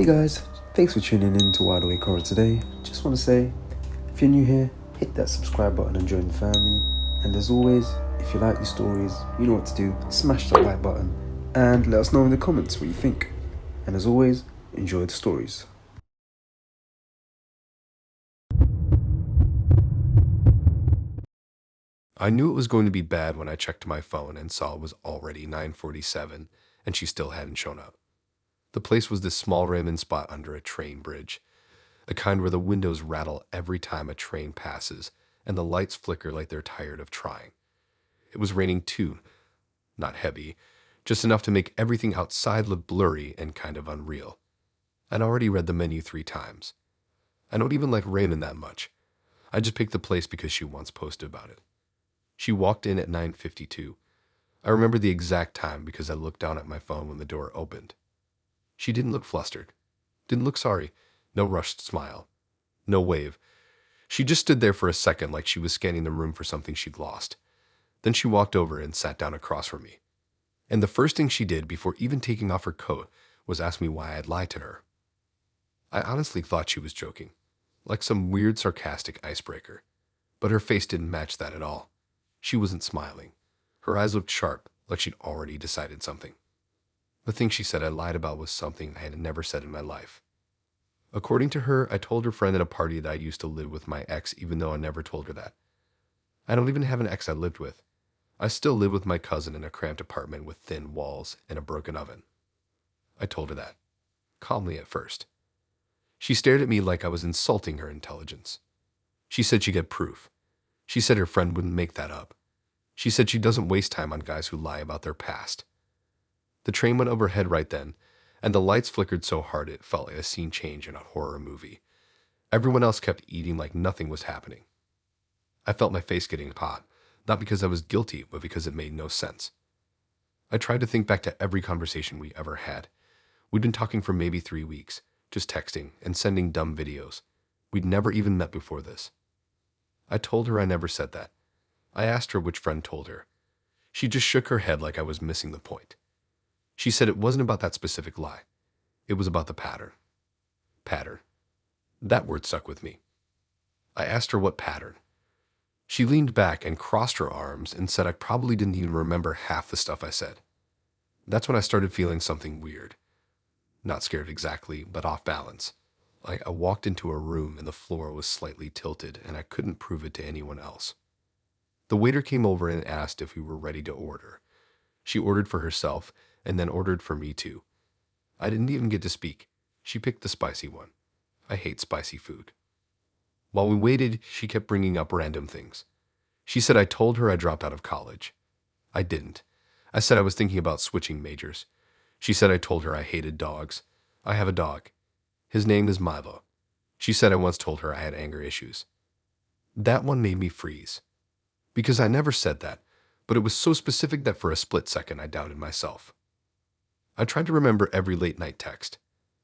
Hey guys, thanks for tuning in to Wideawakehorror today. Just want to say, if you're new here, hit that subscribe button and join the family. And as always, if you like these stories, you know what to do. Smash that like button and let us know in the comments what you think. And as always, enjoy the stories. I knew it was going to be bad when I checked my phone and saw it was already 9:47 and she still hadn't shown up. The place was this small random spot under a train bridge, the kind where the windows rattle every time a train passes and the lights flicker like they're tired of trying. It was raining too, not heavy, just enough to make everything outside look blurry and kind of unreal. I'd already read the menu 3 times. I don't even like Raymond that much. I just picked the place because she once posted about it. She walked in at 9:52. I remember the exact time because I looked down at my phone when the door opened. She didn't look flustered, didn't look sorry, no rushed smile, no wave. She just stood there for a second like she was scanning the room for something she'd lost. Then she walked over and sat down across from me. And the first thing she did before even taking off her coat was ask me why I'd lied to her. I honestly thought she was joking, like some weird sarcastic icebreaker. But her face didn't match that at all. She wasn't smiling. Her eyes looked sharp, like she'd already decided something. The thing she said I lied about was something I had never said in my life. According to her, I told her friend at a party that I used to live with my ex even though I never told her that. I don't even have an ex I lived with. I still live with my cousin in a cramped apartment with thin walls and a broken oven. I told her that, calmly at first. She stared at me like I was insulting her intelligence. She said she'd get proof. She said her friend wouldn't make that up. She said she doesn't waste time on guys who lie about their past. The train went overhead right then, and the lights flickered so hard it felt like a scene change in a horror movie. Everyone else kept eating like nothing was happening. I felt my face getting hot, not because I was guilty, but because it made no sense. I tried to think back to every conversation we ever had. We'd been talking for maybe 3 weeks, just texting and sending dumb videos. We'd never even met before this. I told her I never said that. I asked her which friend told her. She just shook her head like I was missing the point. She said it wasn't about that specific lie. It was about the pattern. Pattern. That word stuck with me. I asked her what pattern. She leaned back and crossed her arms and said I probably didn't even remember half the stuff I said. That's when I started feeling something weird. Not scared exactly, but off balance. Like I walked into a room and the floor was slightly tilted and I couldn't prove it to anyone else. The waiter came over and asked if we were ready to order. She ordered for herself and then ordered for me too. I didn't even get to speak. She picked the spicy one. I hate spicy food. While we waited, she kept bringing up random things. She said I told her I dropped out of college. I didn't. I said I was thinking about switching majors. She said I told her I hated dogs. I have a dog. His name is Milo. She said I once told her I had anger issues. That one made me freeze. Because I never said that, but it was so specific that for a split second I doubted myself. I tried to remember every late night text,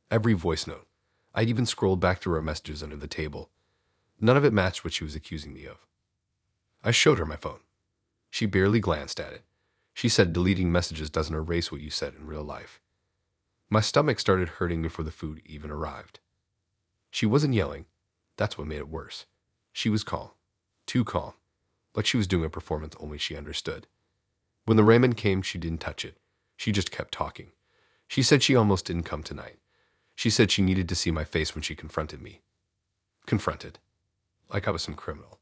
every voice note. I even scrolled back through our messages under the table. None of it matched what she was accusing me of. I showed her my phone. She barely glanced at it. She said deleting messages doesn't erase what you said in real life. My stomach started hurting before the food even arrived. She wasn't yelling. That's what made it worse. She was calm. Too calm. Like she was doing a performance only she understood. When the ramen came, she didn't touch it. She just kept talking. She said she almost didn't come tonight. She said she needed to see my face when she confronted me. Confronted. Like I was some criminal.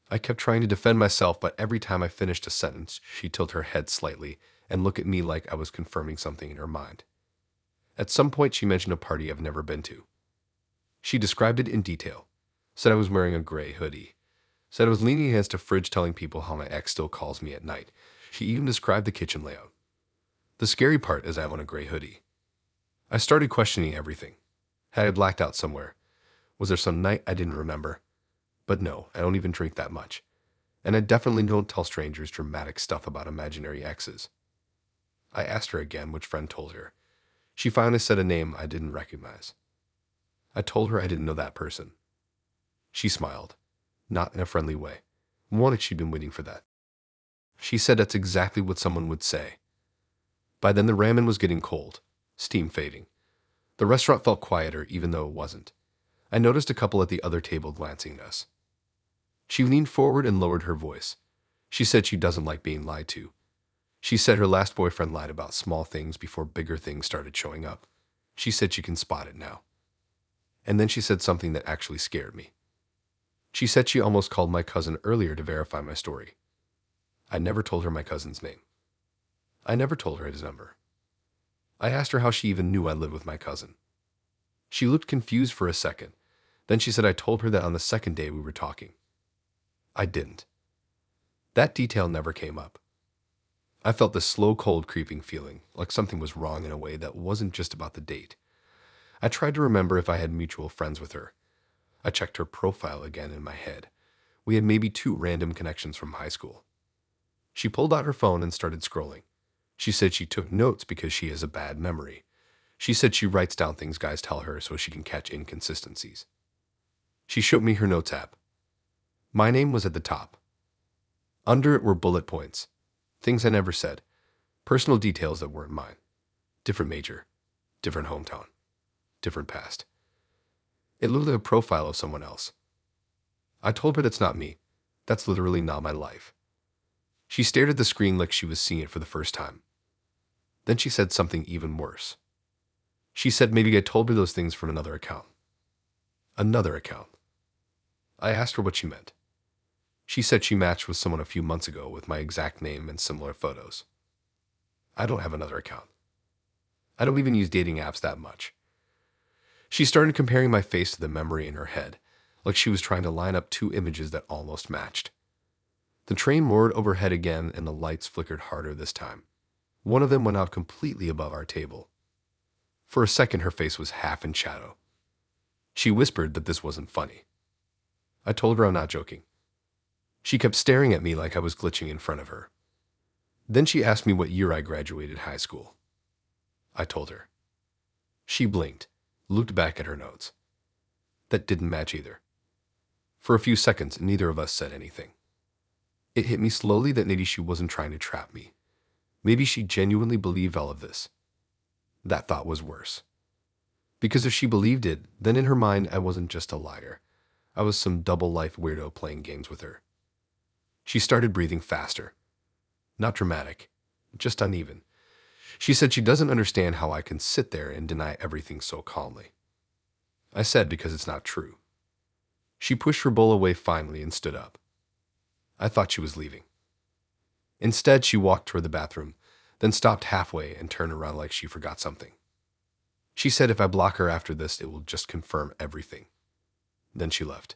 I kept trying to defend myself, but every time I finished a sentence, she'd tilt her head slightly and look at me like I was confirming something in her mind. At some point, she mentioned a party I've never been to. She described it in detail. Said I was wearing a gray hoodie. Said I was leaning against a fridge telling people how my ex still calls me at night. She even described the kitchen layout. The scary part is I own a gray hoodie. I started questioning everything. Had I blacked out somewhere? Was there some night I didn't remember? But no, I don't even drink that much. And I definitely don't tell strangers dramatic stuff about imaginary exes. I asked her again which friend told her. She finally said a name I didn't recognize. I told her I didn't know that person. She smiled, not in a friendly way, more like she'd been waiting for that. She said that's exactly what someone would say. By then the ramen was getting cold, steam fading. The restaurant felt quieter even though it wasn't. I noticed a couple at the other table glancing at us. She leaned forward and lowered her voice. She said she doesn't like being lied to. She said her last boyfriend lied about small things before bigger things started showing up. She said she can spot it now. And then she said something that actually scared me. She said she almost called my cousin earlier to verify my story. I never told her my cousin's name. I never told her his number. I asked her how she even knew I lived with my cousin. She looked confused for a second. Then she said I told her that on the second day we were talking. I didn't. That detail never came up. I felt this slow, cold, creeping feeling, like something was wrong in a way that wasn't just about the date. I tried to remember if I had mutual friends with her. I checked her profile again in my head. We had maybe 2 random connections from high school. She pulled out her phone and started scrolling. She said she took notes because she has a bad memory. She said she writes down things guys tell her so she can catch inconsistencies. She showed me her notes app. My name was at the top. Under it were bullet points. Things I never said. Personal details that weren't mine. Different major. Different hometown. Different past. It looked like a profile of someone else. I told her that's not me. That's literally not my life. She stared at the screen like she was seeing it for the first time. Then she said something even worse. She said maybe I told her those things from another account. Another account. I asked her what she meant. She said she matched with someone a few months ago with my exact name and similar photos. I don't have another account. I don't even use dating apps that much. She started comparing my face to the memory in her head, like she was trying to line up 2 images that almost matched. The train roared overhead again and the lights flickered harder this time. One of them went out completely above our table. For a second, her face was half in shadow. She whispered that this wasn't funny. I told her I'm not joking. She kept staring at me like I was glitching in front of her. Then she asked me what year I graduated high school. I told her. She blinked, looked back at her notes. That didn't match either. For a few seconds, neither of us said anything. It hit me slowly that maybe she wasn't trying to trap me. Maybe she genuinely believed all of this. That thought was worse. Because if she believed it, then in her mind I wasn't just a liar. I was some double-life weirdo playing games with her. She started breathing faster. Not dramatic, just uneven. She said she doesn't understand how I can sit there and deny everything so calmly. I said because it's not true. She pushed her bowl away finally and stood up. I thought she was leaving. Instead, she walked toward the bathroom, then stopped halfway and turned around like she forgot something. She said if I block her after this, it will just confirm everything. Then she left.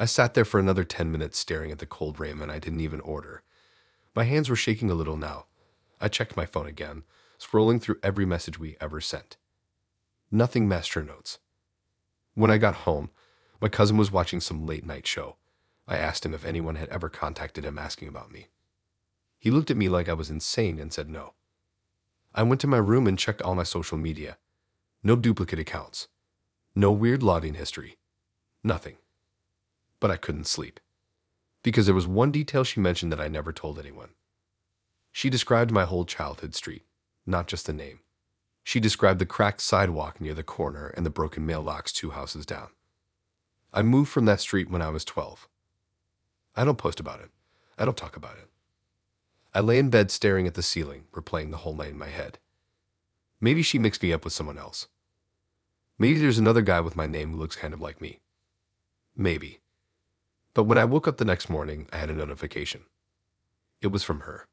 I sat there for another 10 minutes staring at the cold ramen I didn't even order. My hands were shaking a little now. I checked my phone again, scrolling through every message we ever sent. Nothing matched her notes. When I got home, my cousin was watching some late-night show. I asked him if anyone had ever contacted him asking about me. He looked at me like I was insane and said no. I went to my room and checked all my social media. No duplicate accounts. No weird login history. Nothing. But I couldn't sleep. Because there was one detail she mentioned that I never told anyone. She described my whole childhood street, not just the name. She described the cracked sidewalk near the corner and the broken mailbox 2 houses down. I moved from that street when I was 12. I don't post about it. I don't talk about it. I lay in bed staring at the ceiling, replaying the whole night in my head. Maybe she mixed me up with someone else. Maybe there's another guy with my name who looks kind of like me. Maybe. But when I woke up the next morning, I had a notification. It was from her.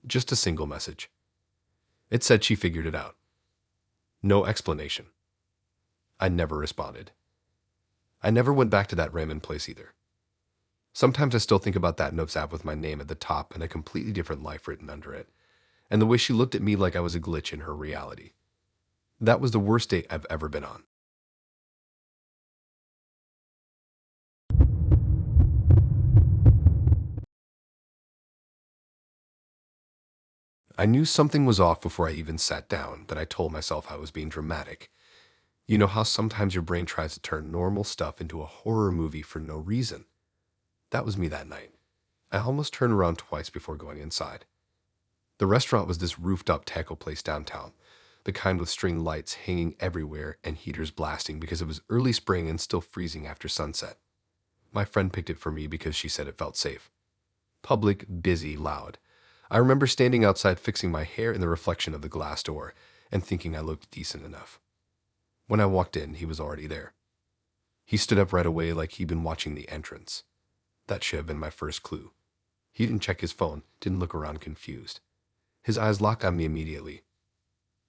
Just a single message. It said she figured it out. No explanation. I never responded. I never went back to that ramen place either. Sometimes I still think about that notes app with my name at the top and a completely different life written under it, and the way she looked at me like I was a glitch in her reality. That was the worst date I've ever been on. I knew something was off before I even sat down, but I told myself I was being dramatic. You know how sometimes your brain tries to turn normal stuff into a horror movie for no reason? That was me that night. I almost turned around twice before going inside. The restaurant was this roofed-up taco place downtown. the kind with string lights hanging everywhere and heaters blasting because it was early spring and still freezing after sunset. My friend picked it for me because she said it felt safe. Public, busy, loud. I remember standing outside fixing my hair in the reflection of the glass door and thinking I looked decent enough. When I walked in, he was already there. He stood up right away like he'd been watching the entrance. That should have been my first clue. He didn't check his phone, didn't look around confused. His eyes locked on me immediately.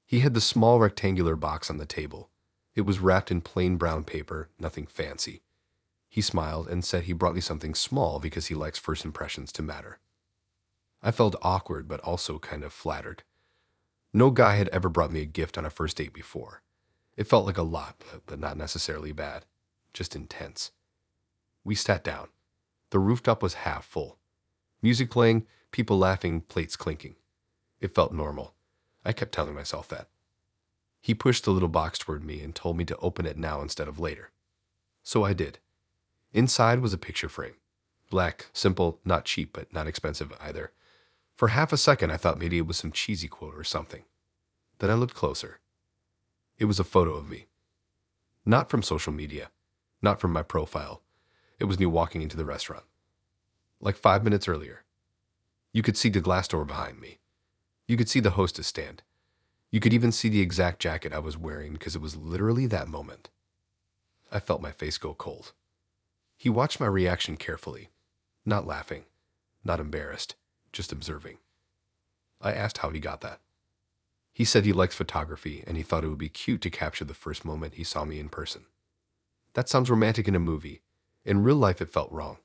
He had the small rectangular box on the table. It was wrapped in plain brown paper, nothing fancy. He smiled and said he brought me something small because he likes first impressions to matter. I felt awkward but also kind of flattered. No guy had ever brought me a gift on a first date before. It felt like a lot, but not necessarily bad, just intense. We sat down. The rooftop was half full. Music playing, people laughing, plates clinking. It felt normal. I kept telling myself that. He pushed the little box toward me and told me to open it now instead of later. So I did. Inside was a picture frame. Black, simple, not cheap, but not expensive either. For half a second, I thought maybe it was some cheesy quote or something. Then I looked closer. It was a photo of me. Not from social media. Not from my profile. It was me walking into the restaurant. Like 5 minutes earlier. You could see the glass door behind me. You could see the hostess stand. You could even see the exact jacket I was wearing because it was literally that moment. I felt my face go cold. He watched my reaction carefully. Not laughing. Not embarrassed. Just observing. I asked how he got that. He said he likes photography and he thought it would be cute to capture the first moment he saw me in person. That sounds romantic in a movie. In real life, it felt wrong.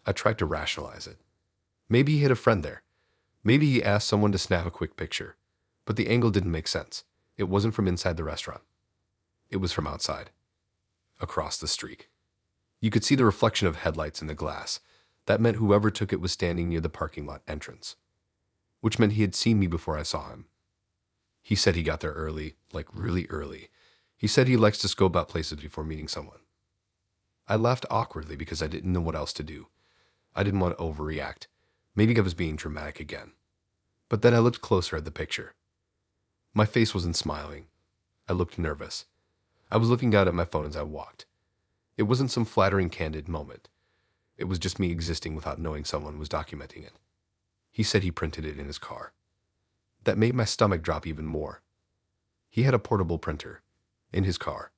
I tried to rationalize it. Maybe he had a friend there. Maybe he asked someone to snap a quick picture. But the angle didn't make sense. It wasn't from inside the restaurant. It was from outside. Across the street. You could see the reflection of headlights in the glass. That meant whoever took it was standing near the parking lot entrance. Which meant he had seen me before I saw him. He said he got there early, like really early. He said he likes to scope out places before meeting someone. I laughed awkwardly because I didn't know what else to do. I didn't want to overreact. Maybe I was being dramatic again. But then I looked closer at the picture. My face wasn't smiling. I looked nervous. I was looking out at my phone as I walked. It wasn't some flattering, candid moment. It was just me existing without knowing someone was documenting it. He said he printed it in his car. That made my stomach drop even more. He had a portable printer. In his car.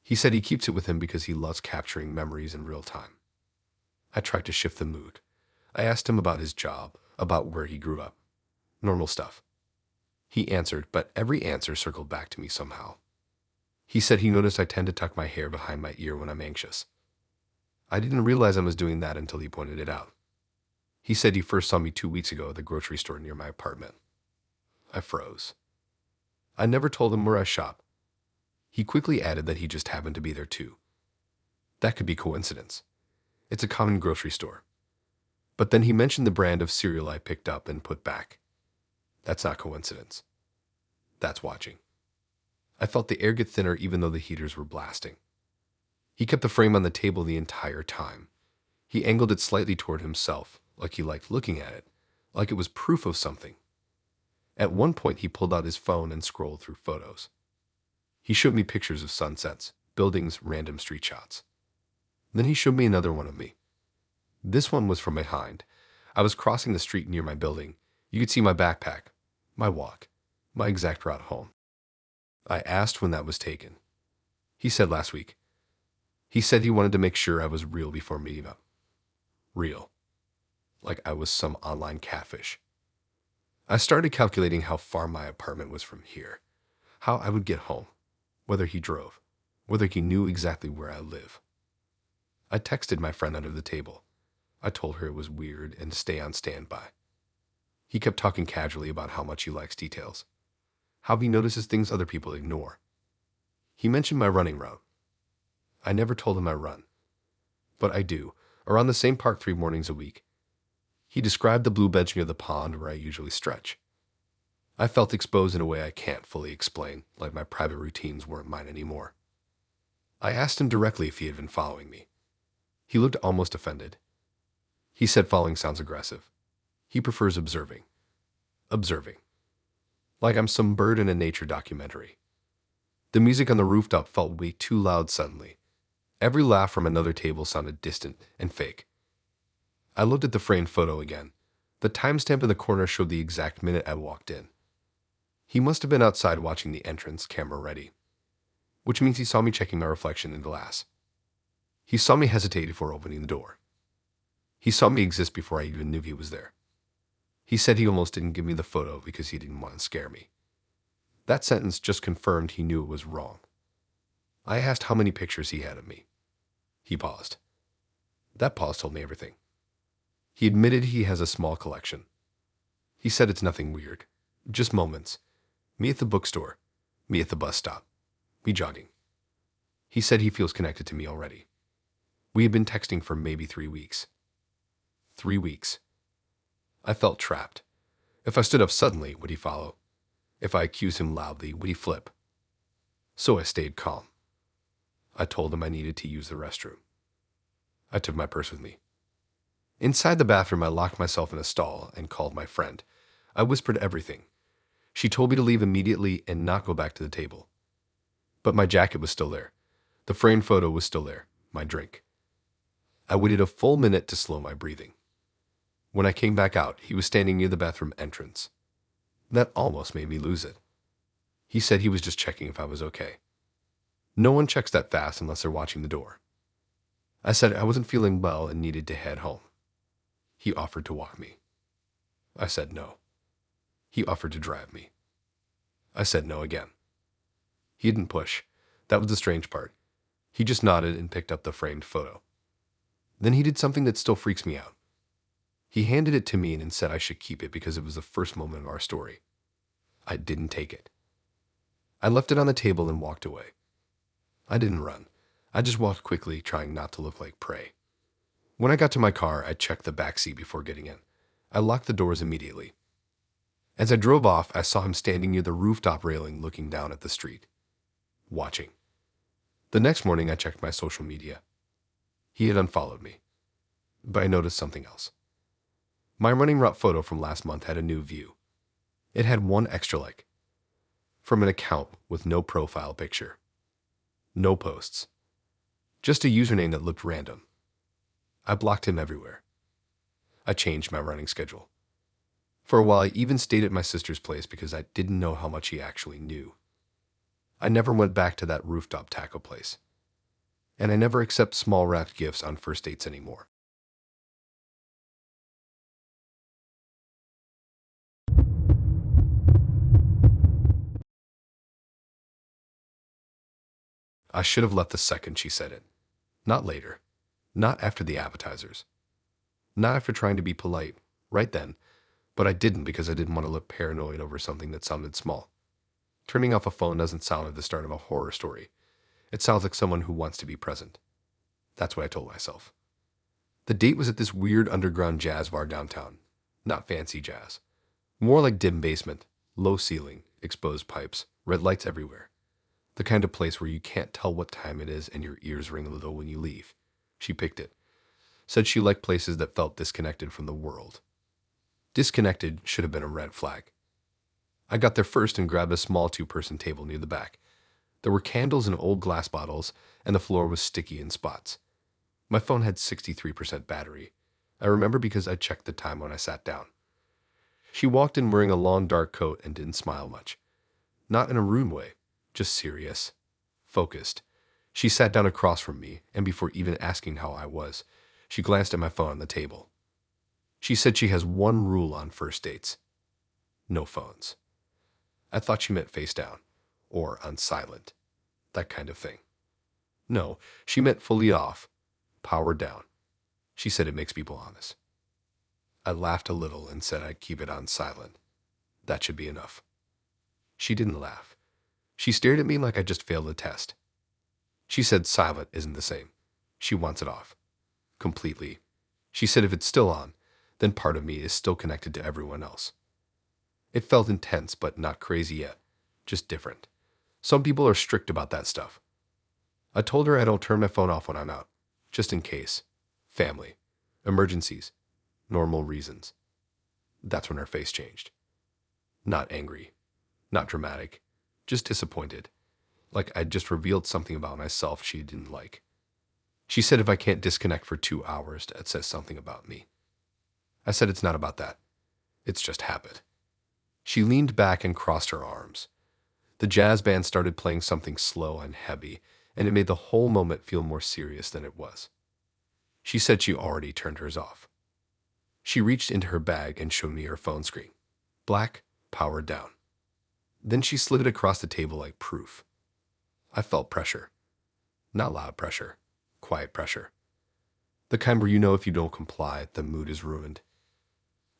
He said he keeps it with him because he loves capturing memories in real time. I tried to shift the mood. I asked him about his job, about where he grew up. Normal stuff. He answered, but every answer circled back to me somehow. He said he noticed I tend to tuck my hair behind my ear when I'm anxious. I didn't realize I was doing that until he pointed it out. He said he first saw me 2 weeks ago at the grocery store near my apartment. I froze. I never told him where I shop. He quickly added that he just happened to be there too. That could be coincidence. It's a common grocery store. But then he mentioned the brand of cereal I picked up and put back. That's not coincidence. That's watching. I felt the air get thinner even though the heaters were blasting. He kept the frame on the table the entire time. He angled it slightly toward himself, like he liked looking at it, like it was proof of something. At one point, he pulled out his phone and scrolled through photos. He showed me pictures of sunsets, buildings, random street shots. Then he showed me another one of me. This one was from behind. I was crossing the street near my building. You could see my backpack, my walk, my exact route home. I asked when that was taken. He said last week. He said he wanted to make sure I was real before meeting up. Real. Like I was some online catfish. I started calculating how far my apartment was from here, how I would get home, whether he drove, whether he knew exactly where I live. I texted my friend under the table. I told her it was weird and to stay on standby. He kept talking casually about how much he likes details, how he notices things other people ignore. He mentioned my running route. I never told him I run, but I do, around the same park 3 mornings a week. He described the blue bench near the pond where I usually stretch. I felt exposed in a way I can't fully explain, like my private routines weren't mine anymore. I asked him directly if he had been following me. He looked almost offended. He said following sounds aggressive. He prefers observing. Observing. like I'm some bird in a nature documentary. The music on the rooftop felt way too loud suddenly. Every laugh from another table sounded distant and fake. I looked at the framed photo again. The timestamp in the corner showed the exact minute I walked in. He must have been outside watching the entrance camera ready, which means he saw me checking my reflection in the glass. He saw me hesitate before opening the door. He saw me exist before I even knew he was there. He said he almost didn't give me the photo because he didn't want to scare me. That sentence just confirmed he knew it was wrong. I asked how many pictures he had of me. He paused. That pause told me everything. He admitted he has a small collection. He said it's nothing weird, just moments. Me at the bookstore, me at the bus stop, me jogging. He said he feels connected to me already. We had been texting for maybe 3 weeks. 3 weeks. I felt trapped. If I stood up suddenly, would he follow? If I accused him loudly, would he flip? So I stayed calm. I told him I needed to use the restroom. I took my purse with me. Inside the bathroom, I locked myself in a stall and called my friend. I whispered everything. She told me to leave immediately and not go back to the table. But my jacket was still there. The framed photo was still there. My drink. I waited a full minute to slow my breathing. When I came back out, he was standing near the bathroom entrance. That almost made me lose it. He said he was just checking if I was okay. No one checks that fast unless they're watching the door. I said I wasn't feeling well and needed to head home. He offered to walk me. I said no. He offered to drive me. I said no again. He didn't push. That was the strange part. He just nodded and picked up the framed photo. Then he did something that still freaks me out. He handed it to me and said I should keep it because it was the first moment of our story. I didn't take it. I left it on the table and walked away. I didn't run. I just walked quickly, trying not to look like prey. When I got to my car, I checked the back seat before getting in. I locked the doors immediately. As I drove off, I saw him standing near the rooftop railing looking down at the street, watching. The next morning, I checked my social media. He had unfollowed me. But I noticed something else. My running route photo from last month had a new view. It had one extra like, from an account with no profile picture. No posts. Just a username that looked random. I blocked him everywhere. I changed my running schedule. For a while, I even stayed at my sister's place because I didn't know how much he actually knew. I never went back to that rooftop taco place. And I never accept small wrapped gifts on first dates anymore. I should have left the second she said it. Not later. Not after the appetizers. Not after trying to be polite, right then, but I didn't because I didn't want to look paranoid over something that sounded small. Turning off a phone doesn't sound like the start of a horror story. It sounds like someone who wants to be present. That's what I told myself. The date was at this weird underground jazz bar downtown. Not fancy jazz. More like dim basement, low ceiling, exposed pipes, red lights everywhere. The kind of place where you can't tell what time it is and your ears ring a little when you leave. She picked it. Said she liked places that felt disconnected from the world. Disconnected should have been a red flag. I got there first and grabbed a small 2-person table near the back. There were candles and old glass bottles, and the floor was sticky in spots. My phone had 63% battery. I remember because I checked the time when I sat down. She walked in wearing a long dark coat and didn't smile much. Not in a rude way, just serious, focused. She sat down across from me, and before even asking how I was, she glanced at my phone on the table. She said she has one rule on first dates. No phones. I thought she meant face down, or on silent, that kind of thing. No, she meant fully off, power down. She said it makes people honest. I laughed a little and said I'd keep it on silent. That should be enough. She didn't laugh. She stared at me like I just failed a test. She said silent isn't the same. She wants it off. Completely. She said if it's still on, then part of me is still connected to everyone else. It felt intense, but not crazy yet. Just different. Some people are strict about that stuff. I told her I don't turn my phone off when I'm out. Just in case. Family. Emergencies. Normal reasons. That's when her face changed. Not angry. Not dramatic, just disappointed, like I'd just revealed something about myself she didn't like. She said if I can't disconnect for 2 hours, that says something about me. I said it's not about that. It's just habit. She leaned back and crossed her arms. The jazz band started playing something slow and heavy, and it made the whole moment feel more serious than it was. She said she already turned hers off. She reached into her bag and showed me her phone screen. Black, powered down. Then she slid it across the table like proof. I felt pressure. Not loud pressure, quiet pressure. The kind where you know if you don't comply, the mood is ruined.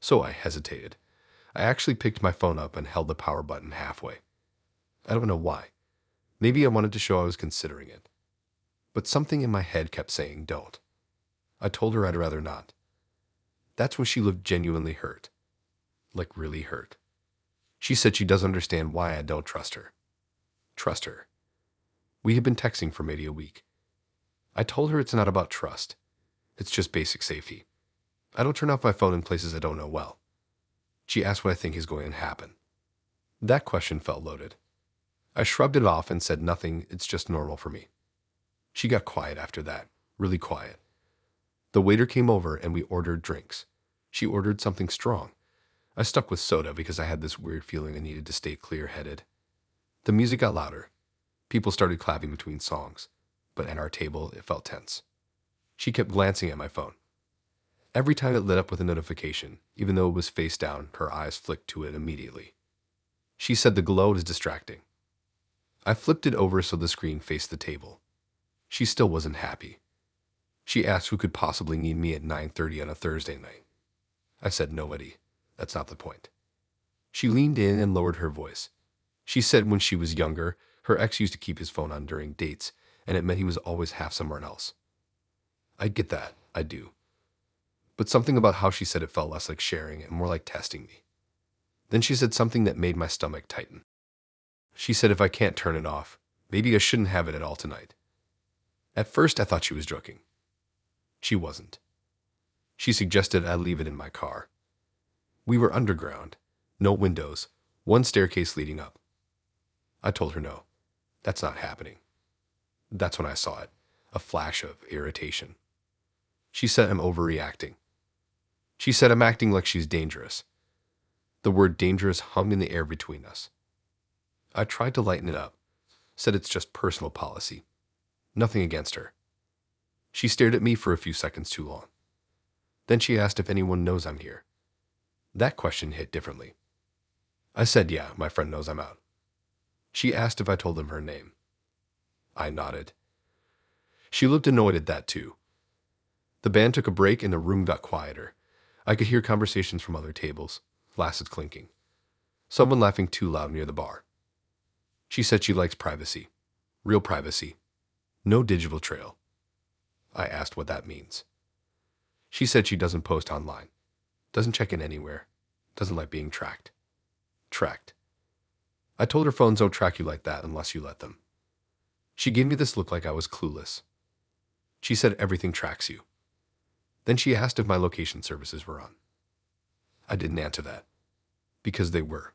So I hesitated. I actually picked my phone up and held the power button halfway. I don't know why. Maybe I wanted to show I was considering it. But something in my head kept saying, don't. I told her I'd rather not. That's when she looked genuinely hurt. Like really hurt. She said she doesn't understand why I don't trust her. Trust her. We had been texting for maybe a week. I told her it's not about trust. It's just basic safety. I don't turn off my phone in places I don't know well. She asked what I think is going to happen. That question felt loaded. I shrugged it off and said nothing, it's just normal for me. She got quiet after that, really quiet. The waiter came over and we ordered drinks. She ordered something strong. I stuck with soda because I had this weird feeling I needed to stay clear-headed. The music got louder. People started clapping between songs, but at our table it felt tense. She kept glancing at my phone. Every time it lit up with a notification, even though it was face down, her eyes flicked to it immediately. She said the glow is distracting. I flipped it over so the screen faced the table. She still wasn't happy. She asked who could possibly need me at 9:30 on a Thursday night. I said nobody. That's not the point. She leaned in and lowered her voice. She said when she was younger, her ex used to keep his phone on during dates, and it meant he was always half somewhere else. I get that, I do. But something about how she said it felt less like sharing and more like testing me. Then she said something that made my stomach tighten. She said if I can't turn it off, maybe I shouldn't have it at all tonight. At first I thought she was joking. She wasn't. She suggested I leave it in my car. We were underground, no windows, one staircase leading up. I told her no, that's not happening. That's when I saw it, a flash of irritation. She said I'm overreacting. She said I'm acting like she's dangerous. The word dangerous hummed in the air between us. I tried to lighten it up, said it's just personal policy. Nothing against her. She stared at me for a few seconds too long. Then she asked if anyone knows I'm here. That question hit differently. I said, yeah, my friend knows I'm out. She asked if I told him her name. I nodded. She looked annoyed at that too. The band took a break and the room got quieter. I could hear conversations from other tables, glasses clinking. Someone laughing too loud near the bar. She said she likes privacy. Real privacy. No digital trail. I asked what that means. She said she doesn't post online. Doesn't check in anywhere. Doesn't like being tracked. Tracked. I told her phones don't track you like that unless you let them. She gave me this look like I was clueless. She said everything tracks you. Then she asked if my location services were on. I didn't answer that. Because they were.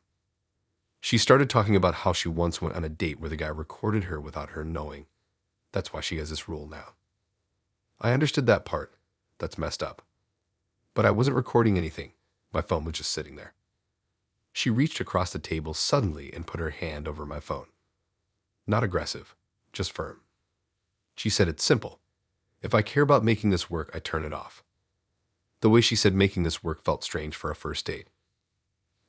She started talking about how she once went on a date where the guy recorded her without her knowing. That's why she has this rule now. I understood that part. That's messed up. But I wasn't recording anything. My phone was just sitting there. She reached across the table suddenly and put her hand over my phone. Not aggressive, just firm. She said it's simple. If I care about making this work, I turn it off. The way she said making this work felt strange for a first date.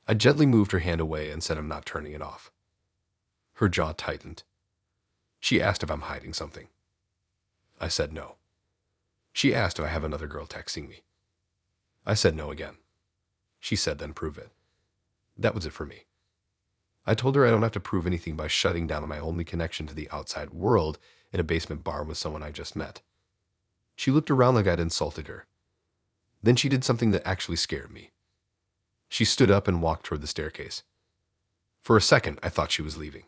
I gently moved her hand away and said I'm not turning it off. Her jaw tightened. She asked if I'm hiding something. I said no. She asked if I have another girl texting me. I said no again. She said then prove it. That was it for me. I told her I don't have to prove anything by shutting down my only connection to the outside world in a basement bar with someone I just met. She looked around like I'd insulted her. Then she did something that actually scared me. She stood up and walked toward the staircase. For a second, I thought she was leaving.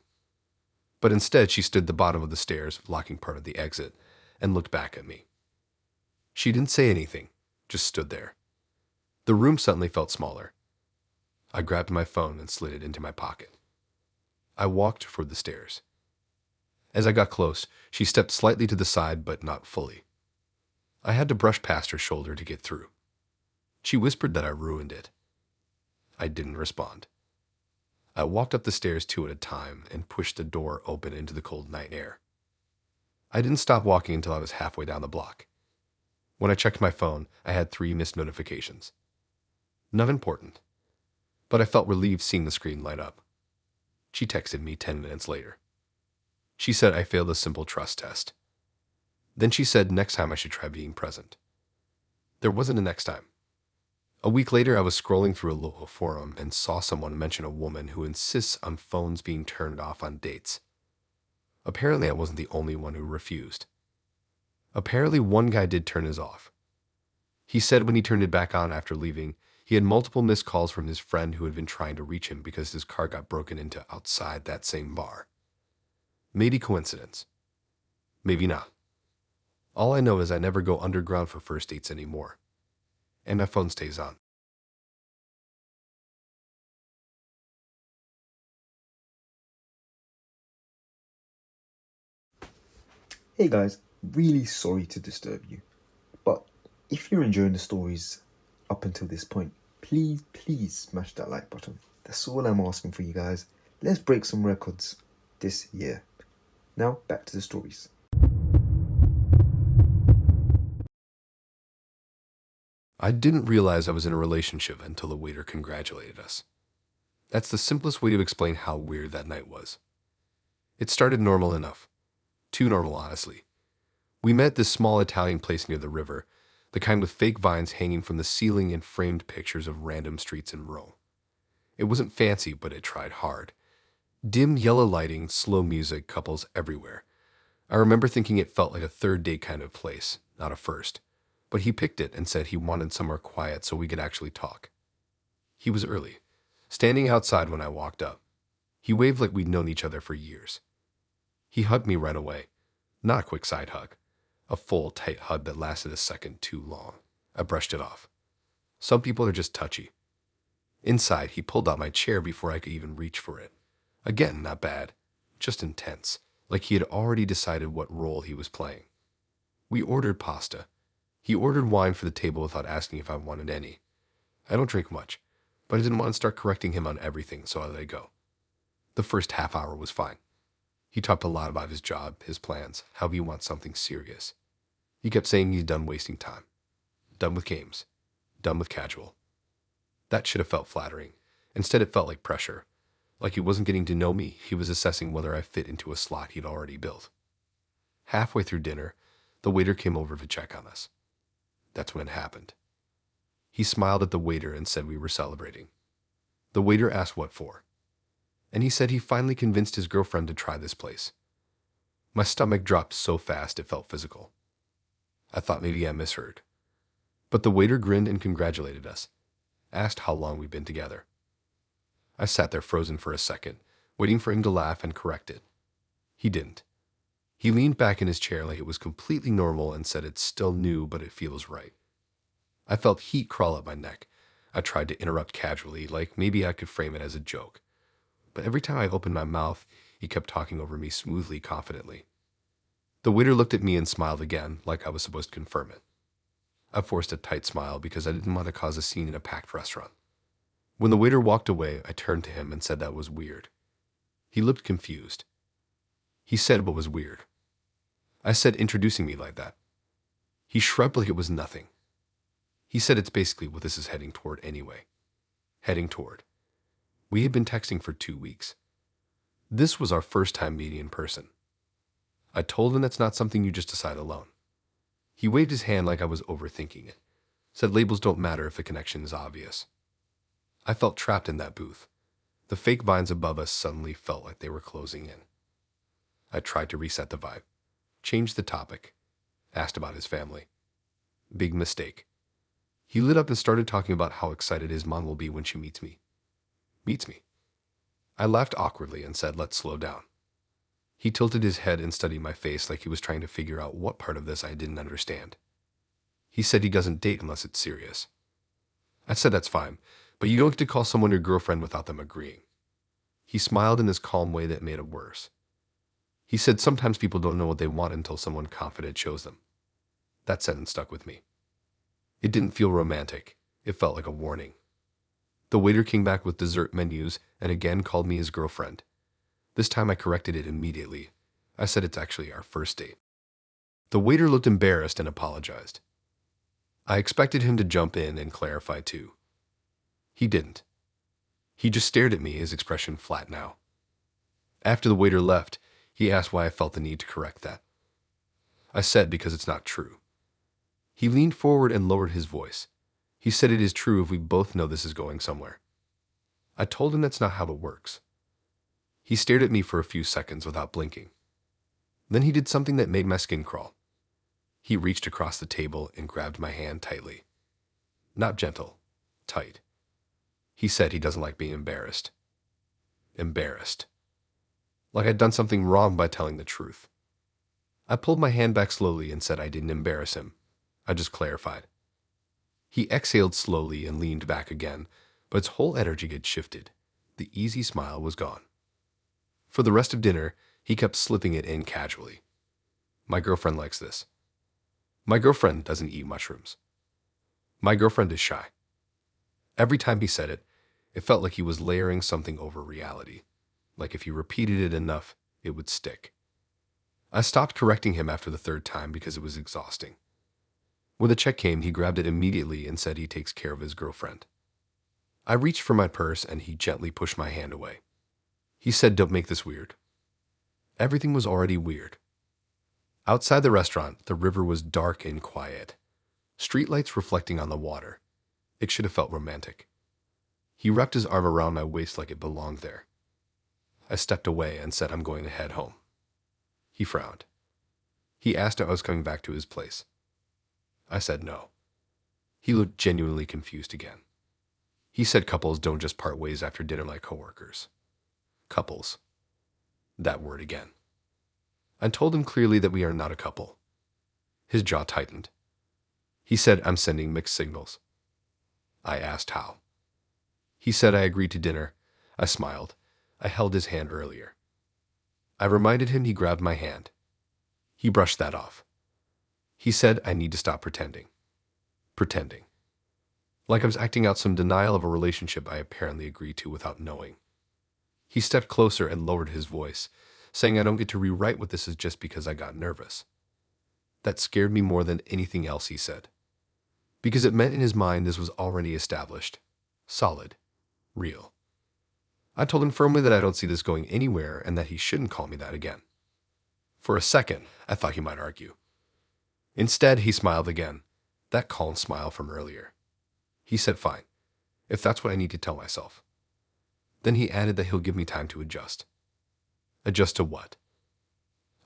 But instead, she stood at the bottom of the stairs, blocking part of the exit, and looked back at me. She didn't say anything, just stood there. The room suddenly felt smaller. I grabbed my phone and slid it into my pocket. I walked toward the stairs. As I got close, she stepped slightly to the side, but not fully. I had to brush past her shoulder to get through. She whispered that I ruined it. I didn't respond. I walked up the stairs 2 at a time and pushed the door open into the cold night air. I didn't stop walking until I was halfway down the block. When I checked my phone, I had 3 missed notifications. None important, but I felt relieved seeing the screen light up. She texted me 10 minutes later. She said I failed a simple trust test. Then she said next time I should try being present. There wasn't a next time. A week later, I was scrolling through a local forum and saw someone mention a woman who insists on phones being turned off on dates. Apparently, I wasn't the only one who refused. Apparently, one guy did turn his off. He said when he turned it back on after leaving, he had multiple missed calls from his friend who had been trying to reach him because his car got broken into outside that same bar. Maybe coincidence. Maybe not. All I know is I never go underground for first dates anymore. And my phone stays on. Hey guys, really sorry to disturb you, but if you're enjoying the stories up until this point, please smash that like button. That's all I'm asking for you guys. Let's break some records this year. Now back to the stories. I didn't realize I was in a relationship until the waiter congratulated us. That's the simplest way to explain how weird that night was. It started normal enough. Too normal, honestly. We met at this small Italian place near the river, the kind with fake vines hanging from the ceiling and framed pictures of random streets in Rome. It wasn't fancy, but it tried hard. Dim yellow lighting, slow music, couples everywhere. I remember thinking it felt like a third date kind of place, not a first. But he picked it and said he wanted somewhere quiet so we could actually talk. He was early, standing outside when I walked up. He waved like we'd known each other for years. He hugged me right away. Not a quick side hug. A full, tight hug that lasted a second too long. I brushed it off. Some people are just touchy. Inside, he pulled out my chair before I could even reach for it. Again, not bad. Just intense. Like he had already decided what role he was playing. We ordered pasta. He ordered wine for the table without asking if I wanted any. I don't drink much, but I didn't want to start correcting him on everything, so I let it go. The first half hour was fine. He talked a lot about his job, his plans, how he wants something serious. He kept saying he's done wasting time. Done with games. Done with casual. That should have felt flattering. Instead, it felt like pressure. Like he wasn't getting to know me, he was assessing whether I fit into a slot he'd already built. Halfway through dinner, the waiter came over to check on us. That's when it happened. He smiled at the waiter and said we were celebrating. The waiter asked what for, and he said he finally convinced his girlfriend to try this place. My stomach dropped so fast it felt physical. I thought maybe I misheard. But the waiter grinned and congratulated us, asked how long we'd been together. I sat there frozen for a second, waiting for him to laugh and correct it. He didn't. He leaned back in his chair like it was completely normal and said it's still new, but it feels right. I felt heat crawl up my neck. I tried to interrupt casually, like maybe I could frame it as a joke. But every time I opened my mouth, he kept talking over me smoothly, confidently. The waiter looked at me and smiled again, like I was supposed to confirm it. I forced a tight smile because I didn't want to cause a scene in a packed restaurant. When the waiter walked away, I turned to him and said that was weird. He looked confused. He said what was weird. I said introducing me like that. He shrugged like it was nothing. He said it's basically what this is heading toward anyway. Heading toward. We had been texting for 2 weeks. This was our first time meeting in person. I told him that's not something you just decide alone. He waved his hand like I was overthinking it. Said labels don't matter if the connection is obvious. I felt trapped in that booth. The fake vines above us suddenly felt like they were closing in. I tried to reset the vibe. Changed the topic. Asked about his family. Big mistake. He lit up and started talking about how excited his mom will be when she meets me. Meets me. I laughed awkwardly and said, let's slow down. He tilted his head and studied my face like he was trying to figure out what part of this I didn't understand. He said he doesn't date unless it's serious. I said that's fine, but you don't get to call someone your girlfriend without them agreeing. He smiled in this calm way that made it worse. He said sometimes people don't know what they want until someone confident shows them. That sentence stuck with me. It didn't feel romantic. It felt like a warning. The waiter came back with dessert menus and again called me his girlfriend. This time I corrected it immediately. I said it's actually our first date. The waiter looked embarrassed and apologized. I expected him to jump in and clarify too. He didn't. He just stared at me, his expression flat now. After the waiter left, he asked why I felt the need to correct that. I said because it's not true. He leaned forward and lowered his voice. He said it is true if we both know this is going somewhere. I told him that's not how it works. He stared at me for a few seconds without blinking. Then he did something that made my skin crawl. He reached across the table and grabbed my hand tightly. Not gentle, tight. He said he doesn't like being embarrassed. Embarrassed. Like I'd done something wrong by telling the truth. I pulled my hand back slowly and said I didn't embarrass him. I just clarified. He exhaled slowly and leaned back again, but his whole energy had shifted. The easy smile was gone. For the rest of dinner, he kept slipping it in casually. My girlfriend likes this. My girlfriend doesn't eat mushrooms. My girlfriend is shy. Every time he said it, it felt like he was layering something over reality. Like if he repeated it enough, it would stick. I stopped correcting him after the third time because it was exhausting. When the check came, he grabbed it immediately and said he takes care of his girlfriend. I reached for my purse and he gently pushed my hand away. He said, "Don't make this weird." Everything was already weird. Outside the restaurant, the river was dark and quiet. Streetlights reflecting on the water. It should have felt romantic. He wrapped his arm around my waist like it belonged there. I stepped away and said I'm going to head home. He frowned. He asked if I was coming back to his place. I said no. He looked genuinely confused again. He said couples don't just part ways after dinner like coworkers. Couples. That word again. I told him clearly that we are not a couple. His jaw tightened. He said I'm sending mixed signals. I asked how. He said I agreed to dinner. I smiled. I held his hand earlier. I reminded him he grabbed my hand. He brushed that off. He said I need to stop pretending. Pretending. Like I was acting out some denial of a relationship I apparently agreed to without knowing. He stepped closer and lowered his voice, saying I don't get to rewrite what this is just because I got nervous. That scared me more than anything else he said. Because it meant in his mind this was already established. Solid. Real. I told him firmly that I don't see this going anywhere and that he shouldn't call me that again. For a second, I thought he might argue. Instead, he smiled again, that calm smile from earlier. He said fine, if that's what I need to tell myself. Then he added that he'll give me time to adjust. Adjust to what?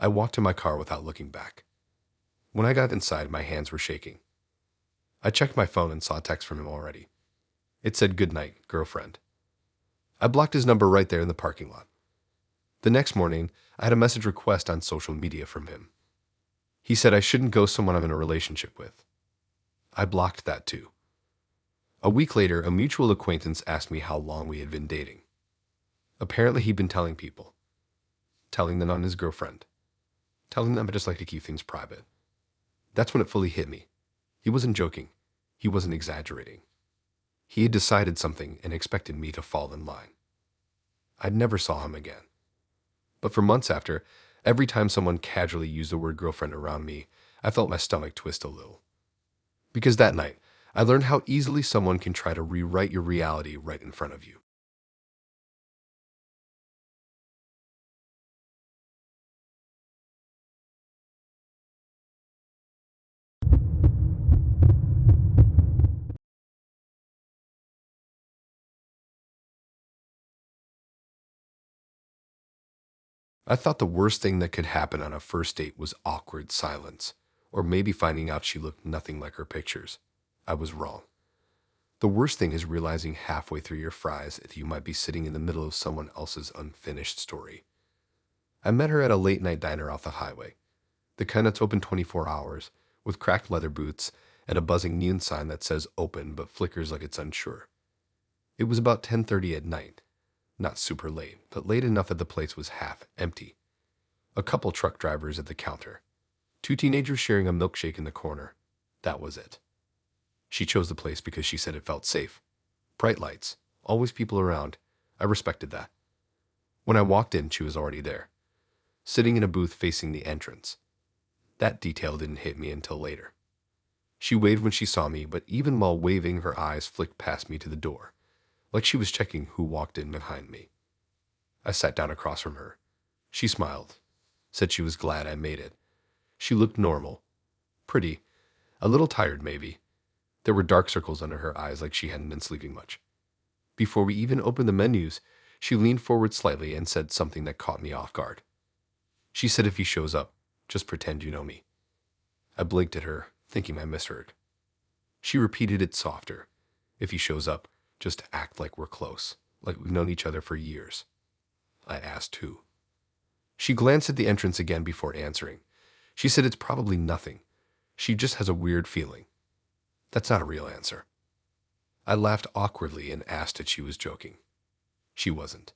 I walked to my car without looking back. When I got inside, my hands were shaking. I checked my phone and saw a text from him already. It said, "Good night, girlfriend." I blocked his number right there in the parking lot. The next morning, I had a message request on social media from him. He said I shouldn't ghost someone I'm in a relationship with. I blocked that too. A week later, a mutual acquaintance asked me how long we had been dating. Apparently, he'd been telling people. Telling them I'm his girlfriend. Telling them I just like to keep things private. That's when it fully hit me. He wasn't joking. He wasn't exaggerating. He had decided something and expected me to fall in line. I never saw him again. But for months after, every time someone casually used the word girlfriend around me, I felt my stomach twist a little. Because that night, I learned how easily someone can try to rewrite your reality right in front of you. I thought the worst thing that could happen on a first date was awkward silence, or maybe finding out she looked nothing like her pictures. I was wrong. The worst thing is realizing halfway through your fries that you might be sitting in the middle of someone else's unfinished story. I met her at a late-night diner off the highway, the kind that's open 24 hours, with cracked leather boots and a buzzing neon sign that says open but flickers like it's unsure. It was about 10:30 at night. Not super late, but late enough that the place was half empty. A couple truck drivers at the counter. 2 teenagers sharing a milkshake in the corner. That was it. She chose the place because she said it felt safe. Bright lights, always people around. I respected that. When I walked in, she was already there, sitting in a booth facing the entrance. That detail didn't hit me until later. She waved when she saw me, but even while waving, her eyes flicked past me to the door, like she was checking who walked in behind me. I sat down across from her. She smiled, said she was glad I made it. She looked normal, pretty, a little tired maybe. There were dark circles under her eyes like she hadn't been sleeping much. Before we even opened the menus, she leaned forward slightly and said something that caught me off guard. She said if he shows up, just pretend you know me. I blinked at her, thinking I misheard. She repeated it softer. If he shows up, just act like we're close, like we've known each other for years. I asked who. She glanced at the entrance again before answering. She said it's probably nothing. She just has a weird feeling. That's not a real answer. I laughed awkwardly and asked if she was joking. She wasn't.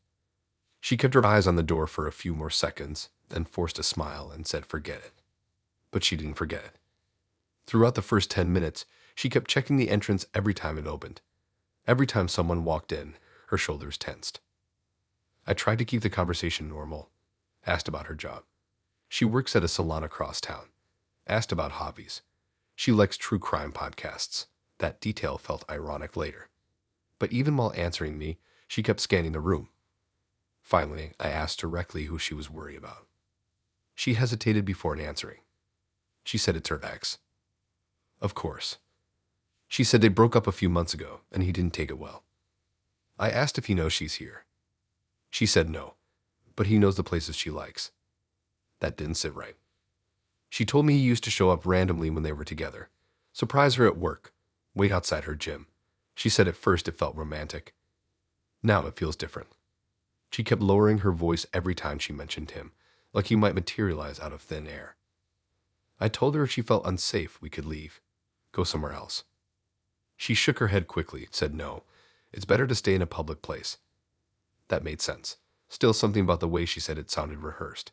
She kept her eyes on the door for a few more seconds, then forced a smile and said forget it. But she didn't forget it. Throughout the first 10 minutes, she kept checking the entrance every time it opened. Every time someone walked in, her shoulders tensed. I tried to keep the conversation normal. Asked about her job. She works at a salon across town. Asked about hobbies. She likes true crime podcasts. That detail felt ironic later. But even while answering me, she kept scanning the room. Finally, I asked directly who she was worried about. She hesitated before answering. She said it's her ex. Of course. She said they broke up a few months ago, and he didn't take it well. I asked if he knows she's here. She said no, but he knows the places she likes. That didn't sit right. She told me he used to show up randomly when they were together, surprise her at work, wait outside her gym. She said at first it felt romantic. Now it feels different. She kept lowering her voice every time she mentioned him, like he might materialize out of thin air. I told her if she felt unsafe, we could leave, go somewhere else. She shook her head quickly, said no, it's better to stay in a public place. That made sense. Still something about the way she said it sounded rehearsed.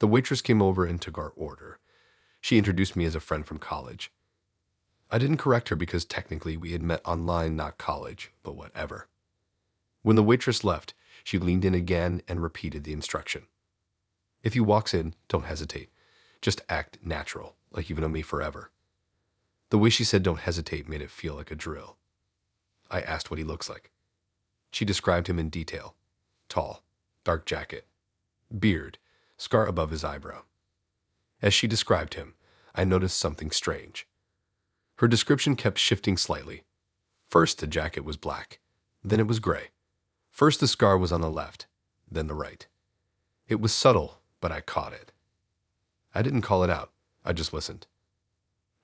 The waitress came over and took our order. She introduced me as a friend from college. I didn't correct her because technically we had met online, not college, but whatever. When the waitress left, she leaned in again and repeated the instruction. If he walks in, don't hesitate. Just act natural, like you've known me forever. The way she said don't hesitate made it feel like a drill. I asked what he looks like. She described him in detail. Tall, dark jacket, beard, scar above his eyebrow. As she described him, I noticed something strange. Her description kept shifting slightly. First, the jacket was black. Then it was gray. First, the scar was on the left, then the right. It was subtle, but I caught it. I didn't call it out. I just listened.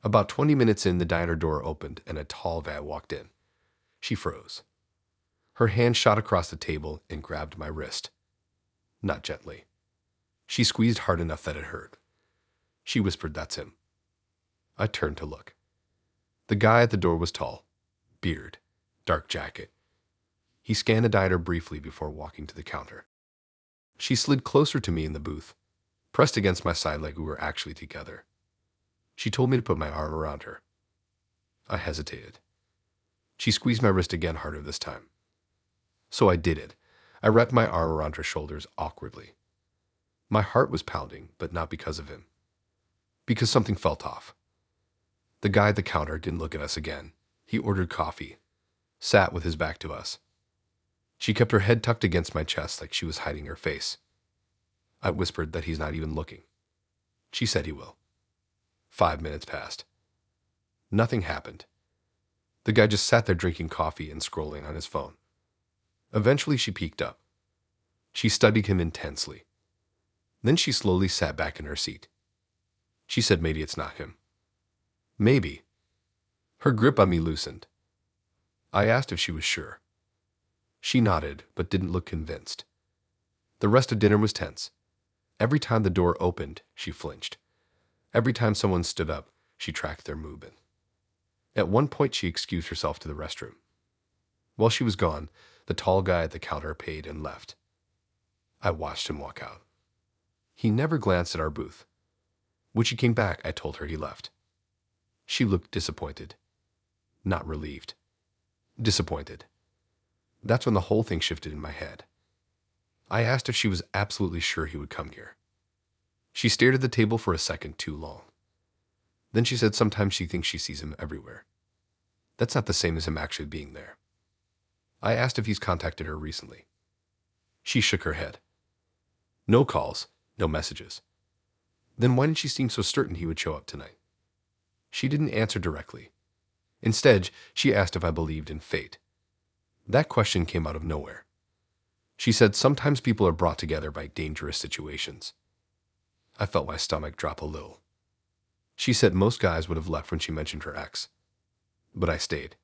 About 20 minutes in, the diner door opened and a tall vat walked in. She froze. Her hand shot across the table and grabbed my wrist. Not gently. She squeezed hard enough that it hurt. She whispered, "That's him." I turned to look. The guy at the door was tall, beard, dark jacket. He scanned the diner briefly before walking to the counter. She slid closer to me in the booth, pressed against my side like we were actually together. She told me to put my arm around her. I hesitated. She squeezed my wrist again harder this time. So I did it. I wrapped my arm around her shoulders awkwardly. My heart was pounding, but not because of him. Because something felt off. The guy at the counter didn't look at us again. He ordered coffee, sat with his back to us. She kept her head tucked against my chest like she was hiding her face. I whispered that he's not even looking. She said he will. 5 minutes passed. Nothing happened. The guy just sat there drinking coffee and scrolling on his phone. Eventually she peeked up. She studied him intensely. Then she slowly sat back in her seat. She said maybe it's not him. Maybe. Her grip on me loosened. I asked if she was sure. She nodded, but didn't look convinced. The rest of dinner was tense. Every time the door opened, she flinched. Every time someone stood up, she tracked their movement. At one point, she excused herself to the restroom. While she was gone, The tall guy at the counter paid and left. I watched him walk out. He never glanced at our booth. When she came back, I told her he left. She looked disappointed. Not relieved. Disappointed. That's when the whole thing shifted in my head. I asked if she was absolutely sure he would come here. She stared at the table for a second too long. Then she said sometimes she thinks she sees him everywhere. That's not the same as him actually being there. I asked if he's contacted her recently. She shook her head. No calls, no messages. Then why didn't she seem so certain he would show up tonight? She didn't answer directly. Instead, she asked if I believed in fate. That question came out of nowhere. She said sometimes people are brought together by dangerous situations. I felt my stomach drop a little. She said most guys would have left when she mentioned her ex. But I stayed.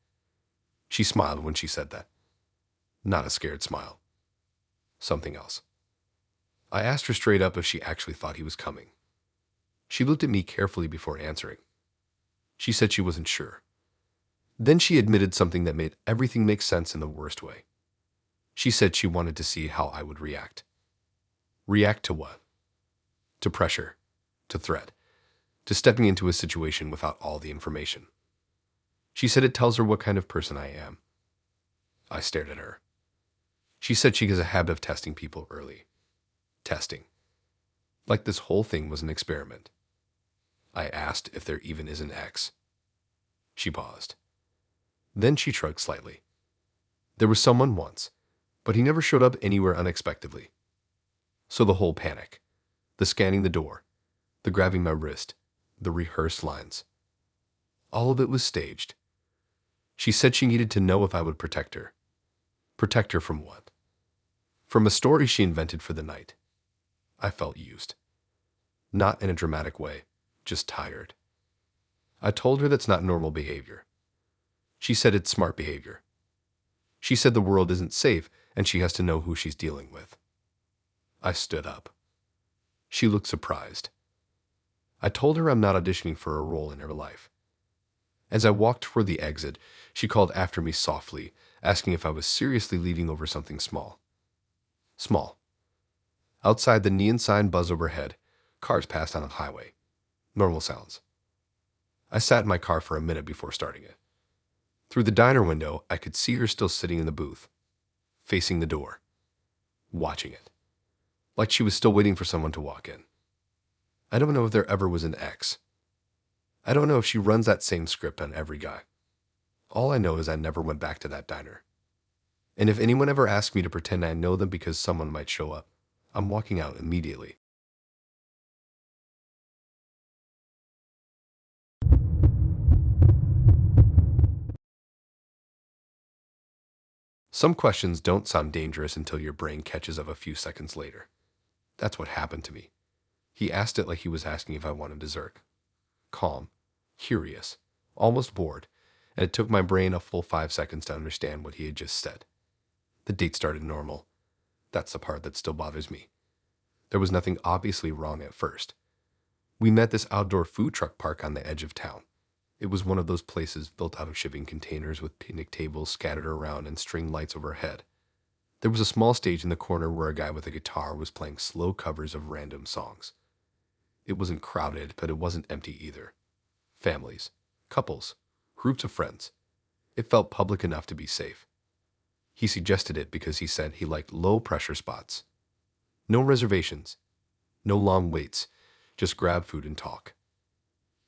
She smiled when she said that. Not a scared smile. Something else. I asked her straight up if she actually thought he was coming. She looked at me carefully before answering. She said she wasn't sure. Then she admitted something that made everything make sense in the worst way. She said she wanted to see how I would react. React to what? To pressure, to threat, to stepping into a situation without all the information. She said it tells her what kind of person I am. I stared at her. She said she has a habit of testing people early. Testing. Like this whole thing was an experiment. I asked if there even is an X. She paused. Then she shrugged slightly. There was someone once, but he never showed up anywhere unexpectedly. So the whole panic, the scanning the door, the grabbing my wrist, the rehearsed lines, all of it was staged. She said she needed to know if I would protect her. Protect her from what? From a story she invented for the night. I felt used. Not in a dramatic way, just tired. I told her that's not normal behavior. She said it's smart behavior. She said the world isn't safe and she has to know who she's dealing with. I stood up. She looked surprised. I told her I'm not auditioning for a role in her life. As I walked toward the exit, she called after me softly, asking if I was seriously leaving over something small. Small. Outside, the neon sign buzzed overhead. Cars passed on the highway. Normal sounds. I sat in my car for a minute before starting it. Through the diner window, I could see her still sitting in the booth, facing the door, watching it, like she was still waiting for someone to walk in. I don't know if there ever was an X. I don't know if she runs that same script on every guy. All I know is I never went back to that diner. And if anyone ever asks me to pretend I know them because someone might show up, I'm walking out immediately. Some questions don't sound dangerous until your brain catches up a few seconds later. That's what happened to me. He asked it like he was asking if I wanted dessert. Calm, curious, almost bored, and it took my brain a full 5 seconds to understand what he had just said. The date started normal. That's the part that still bothers me. There was nothing obviously wrong at first. We met this outdoor food truck park on the edge of town. It was one of those places built out of shipping containers with picnic tables scattered around and string lights overhead. There was a small stage in the corner where a guy with a guitar was playing slow covers of random songs. It wasn't crowded, but it wasn't empty either. Families, couples, groups of friends. It felt public enough to be safe. He suggested it because he said he liked low-pressure spots. No reservations, no long waits, just grab food and talk.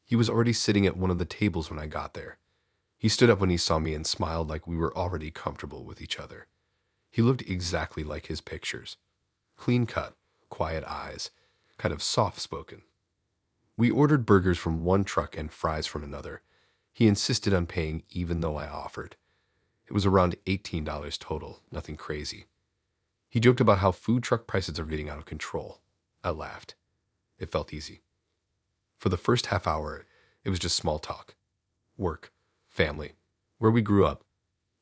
He was already sitting at one of the tables when I got there. He stood up when he saw me and smiled like we were already comfortable with each other. He looked exactly like his pictures. Clean cut, quiet eyes, kind of soft-spoken. We ordered burgers from one truck and fries from another. He insisted on paying even though I offered. It was around $18 total, nothing crazy. He joked about how food truck prices are getting out of control. I laughed. It felt easy. For the first half hour, it was just small talk. Work, family, where we grew up.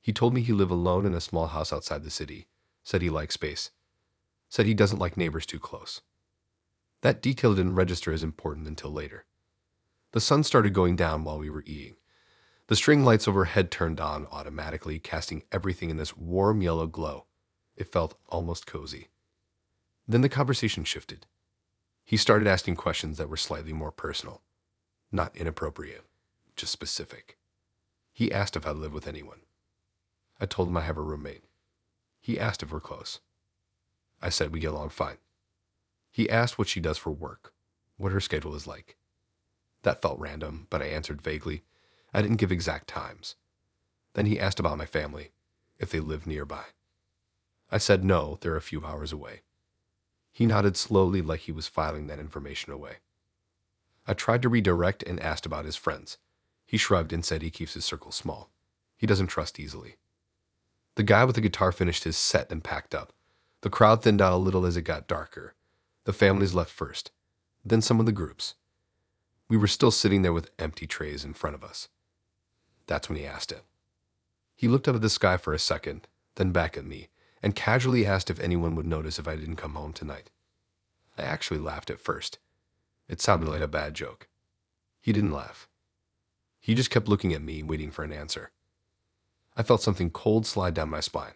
He told me he lived alone in a small house outside the city, said he liked space, said he doesn't like neighbors too close. That detail didn't register as important until later. The sun started going down while we were eating. The string lights overhead turned on automatically, casting everything in this warm yellow glow. It felt almost cozy. Then the conversation shifted. He started asking questions that were slightly more personal. Not inappropriate, just specific. He asked if I live with anyone. I told him I have a roommate. He asked if we're close. I said we get along fine. He asked what she does for work, what her schedule is like. That felt random, but I answered vaguely. I didn't give exact times. Then he asked about my family, if they lived nearby. I said no, they're a few hours away. He nodded slowly like he was filing that information away. I tried to redirect and asked about his friends. He shrugged and said he keeps his circle small. He doesn't trust easily. The guy with the guitar finished his set and packed up. The crowd thinned out a little as it got darker. The families left first, then some of the groups. We were still sitting there with empty trays in front of us. That's when he asked it. He looked up at the sky for a second, then back at me, and casually asked if anyone would notice if I didn't come home tonight. I actually laughed at first. It sounded like a bad joke. He didn't laugh. He just kept looking at me, waiting for an answer. I felt something cold slide down my spine.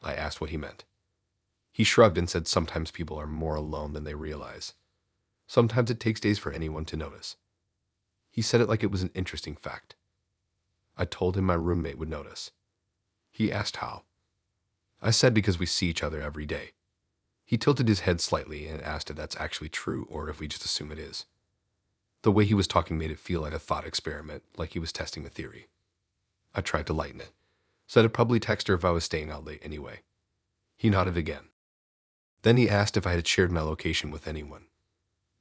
I asked what he meant. He shrugged and said sometimes people are more alone than they realize. Sometimes it takes days for anyone to notice. He said it like it was an interesting fact. I told him my roommate would notice. He asked how. I said because we see each other every day. He tilted his head slightly and asked if that's actually true or if we just assume it is. The way he was talking made it feel like a thought experiment, like he was testing a theory. I tried to lighten it. Said I'd probably text her if I was staying out late anyway. He nodded again. Then he asked if I had shared my location with anyone.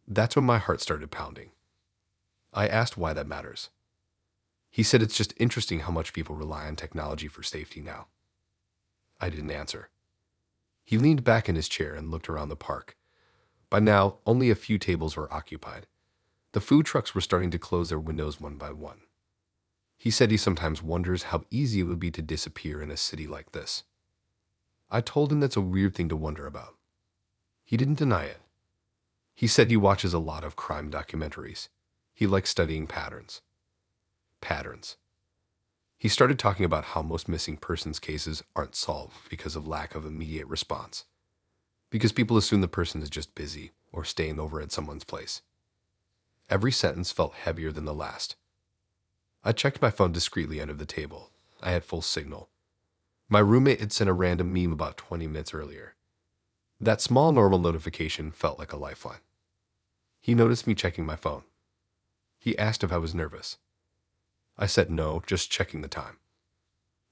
That's when my heart started pounding. I asked why that matters. He said it's just interesting how much people rely on technology for safety now. I didn't answer. He leaned back in his chair and looked around the park. By now, only a few tables were occupied. The food trucks were starting to close their windows one by one. He said he sometimes wonders how easy it would be to disappear in a city like this. I told him that's a weird thing to wonder about. He didn't deny it. He said he watches a lot of crime documentaries. He likes studying patterns. Patterns. He started talking about how most missing persons cases aren't solved because of lack of immediate response. Because people assume the person is just busy or staying over at someone's place. Every sentence felt heavier than the last. I checked my phone discreetly under the table. I had full signal. My roommate had sent a random meme about 20 minutes earlier. That small normal notification felt like a lifeline. He noticed me checking my phone. He asked if I was nervous. I said no, just checking the time.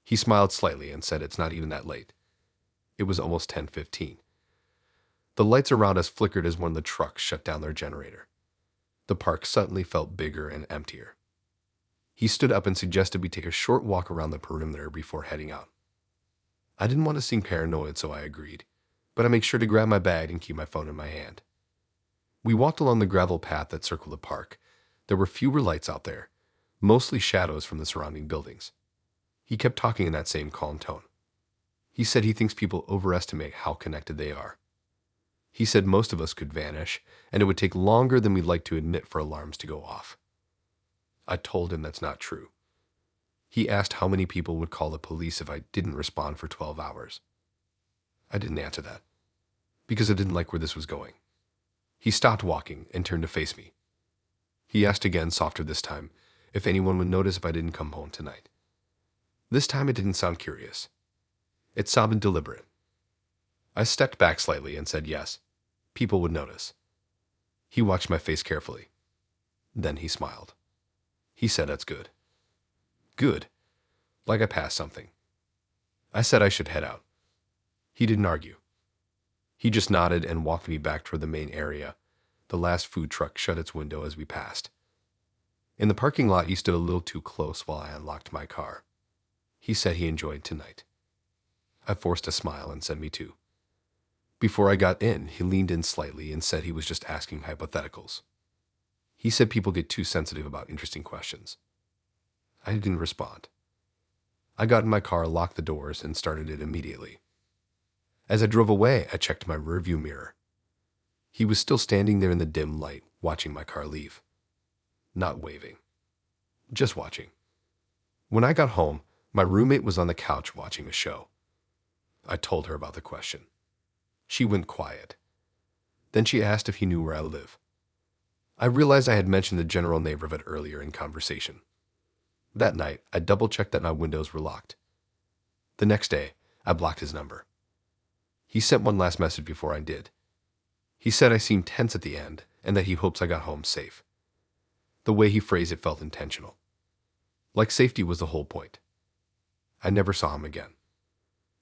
He smiled slightly and said it's not even that late. It was almost 10:15. The lights around us flickered as one of the trucks shut down their generator. The park suddenly felt bigger and emptier. He stood up and suggested we take a short walk around the perimeter before heading out. I didn't want to seem paranoid, so I agreed, but I made sure to grab my bag and keep my phone in my hand. We walked along the gravel path that circled the park. There were fewer lights out there, mostly shadows from the surrounding buildings. He kept talking in that same calm tone. He said he thinks people overestimate how connected they are. He said most of us could vanish, and it would take longer than we'd like to admit for alarms to go off. I told him that's not true. He asked how many people would call the police if I didn't respond for 12 hours. I didn't answer that, because I didn't like where this was going. He stopped walking and turned to face me. He asked again, softer this time, if anyone would notice if I didn't come home tonight. This time it didn't sound curious. It sounded deliberate. I stepped back slightly and said yes. People would notice. He watched my face carefully. Then he smiled. He said that's good. Good. Like I passed something. I said I should head out. He didn't argue. He just nodded and walked me back toward the main area. The last food truck shut its window as we passed. In the parking lot, he stood a little too close while I unlocked my car. He said he enjoyed tonight. I forced a smile and said me too. Before I got in, he leaned in slightly and said he was just asking hypotheticals. He said people get too sensitive about interesting questions. I didn't respond. I got in my car, locked the doors, and started it immediately. As I drove away, I checked my rearview mirror. He was still standing there in the dim light, watching my car leave. Not waving. Just watching. When I got home, my roommate was on the couch watching a show. I told her about the question. She went quiet. Then she asked if he knew where I live. I realized I had mentioned the general neighborhood earlier in conversation. That night, I double-checked that my windows were locked. The next day, I blocked his number. He sent one last message before I did. He said I seemed tense at the end and that he hopes I got home safe. The way he phrased it felt intentional. Like safety was the whole point. I never saw him again.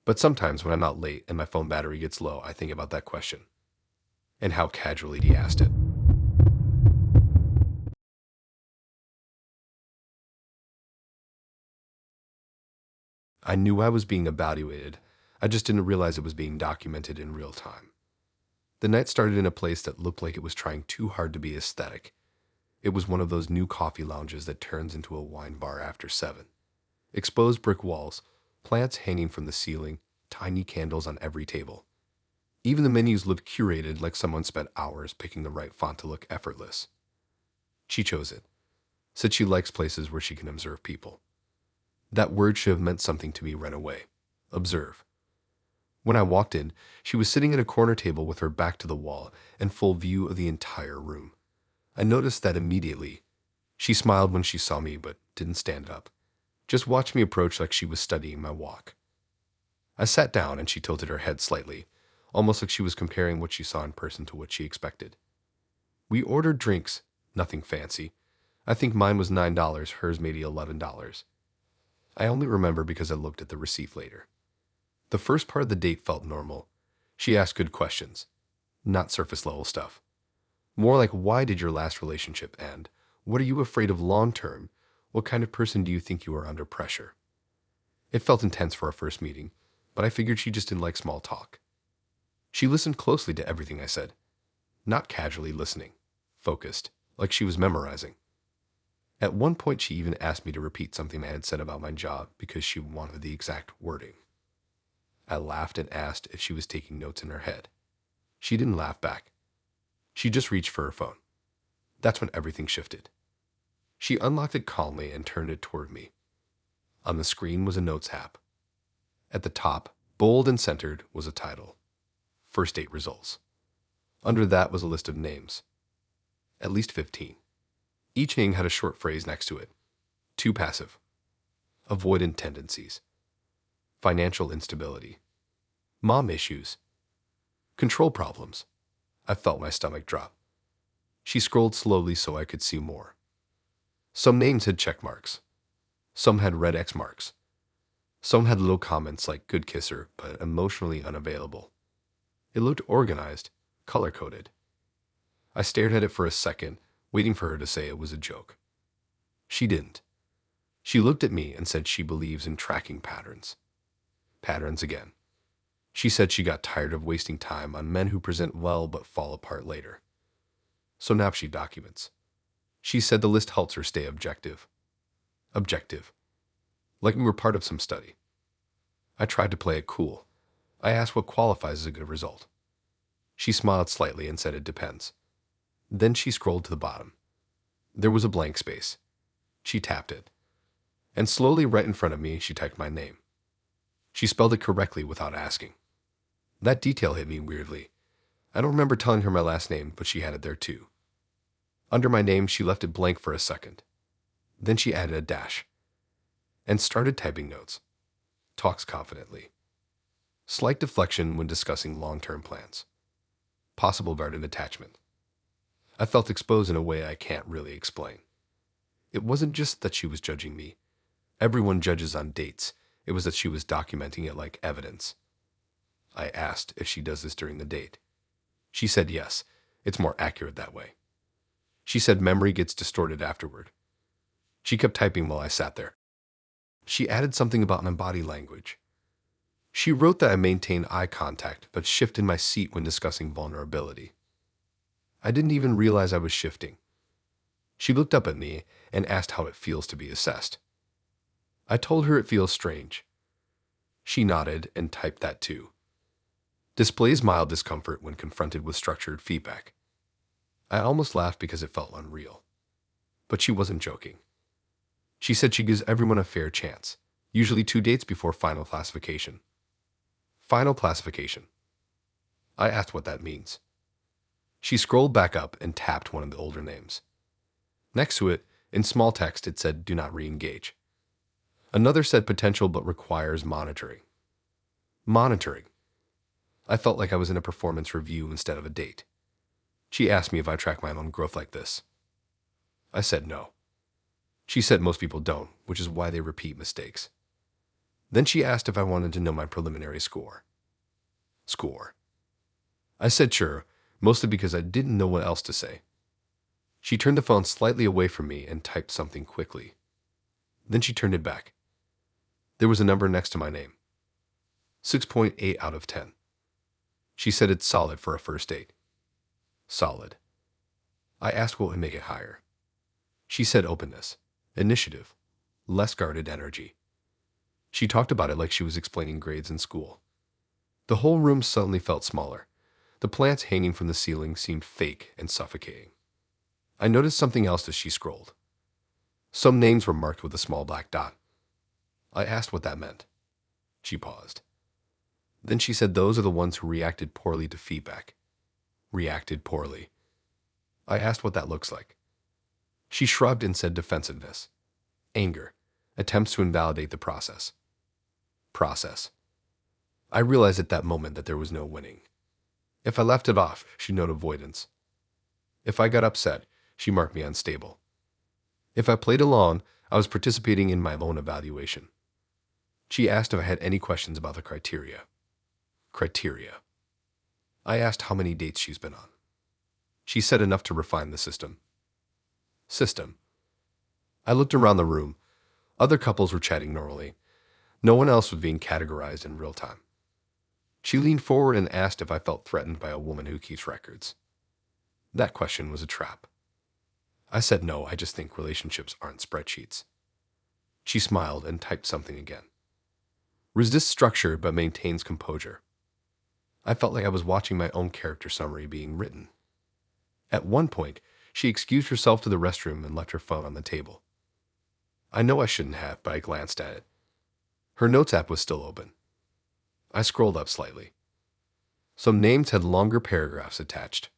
But sometimes when I'm out late and my phone battery gets low, I think about that question and how casually he asked it. I knew I was being evaluated. I just didn't realize it was being documented in real time. The night started in a place that looked like it was trying too hard to be aesthetic. It was one of those new coffee lounges that turns into a wine bar after 7. Exposed brick walls, plants hanging from the ceiling, tiny candles on every table. Even the menus looked curated, like someone spent hours picking the right font to look effortless. She chose it. Said she likes places where she can observe people. That word should have meant something to me right away. Observe. When I walked in, she was sitting at a corner table with her back to the wall and full view of the entire room. I noticed that immediately. She smiled when she saw me, but didn't stand up. Just watched me approach like she was studying my walk. I sat down and she tilted her head slightly, almost like she was comparing what she saw in person to what she expected. We ordered drinks, nothing fancy. I think mine was $9, hers maybe $11. I only remember because I looked at the receipt later. The first part of the date felt normal. She asked good questions, not surface-level stuff. More like, why did your last relationship end? What are you afraid of long-term? What kind of person do you think you are under pressure? It felt intense for our first meeting, but I figured she just didn't like small talk. She listened closely to everything I said, not casually listening, focused, like she was memorizing. At one point, she even asked me to repeat something I had said about my job because she wanted the exact wording. I laughed and asked if she was taking notes in her head. She didn't laugh back. She just reached for her phone. That's when everything shifted. She unlocked it calmly and turned it toward me. On the screen was a notes app. At the top, bold and centered, was a title. First date results. Under that was a list of names. At least 15. Each name had a short phrase next to it. Too passive. Avoidant tendencies. Financial instability. Mom issues. Control problems. I felt my stomach drop. She scrolled slowly so I could see more. Some names had check marks. Some had red X marks. Some had little comments like good kisser, but emotionally unavailable. It looked organized, color-coded. I stared at it for a second, waiting for her to say it was a joke. She didn't. She looked at me and said she believes in tracking patterns. Patterns again. She said she got tired of wasting time on men who present well but fall apart later. So now she documents. She said the list helps her stay objective. Objective. Like we were part of some study. I tried to play it cool. I asked what qualifies as a good result. She smiled slightly and said it depends. Then she scrolled to the bottom. There was a blank space. She tapped it. And slowly right in front of me, she typed my name. She spelled it correctly without asking. That detail hit me weirdly. I don't remember telling her my last name, but she had it there too. Under my name, she left it blank for a second. Then she added a dash and started typing notes. Talks confidently. Slight deflection when discussing long-term plans. Possible garden attachment. I felt exposed in a way I can't really explain. It wasn't just that she was judging me. Everyone judges on dates. It was that she was documenting it like evidence. I asked if she does this during the date. She said yes. It's more accurate that way. She said memory gets distorted afterward. She kept typing while I sat there. She added something about my body language. She wrote that I maintain eye contact but shift in my seat when discussing vulnerability. I didn't even realize I was shifting. She looked up at me and asked how it feels to be assessed. I told her it feels strange. She nodded and typed that too. Displays mild discomfort when confronted with structured feedback. I almost laughed because it felt unreal. But she wasn't joking. She said she gives everyone a fair chance, usually 2 dates before final classification. Final classification. I asked what that means. She scrolled back up and tapped one of the older names. Next to it, in small text, it said, "Do not re-engage." Another said, "Potential but requires monitoring." Monitoring. I felt like I was in a performance review instead of a date. She asked me if I track my own growth like this. I said no. She said most people don't, which is why they repeat mistakes. Then she asked if I wanted to know my preliminary score. I said sure, mostly because I didn't know what else to say. She turned the phone slightly away from me and typed something quickly. Then she turned it back. There was a number next to my name. 6.8 out of 10. She said it's solid for a first date. Solid. I asked what would make it higher. She said openness, initiative, less guarded energy. She talked about it like she was explaining grades in school. The whole room suddenly felt smaller. The plants hanging from the ceiling seemed fake and suffocating. I noticed something else as she scrolled. Some names were marked with a small black dot. I asked what that meant. She paused. Then she said those are the ones who reacted poorly to feedback. Reacted poorly. I asked what that looks like. She shrugged and said defensiveness. Anger. Attempts to invalidate the process. I realized at that moment that there was no winning. If I left it off, she noted avoidance. If I got upset, she marked me unstable. If I played along, I was participating in my own evaluation. She asked if I had any questions about the criteria. I asked how many dates she's been on. She said enough to refine the system. I looked around the room. Other couples were chatting normally. No one else was being categorized in real time. She leaned forward and asked if I felt threatened by a woman who keeps records. That question was a trap. I said no, I just think relationships aren't spreadsheets. She smiled and typed something again. Resists structure but maintains composure. I felt like I was watching my own character summary being written. At one point, she excused herself to the restroom and left her phone on the table. I know I shouldn't have, but I glanced at it. Her notes app was still open. I scrolled up slightly. Some names had longer paragraphs attached.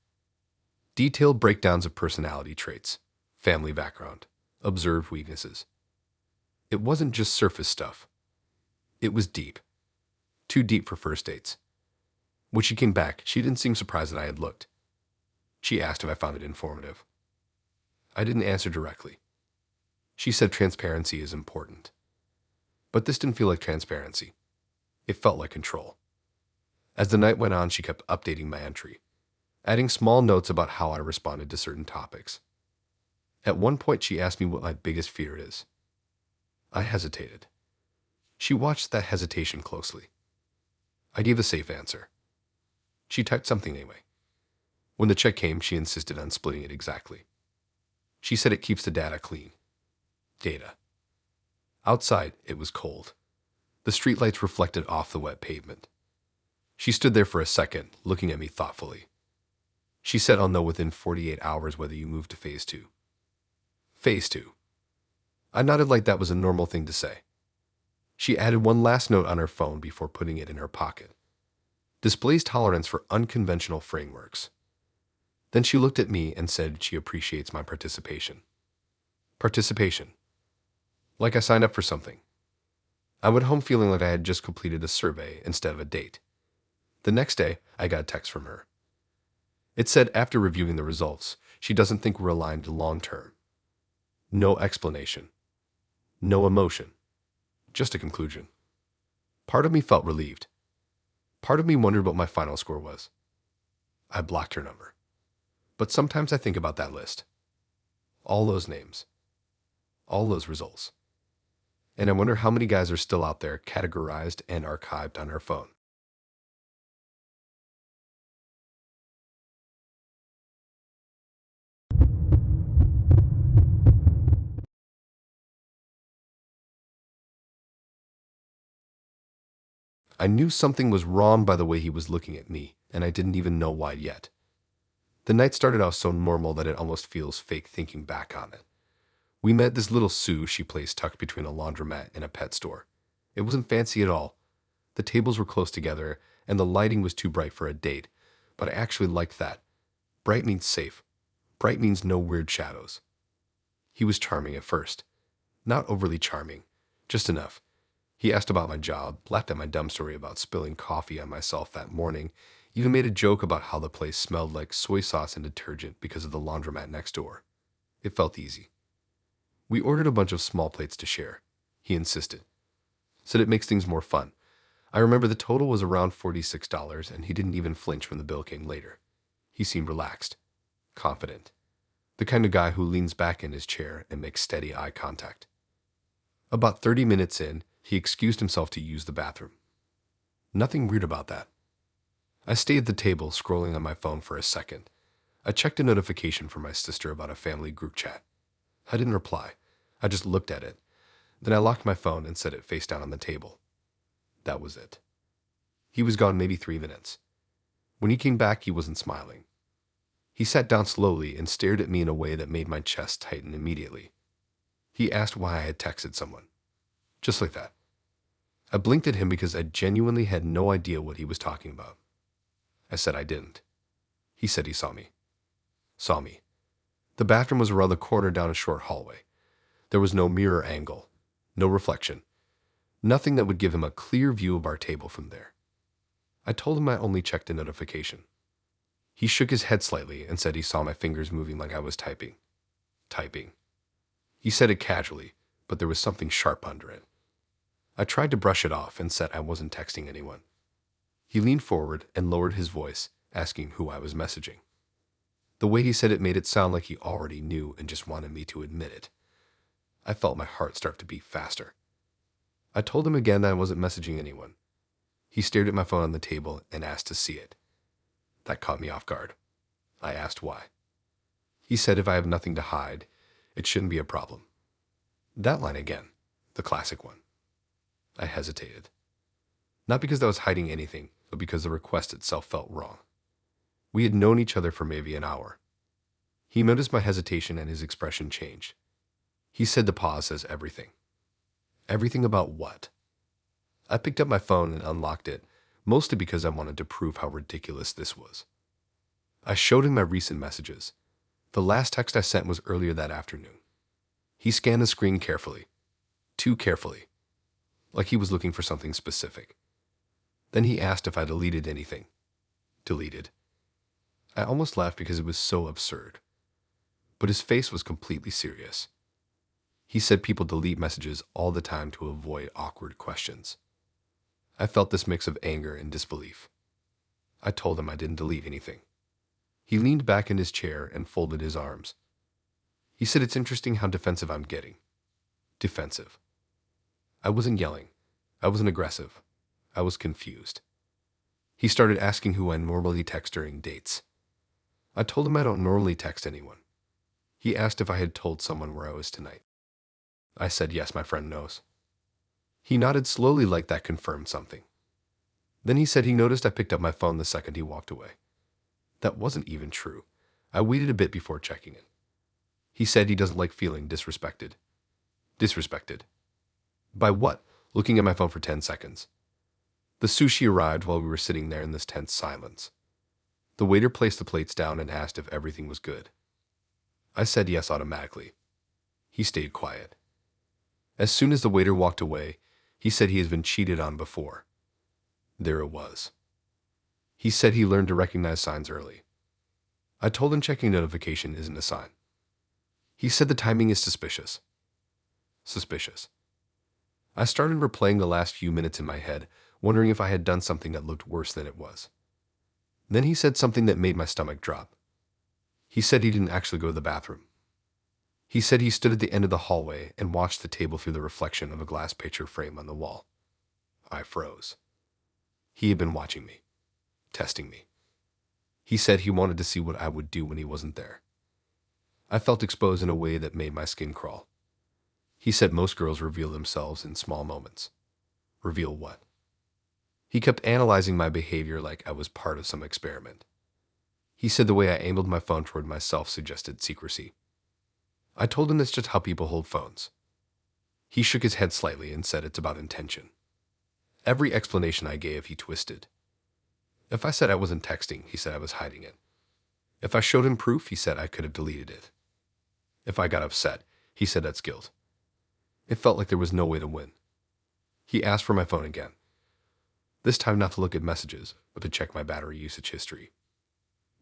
Detailed breakdowns of personality traits, family background, observed weaknesses. It wasn't just surface stuff. It was deep. Too deep for first dates. When she came back, she didn't seem surprised that I had looked. She asked if I found it informative. I didn't answer directly. She said transparency is important. But this didn't feel like transparency. It felt like control. As the night went on, she kept updating my entry, adding small notes about how I responded to certain topics. At one point, she asked me what my biggest fear is. I hesitated. She watched that hesitation closely. I gave a safe answer. She typed something anyway. When the check came, she insisted on splitting it exactly. She said it keeps the data clean. Data. Outside, it was cold. The streetlights reflected off the wet pavement. She stood there for a second, looking at me thoughtfully. She said I'll know within 48 hours whether you move to phase 2. Phase 2. I nodded like that was a normal thing to say. She added one last note on her phone before putting it in her pocket. Displays tolerance for unconventional frameworks. Then she looked at me and said she appreciates my participation. Participation. Like I signed up for something. I went home feeling like I had just completed a survey instead of a date. The next day, I got a text from her. It said after reviewing the results, she doesn't think we're aligned long term. No explanation. No emotion. Just a conclusion. Part of me felt relieved. Part of me wondered what my final score was. I blocked her number. But sometimes I think about that list. All those names. All those results. And I wonder how many guys are still out there categorized and archived on our phone. I knew something was wrong by the way he was looking at me, and I didn't even know why yet. The night started out so normal that it almost feels fake thinking back on it. We met at this little sushi place tucked between a laundromat and a pet store. It wasn't fancy at all. The tables were close together, and the lighting was too bright for a date, but I actually liked that. Bright means safe. Bright means no weird shadows. He was charming at first. Not overly charming, just enough. He asked about my job, laughed at my dumb story about spilling coffee on myself that morning, even made a joke about how the place smelled like soy sauce and detergent because of the laundromat next door. It felt easy. We ordered a bunch of small plates to share. He insisted. Said it makes things more fun. I remember the total was around $46, and he didn't even flinch when the bill came later. He seemed relaxed, confident. The kind of guy who leans back in his chair and makes steady eye contact. About 30 minutes in, he excused himself to use the bathroom. Nothing weird about that. I stayed at the table, scrolling on my phone for a second. I checked a notification from my sister about a family group chat. I didn't reply. I just looked at it. Then I locked my phone and set it face down on the table. That was it. He was gone maybe 3 minutes. When he came back, he wasn't smiling. He sat down slowly and stared at me in a way that made my chest tighten immediately. He asked why I had texted someone. Just like that. I blinked at him because I genuinely had no idea what he was talking about. I said I didn't. He said he saw me. Saw me. The bathroom was around the corner down a short hallway. There was no mirror angle, no reflection, nothing that would give him a clear view of our table from there. I told him I only checked a notification. He shook his head slightly and said he saw my fingers moving like I was typing. Typing. He said it casually, but there was something sharp under it. I tried to brush it off and said I wasn't texting anyone. He leaned forward and lowered his voice, asking who I was messaging. The way he said it made it sound like he already knew and just wanted me to admit it. I felt my heart start to beat faster. I told him again that I wasn't messaging anyone. He stared at my phone on the table and asked to see it. That caught me off guard. I asked why. He said if I have nothing to hide, it shouldn't be a problem. That line again, the classic one. I hesitated. Not because I was hiding anything, but because the request itself felt wrong. We had known each other for maybe an hour. He noticed my hesitation and his expression changed. He said the pause says everything. Everything about what? I picked up my phone and unlocked it, mostly because I wanted to prove how ridiculous this was. I showed him my recent messages. The last text I sent was earlier that afternoon. He scanned the screen carefully. Too carefully. Like he was looking for something specific. Then he asked if I deleted anything. Deleted. I almost laughed because it was so absurd. But his face was completely serious. He said people delete messages all the time to avoid awkward questions. I felt this mix of anger and disbelief. I told him I didn't delete anything. He leaned back in his chair and folded his arms. He said it's interesting how defensive I'm getting. Defensive. I wasn't yelling. I wasn't aggressive. I was confused. He started asking who I normally text during dates. I told him I don't normally text anyone. He asked if I had told someone where I was tonight. I said yes, my friend knows. He nodded slowly like that confirmed something. Then he said he noticed I picked up my phone the second he walked away. That wasn't even true. I waited a bit before checking it. He said he doesn't like feeling disrespected. Disrespected. By what? Looking at my phone for 10 seconds. The sushi arrived while we were sitting there in this tense silence. The waiter placed the plates down and asked if everything was good. I said yes automatically. He stayed quiet. As soon as the waiter walked away, he said he has been cheated on before. There it was. He said he learned to recognize signs early. I told him checking notification isn't a sign. He said the timing is suspicious. Suspicious. I started replaying the last few minutes in my head, wondering if I had done something that looked worse than it was. Then he said something that made my stomach drop. He said he didn't actually go to the bathroom. He said he stood at the end of the hallway and watched the table through the reflection of a glass picture frame on the wall. I froze. He had been watching me, testing me. He said he wanted to see what I would do when he wasn't there. I felt exposed in a way that made my skin crawl. He said most girls reveal themselves in small moments. Reveal what? He kept analyzing my behavior like I was part of some experiment. He said the way I angled my phone toward myself suggested secrecy. I told him that's just how people hold phones. He shook his head slightly and said it's about intention. Every explanation I gave, he twisted. If I said I wasn't texting, he said I was hiding it. If I showed him proof, he said I could have deleted it. If I got upset, he said that's guilt. It felt like there was no way to win. He asked for my phone again. This time not to look at messages, but to check my battery usage history.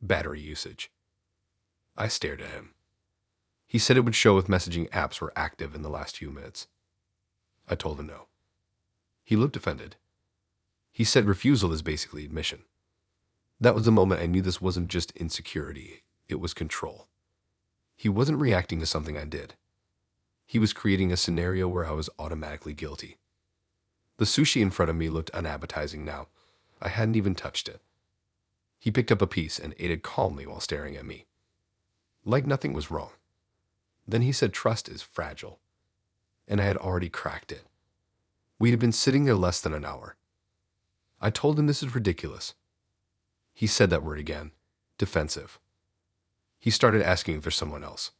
Battery usage. I stared at him. He said it would show if messaging apps were active in the last few minutes. I told him no. He looked offended. He said refusal is basically admission. That was the moment I knew this wasn't just insecurity, it was control. He wasn't reacting to something I did. He was creating a scenario where I was automatically guilty. The sushi in front of me looked unappetizing now. I hadn't even touched it. He picked up a piece and ate it calmly while staring at me. Like nothing was wrong. Then he said trust is fragile. And I had already cracked it. We had been sitting there less than an hour. I told him this is ridiculous. He said that word again. Defensive. He started asking if there's someone else.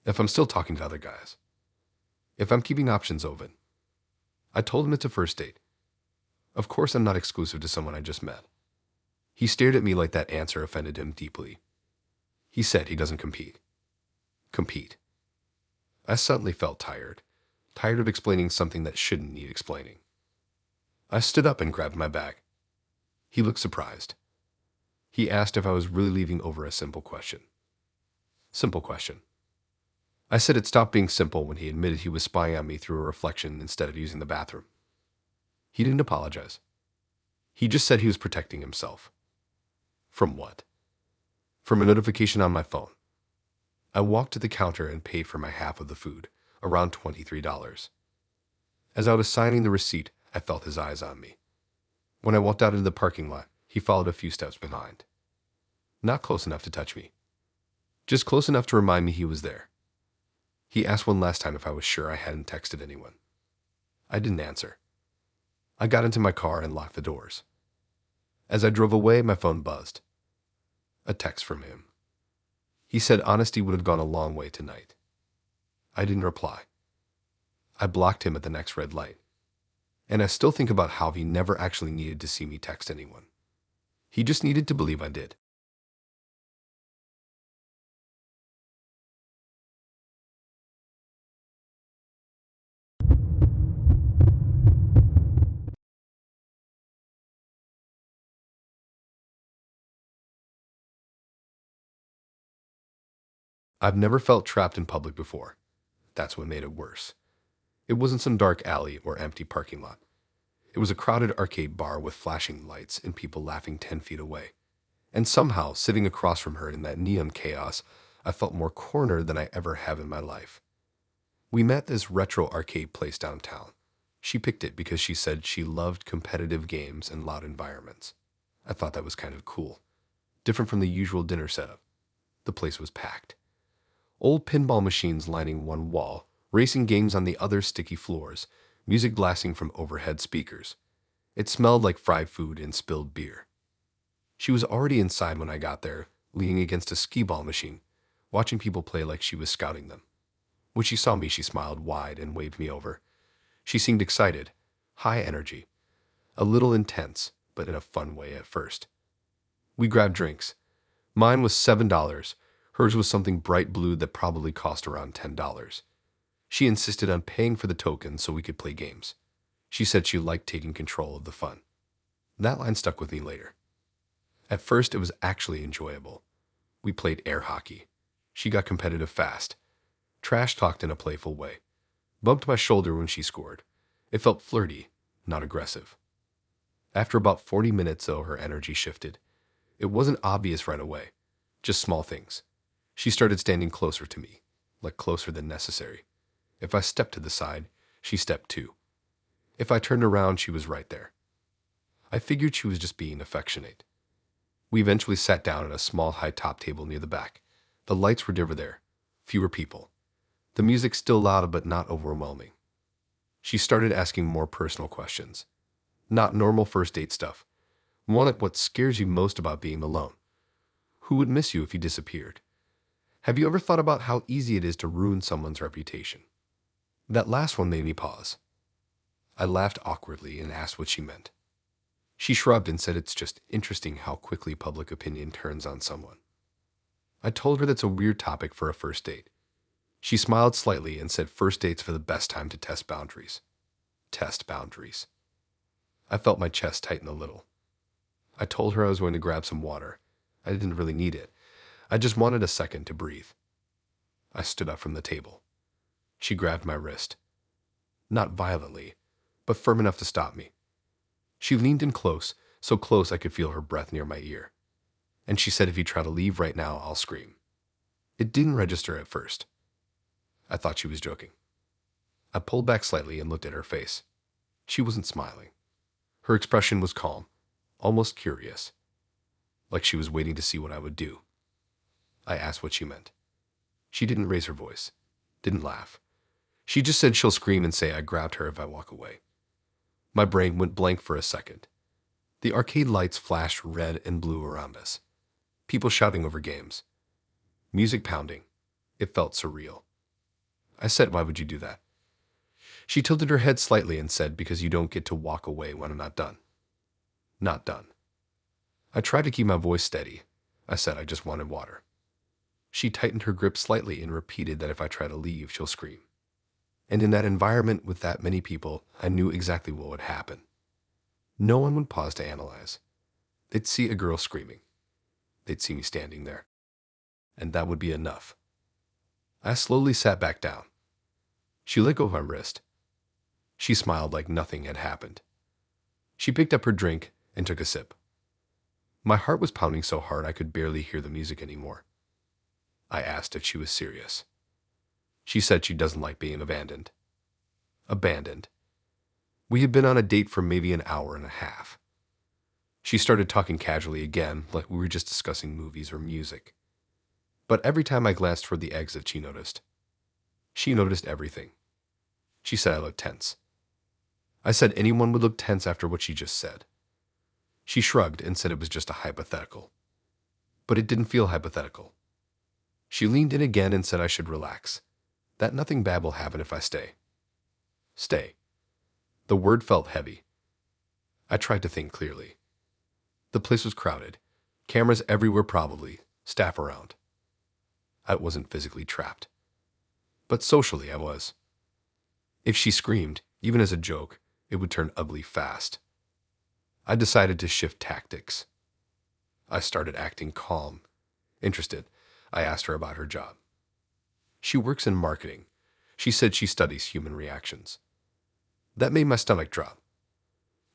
If I'm still talking to other guys. If I'm keeping options open. I told him it's a first date. Of course I'm not exclusive to someone I just met. He stared at me like that answer offended him deeply. He said he doesn't compete. Compete. I suddenly felt tired. Tired of explaining something that shouldn't need explaining. I stood up and grabbed my bag. He looked surprised. He asked if I was really leaving over a simple question. Simple question. I said it stopped being simple when he admitted he was spying on me through a reflection instead of using the bathroom. He didn't apologize. He just said he was protecting himself. From what? From a notification on my phone. I walked to the counter and paid for my half of the food, around $23. As I was signing the receipt, I felt his eyes on me. When I walked out into the parking lot, he followed a few steps behind. Not close enough to touch me. Just close enough to remind me he was there. He asked one last time if I was sure I hadn't texted anyone. I didn't answer. I got into my car and locked the doors. As I drove away, my phone buzzed. A text from him. He said honesty would have gone a long way tonight. I didn't reply. I blocked him at the next red light. And I still think about how he never actually needed to see me text anyone. He just needed to believe I did. I've never felt trapped in public before. That's what made it worse. It wasn't some dark alley or empty parking lot. It was a crowded arcade bar with flashing lights and people laughing 10 feet away. And somehow, sitting across from her in that neon chaos, I felt more cornered than I ever have in my life. We met at this retro arcade place downtown. She picked it because she said she loved competitive games and loud environments. I thought that was kind of cool. Different from the usual dinner setup. The place was packed. Old pinball machines lining one wall, racing games on the other sticky floors, music blasting from overhead speakers. It smelled like fried food and spilled beer. She was already inside when I got there, leaning against a skee-ball machine, watching people play like she was scouting them. When she saw me, she smiled wide and waved me over. She seemed excited, high energy, a little intense, but in a fun way at first. We grabbed drinks. Mine was $7. Hers was something bright blue that probably cost around $10. She insisted on paying for the token so we could play games. She said she liked taking control of the fun. That line stuck with me later. At first, it was actually enjoyable. We played air hockey. She got competitive fast. Trash talked in a playful way. Bumped my shoulder when she scored. It felt flirty, not aggressive. After about 40 minutes, though, her energy shifted. It wasn't obvious right away. Just small things. She started standing closer to me, like closer than necessary. If I stepped to the side, she stepped too. If I turned around, she was right there. I figured she was just being affectionate. We eventually sat down at a small high-top table near the back. The lights were dimmer there. Fewer people. The music still loud but not overwhelming. She started asking more personal questions. Not normal first date stuff. More like what scares you most about being alone. Who would miss you if you disappeared? Have you ever thought about how easy it is to ruin someone's reputation? That last one made me pause. I laughed awkwardly and asked what she meant. She shrugged and said it's just interesting how quickly public opinion turns on someone. I told her that's a weird topic for a first date. She smiled slightly and said first dates are the best time to test boundaries. Test boundaries. I felt my chest tighten a little. I told her I was going to grab some water. I didn't really need it. I just wanted a second to breathe. I stood up from the table. She grabbed my wrist. Not violently, but firm enough to stop me. She leaned in close, so close I could feel her breath near my ear. And she said if you try to leave right now, I'll scream. It didn't register at first. I thought she was joking. I pulled back slightly and looked at her face. She wasn't smiling. Her expression was calm, almost curious, like she was waiting to see what I would do. I asked what she meant. She didn't raise her voice, didn't laugh. She just said she'll scream and say I grabbed her if I walk away. My brain went blank for a second. The arcade lights flashed red and blue around us. People shouting over games. Music pounding. It felt surreal. I said, why would you do that? She tilted her head slightly and said, because you don't get to walk away when I'm not done. Not done. I tried to keep my voice steady. I said I just wanted water. She tightened her grip slightly and repeated that if I try to leave, she'll scream. And in that environment with that many people, I knew exactly what would happen. No one would pause to analyze. They'd see a girl screaming. They'd see me standing there. And that would be enough. I slowly sat back down. She let go of my wrist. She smiled like nothing had happened. She picked up her drink and took a sip. My heart was pounding so hard I could barely hear the music anymore. I asked if she was serious. She said she doesn't like being abandoned. Abandoned. We had been on a date for maybe an hour and a half. She started talking casually again, like we were just discussing movies or music. But every time I glanced toward the exit, she noticed. She noticed everything. She said I looked tense. I said anyone would look tense after what she just said. She shrugged and said it was just a hypothetical. But it didn't feel hypothetical. She leaned in again and said I should relax, that nothing bad will happen if I stay. Stay. The word felt heavy. I tried to think clearly. The place was crowded. Cameras everywhere probably, staff around. I wasn't physically trapped. But socially I was. If she screamed, even as a joke, it would turn ugly fast. I decided to shift tactics. I started acting calm. Interested, I asked her about her job. She works in marketing. She said she studies human reactions. That made my stomach drop.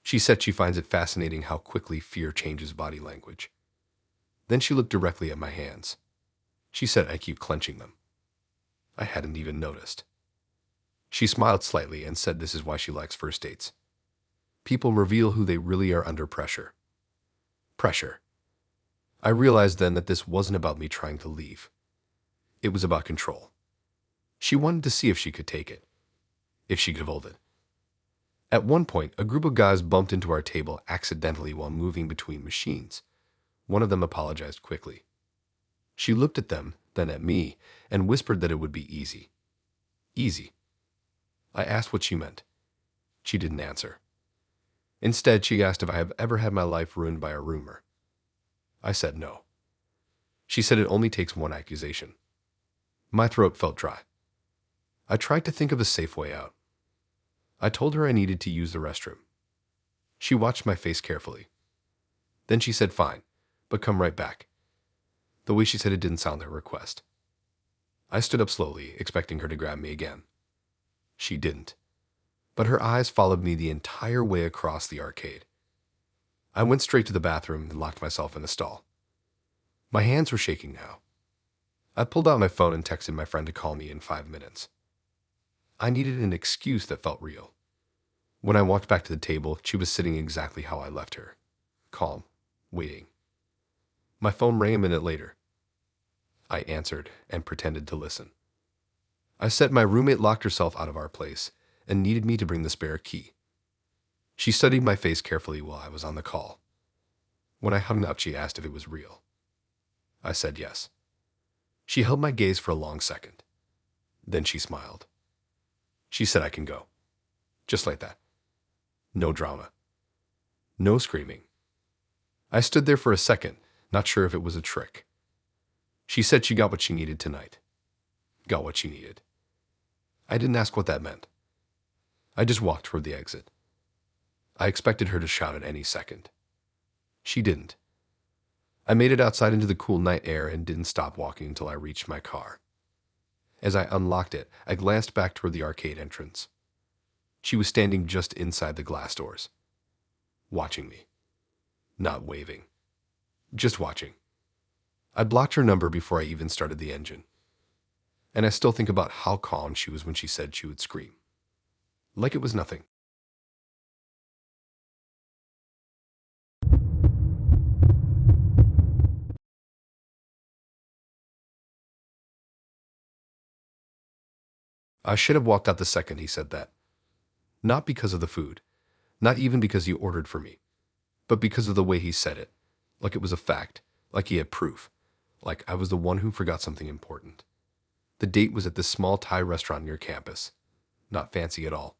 She said she finds it fascinating how quickly fear changes body language. Then she looked directly at my hands. She said I keep clenching them. I hadn't even noticed. She smiled slightly and said this is why she likes first dates. People reveal who they really are under pressure. Pressure. I realized then that this wasn't about me trying to leave. It was about control. She wanted to see if she could take it, if she could hold it. At one point, a group of guys bumped into our table accidentally while moving between machines. One of them apologized quickly. She looked at them, then at me, and whispered that it would be easy. Easy. I asked what she meant. She didn't answer. Instead, she asked if I have ever had my life ruined by a rumor. I said no. She said it only takes one accusation. My throat felt dry. I tried to think of a safe way out. I told her I needed to use the restroom. She watched my face carefully. Then she said fine, but come right back. The way she said it didn't sound like a request. I stood up slowly, expecting her to grab me again. She didn't, but her eyes followed me the entire way across the arcade. I went straight to the bathroom and locked myself in a stall. My hands were shaking now. I pulled out my phone and texted my friend to call me in 5 minutes. I needed an excuse that felt real. When I walked back to the table, she was sitting exactly how I left her. Calm, waiting. My phone rang a minute later. I answered and pretended to listen. I said my roommate locked herself out of our place and needed me to bring the spare key. She studied my face carefully while I was on the call. When I hung up, she asked if it was real. I said yes. She held my gaze for a long second. Then she smiled. She said I can go. Just like that. No drama. No screaming. I stood there for a second, not sure if it was a trick. She said she got what she needed tonight. Got what she needed. I didn't ask what that meant. I just walked toward the exit. I expected her to shout at any second. She didn't. I made it outside into the cool night air and didn't stop walking until I reached my car. As I unlocked it, I glanced back toward the arcade entrance. She was standing just inside the glass doors, watching me. Not waving. Just watching. I blocked her number before I even started the engine. And I still think about how calm she was when she said she would scream. Like it was nothing. I should have walked out the second he said that. Not because of the food, not even because he ordered for me, but because of the way he said it, like it was a fact, like he had proof, like I was the one who forgot something important. The date was at this small Thai restaurant near campus. Not fancy at all.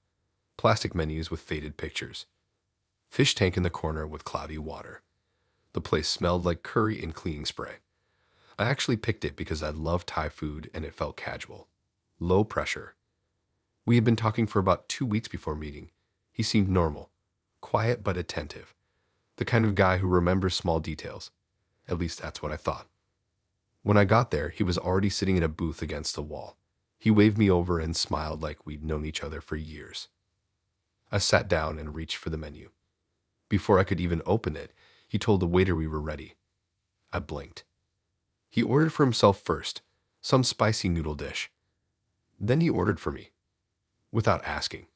Plastic menus with faded pictures. Fish tank in the corner with cloudy water. The place smelled like curry and cleaning spray. I actually picked it because I love Thai food and it felt casual. Low pressure. We had been talking for about 2 weeks before meeting. He seemed normal, quiet but attentive. The kind of guy who remembers small details. At least that's what I thought. When I got there, he was already sitting in a booth against the wall. He waved me over and smiled like we'd known each other for years. I sat down and reached for the menu. Before I could even open it, he told the waiter we were ready. I blinked. He ordered for himself first, some spicy noodle dish. Then he ordered for me, without asking.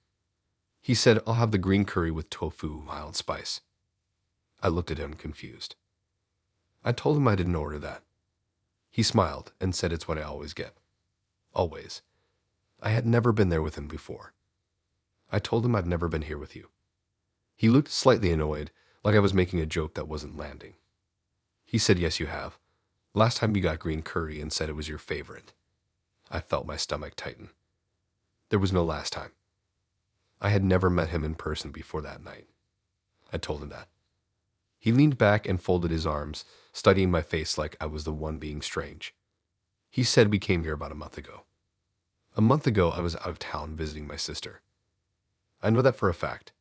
He said, "I'll have the green curry with tofu, mild spice." I looked at him confused. I told him I didn't order that. He smiled and said it's what I always get. Always. I had never been there with him before. I told him I've never been here with you. He looked slightly annoyed, like I was making a joke that wasn't landing. He said, "Yes, you have. Last time you got green curry and said it was your favorite." I felt my stomach tighten. There was no last time. I had never met him in person before that night. I told him that. He leaned back and folded his arms, studying my face like I was the one being strange. He said we came here about a month ago. A month ago, I was out of town visiting my sister. I know that for a fact.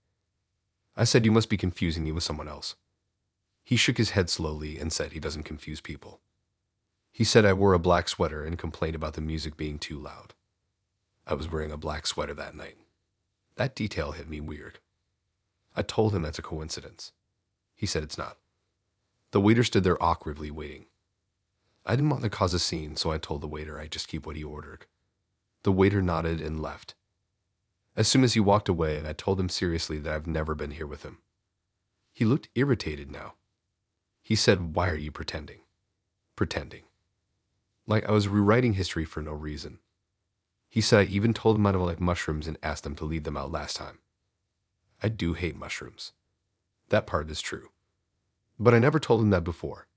I said, "You must be confusing me with someone else." He shook his head slowly and said he doesn't confuse people. He said I wore a black sweater and complained about the music being too loud. I was wearing a black sweater that night. That detail hit me weird. I told him that's a coincidence. He said it's not. The waiter stood there awkwardly waiting. I didn't want to cause a scene, so I told the waiter I'd just keep what he ordered. The waiter nodded and left. As soon as he walked away, I told him seriously that I've never been here with him. He looked irritated now. He said, "Why are you pretending?" Pretending. Like I was rewriting history for no reason. He said I even told him I don't like mushrooms and asked them to leave them out last time. I do hate mushrooms. That part is true. But I never told him that before.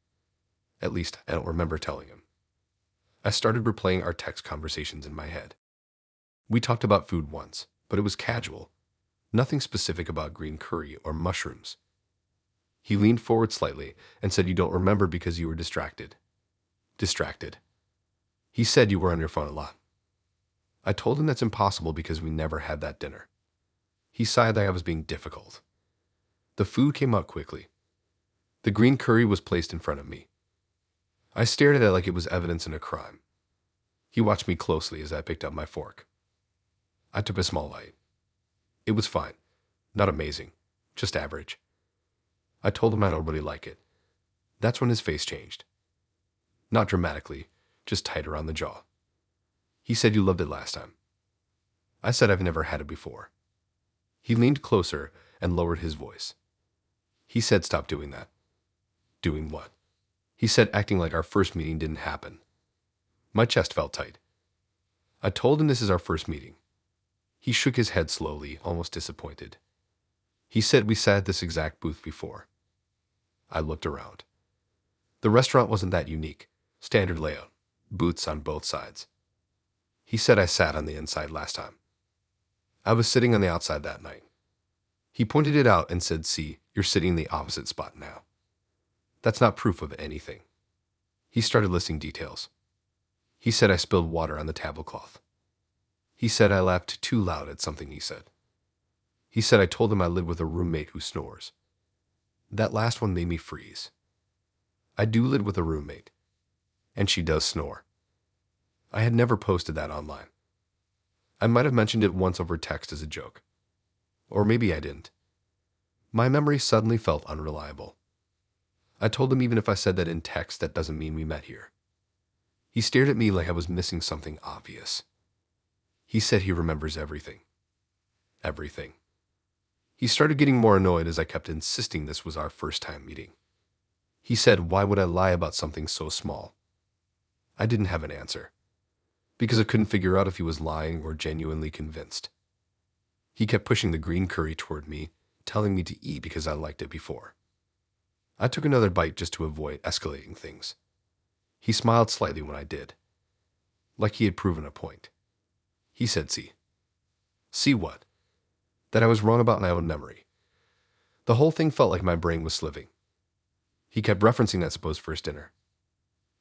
At least, I don't remember telling him. I started replaying our text conversations in my head. We talked about food once, but it was casual. Nothing specific about green curry or mushrooms. He leaned forward slightly and said you don't remember because you were distracted. Distracted. He said you were on your phone a lot. I told him that's impossible because we never had that dinner. He sighed that I was being difficult. The food came out quickly. The green curry was placed in front of me. I stared at it like it was evidence in a crime. He watched me closely as I picked up my fork. I took a small bite. It was fine. Not amazing. Just average. I told him I don't really like it. That's when his face changed. Not dramatically, just tight around the jaw. He said you loved it last time. I said I've never had it before. He leaned closer and lowered his voice. He said stop doing that. Doing what? He said acting like our first meeting didn't happen. My chest felt tight. I told him this is our first meeting. He shook his head slowly, almost disappointed. He said we sat at this exact booth before. I looked around. The restaurant wasn't that unique. Standard layout. boots on both sides. He said I sat on the inside last time. I was sitting on the outside that night. He pointed it out and said, "See, you're sitting in the opposite spot now. That's not proof of anything." He started listing details. He said I spilled water on the tablecloth. He said I laughed too loud at something he said. He said I told him I live with a roommate who snores. That last one made me freeze. I do live with a roommate, and she does snore. I had never posted that online. I might have mentioned it once over text as a joke. Or maybe I didn't. My memory suddenly felt unreliable. I told him even if I said that in text, that doesn't mean we met here. He stared at me like I was missing something obvious. He said he remembers everything. Everything. He started getting more annoyed as I kept insisting this was our first time meeting. He said, why would I lie about something so small? I didn't have an answer, because I couldn't figure out if he was lying or genuinely convinced. He kept pushing the green curry toward me, telling me to eat because I liked it before. I took another bite just to avoid escalating things. He smiled slightly when I did, like he had proven a point. He said, "See." See what? That I was wrong about my own memory. The whole thing felt like my brain was sliving. He kept referencing that supposed first dinner.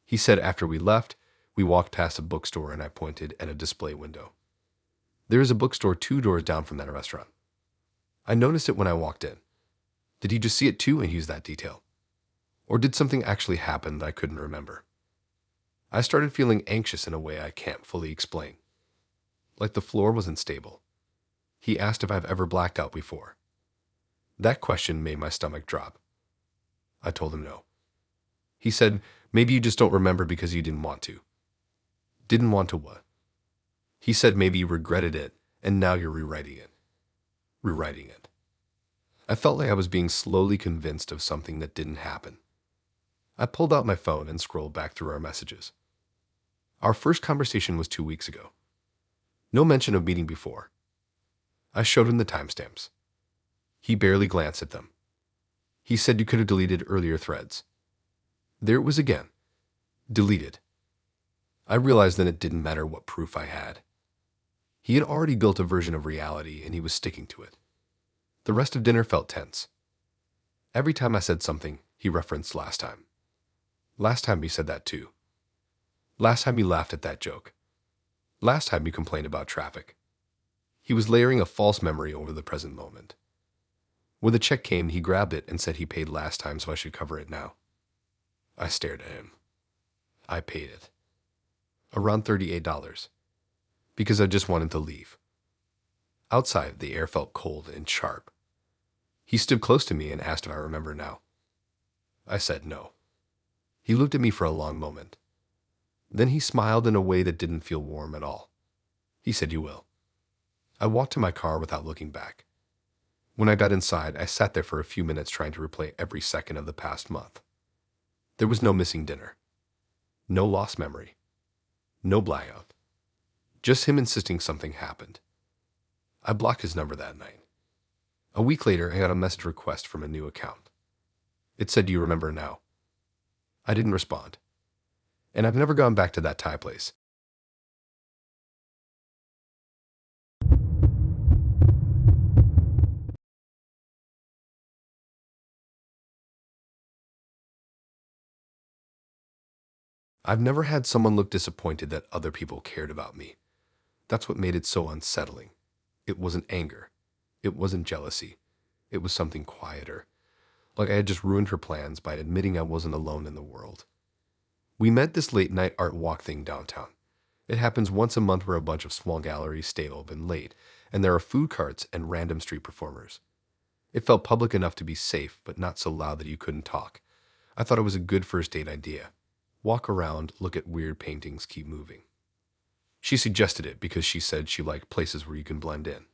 He said after we left, we walked past a bookstore and I pointed at a display window. There is a bookstore 2 doors down from that restaurant. I noticed it when I walked in. Did he just see it too and use that detail? Or did something actually happen that I couldn't remember? I started feeling anxious in a way I can't fully explain. Like the floor wasn't stable. He asked if I've ever blacked out before. That question made my stomach drop. I told him no. He said, maybe you just don't remember because you didn't want to. Didn't want to what? He said maybe you regretted it and now you're rewriting it. Rewriting it. I felt like I was being slowly convinced of something that didn't happen. I pulled out my phone and scrolled back through our messages. Our first conversation was 2 weeks ago. No mention of meeting before. I showed him the timestamps. He barely glanced at them. He said you could have deleted earlier threads. There it was again. Deleted. I realized then it didn't matter what proof I had. He had already built a version of reality and he was sticking to it. The rest of dinner felt tense. Every time I said something, he referenced last time. Last time you said that too. Last time you laughed at that joke. Last time you complained about traffic. He was layering a false memory over the present moment. When the check came, he grabbed it and said he paid last time so I should cover it now. I stared at him. I paid it. Around $38. Because I just wanted to leave. Outside, the air felt cold and sharp. He stood close to me and asked if I remember now. I said no. He looked at me for a long moment. Then he smiled in a way that didn't feel warm at all. He said, "You will." I walked to my car without looking back. When I got inside, I sat there for a few minutes trying to replay every second of the past month. There was no missing dinner. No lost memory. No blackout. Just him insisting something happened. I blocked his number that night. A week later, I got a message request from a new account. It said, "Do you remember now?" I didn't respond. And I've never gone back to that Thai place. I've never had someone look disappointed that other people cared about me. That's what made it so unsettling. It wasn't anger. It wasn't jealousy. It was something quieter. Like I had just ruined her plans by admitting I wasn't alone in the world. We met this late night art walk thing downtown. It happens once a month where a bunch of small galleries stay open late, and there are food carts and random street performers. It felt public enough to be safe, but not so loud that you couldn't talk. I thought it was a good first date idea. Walk around, look at weird paintings, keep moving. She suggested it because she said she liked places where you can blend in.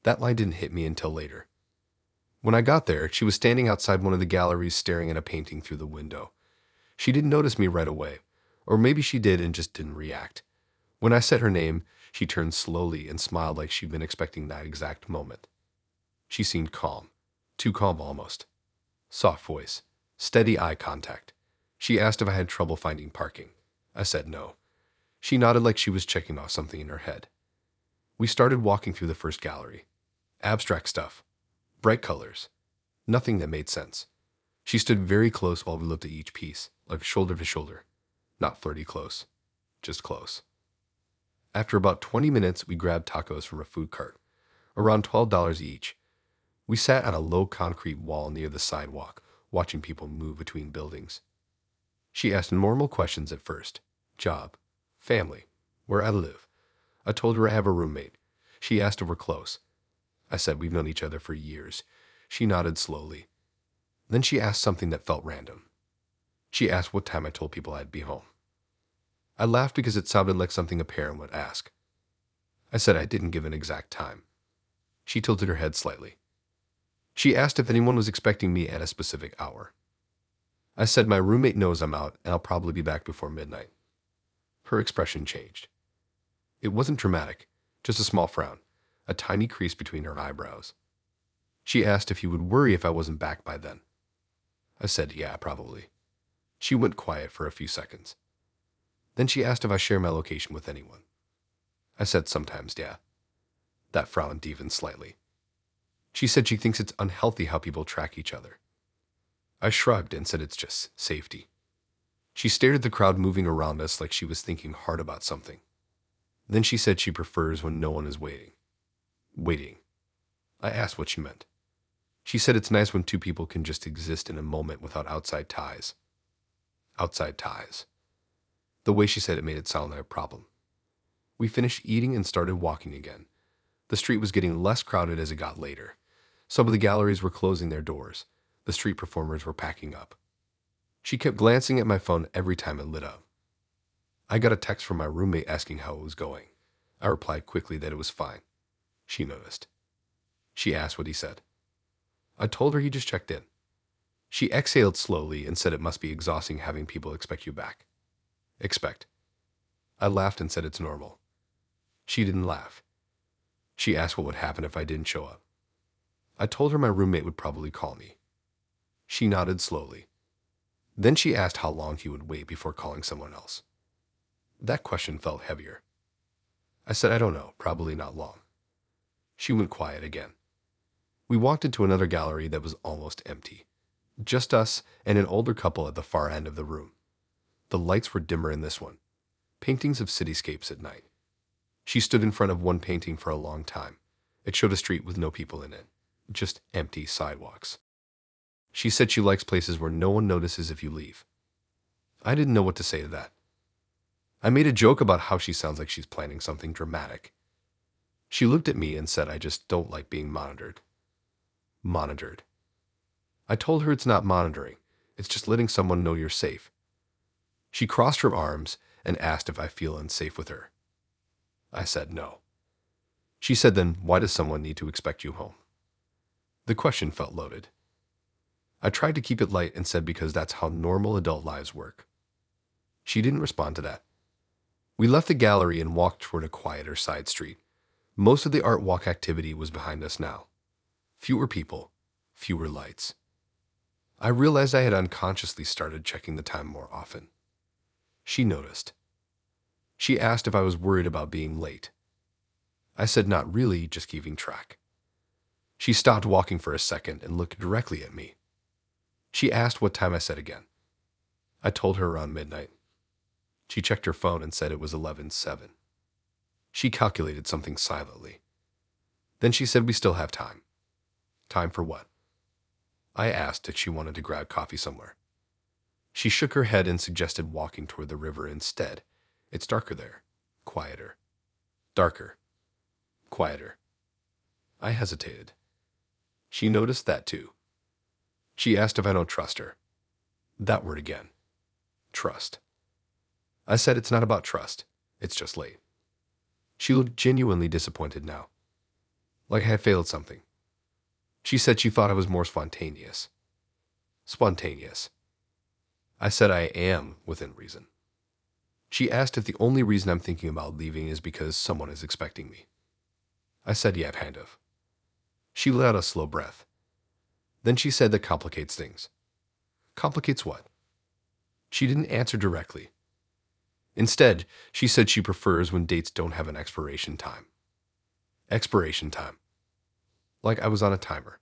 That line didn't hit me until later. When I got there, she was standing outside one of the galleries staring at a painting through the window. She didn't notice me right away, or maybe she did and just didn't react. When I said her name, she turned slowly and smiled like she'd been expecting that exact moment. She seemed calm, too calm almost. Soft voice, steady eye contact. She asked if I had trouble finding parking. I said no. She nodded like she was checking off something in her head. We started walking through the first gallery. Abstract stuff. Bright colors. Nothing that made sense. She stood very close while we looked at each piece, like shoulder to shoulder. Not flirty close. Just close. After about 20 minutes, we grabbed tacos from a food cart. Around $12 each. We sat on a low concrete wall near the sidewalk, watching people move between buildings. She asked normal questions at first. Job. Family. Where I live. I told her I have a roommate. She asked if we're close. I said we've known each other for years. She nodded slowly. Then she asked something that felt random. She asked what time I told people I'd be home. I laughed because it sounded like something a parent would ask. I said I didn't give an exact time. She tilted her head slightly. She asked if anyone was expecting me at a specific hour. I said my roommate knows I'm out and I'll probably be back before midnight. Her expression changed. It wasn't dramatic, just a small frown, a tiny crease between her eyebrows. She asked if he would worry if I wasn't back by then. I said, yeah, probably. She went quiet for a few seconds. Then she asked if I share my location with anyone. I said sometimes, yeah. That frown deepened slightly. She said she thinks it's unhealthy how people track each other. I shrugged and said it's just safety. She stared at the crowd moving around us like she was thinking hard about something. Then she said she prefers when no one is waiting. Waiting. I asked what she meant. She said it's nice when two people can just exist in a moment without outside ties. Outside ties. The way she said it made it sound like a problem. We finished eating and started walking again. The street was getting less crowded as it got later. Some of the galleries were closing their doors. The street performers were packing up. She kept glancing at my phone every time it lit up. I got a text from my roommate asking how it was going. I replied quickly that it was fine. She noticed. She asked what he said. I told her he just checked in. She exhaled slowly and said it must be exhausting having people expect you back. Expect. I laughed and said it's normal. She didn't laugh. She asked what would happen if I didn't show up. I told her my roommate would probably call me. She nodded slowly. Then she asked how long he would wait before calling someone else. That question felt heavier. I said I don't know, probably not long. She went quiet again. We walked into another gallery that was almost empty. Just us and an older couple at the far end of the room. The lights were dimmer in this one. Paintings of cityscapes at night. She stood in front of one painting for a long time. It showed a street with no people in it. Just empty sidewalks. She said she likes places where no one notices if you leave. I didn't know what to say to that. I made a joke about how she sounds like she's planning something dramatic. She looked at me and said I just don't like being monitored. Monitored. I told her it's not monitoring. It's just letting someone know you're safe. She crossed her arms and asked if I feel unsafe with her. I said no. She said then, why does someone need to expect you home? The question felt loaded. I tried to keep it light and said because that's how normal adult lives work. She didn't respond to that. We left the gallery and walked toward a quieter side street. Most of the art walk activity was behind us now. Fewer people, fewer lights. I realized I had unconsciously started checking the time more often. She noticed. She asked if I was worried about being late. I said not really, just keeping track. She stopped walking for a second and looked directly at me. She asked what time I said again. I told her around midnight. She checked her phone and said it was 11:07. She calculated something silently. Then she said we still have time. Time for what? I asked if she wanted to grab coffee somewhere. She shook her head and suggested walking toward the river instead. It's darker there. Quieter. Darker. Quieter. I hesitated. She noticed that too. She asked if I don't trust her. That word again. Trust. I said it's not about trust. It's just late. She looked genuinely disappointed now. Like I had failed something. She said she thought I was more spontaneous. Spontaneous. I said I am within reason. She asked if the only reason I'm thinking about leaving is because someone is expecting me. I said yeah, kind of. She let out a slow breath. Then she said that complicates things. Complicates what? She didn't answer directly. Instead, she said she prefers when dates don't have an expiration time. Expiration time. Like I was on a timer.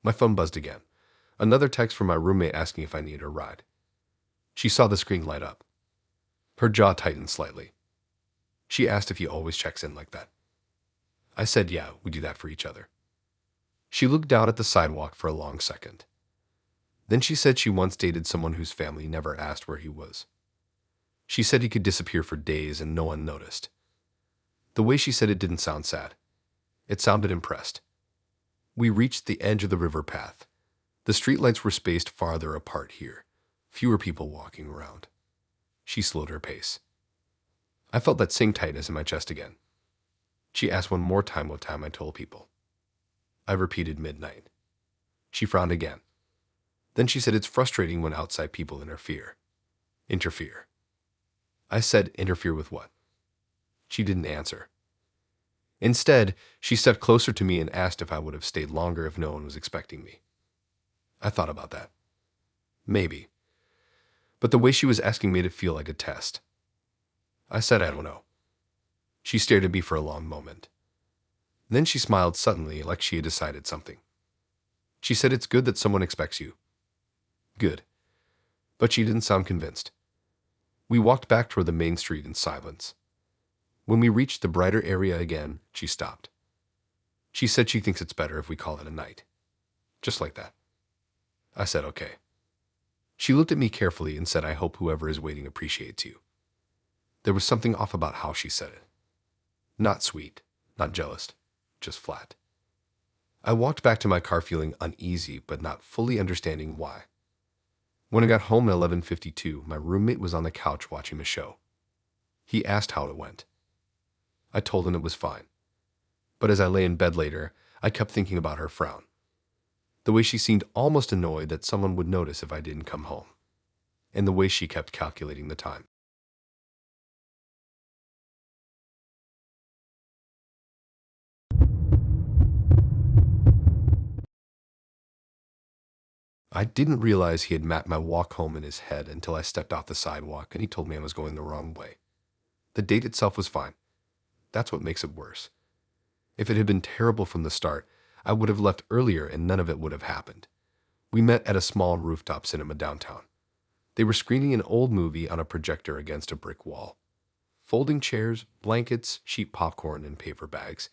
My phone buzzed again. Another text from my roommate asking if I needed a ride. She saw the screen light up. Her jaw tightened slightly. She asked if he always checks in like that. I said, yeah, we do that for each other. She looked down at the sidewalk for a long second. Then she said she once dated someone whose family never asked where he was. She said he could disappear for days and no one noticed. The way she said it didn't sound sad. It sounded impressed. We reached the edge of the river path. The streetlights were spaced farther apart here, fewer people walking around. She slowed her pace. I felt that same tightness in my chest again. She asked one more time what time I told people. I repeated midnight. She frowned again. Then she said it's frustrating when outside people interfere. Interfere. I said, interfere with what? She didn't answer. Instead, she stepped closer to me and asked if I would have stayed longer if no one was expecting me. I thought about that. Maybe. But the way she was asking made it feel like a test. I said, I don't know. She stared at me for a long moment. Then she smiled suddenly, like she had decided something. She said, it's good that someone expects you. Good. But she didn't sound convinced. We walked back toward the main street in silence. When we reached the brighter area again, she stopped. She said she thinks it's better if we call it a night. Just like that. I said, okay. She looked at me carefully and said, I hope whoever is waiting appreciates you. There was something off about how she said it. Not sweet, not jealous, just flat. I walked back to my car feeling uneasy, but not fully understanding why. When I got home at 11:52, my roommate was on the couch watching the show. He asked how it went. I told him it was fine. But as I lay in bed later, I kept thinking about her frown. The way she seemed almost annoyed that someone would notice if I didn't come home. And the way she kept calculating the time. I didn't realize he had mapped my walk home in his head until I stepped off the sidewalk and he told me I was going the wrong way. The date itself was fine. That's what makes it worse. If it had been terrible from the start, I would have left earlier and none of it would have happened. We met at a small rooftop cinema downtown. They were screening an old movie on a projector against a brick wall. Folding chairs, blankets, cheap popcorn, and paper bags.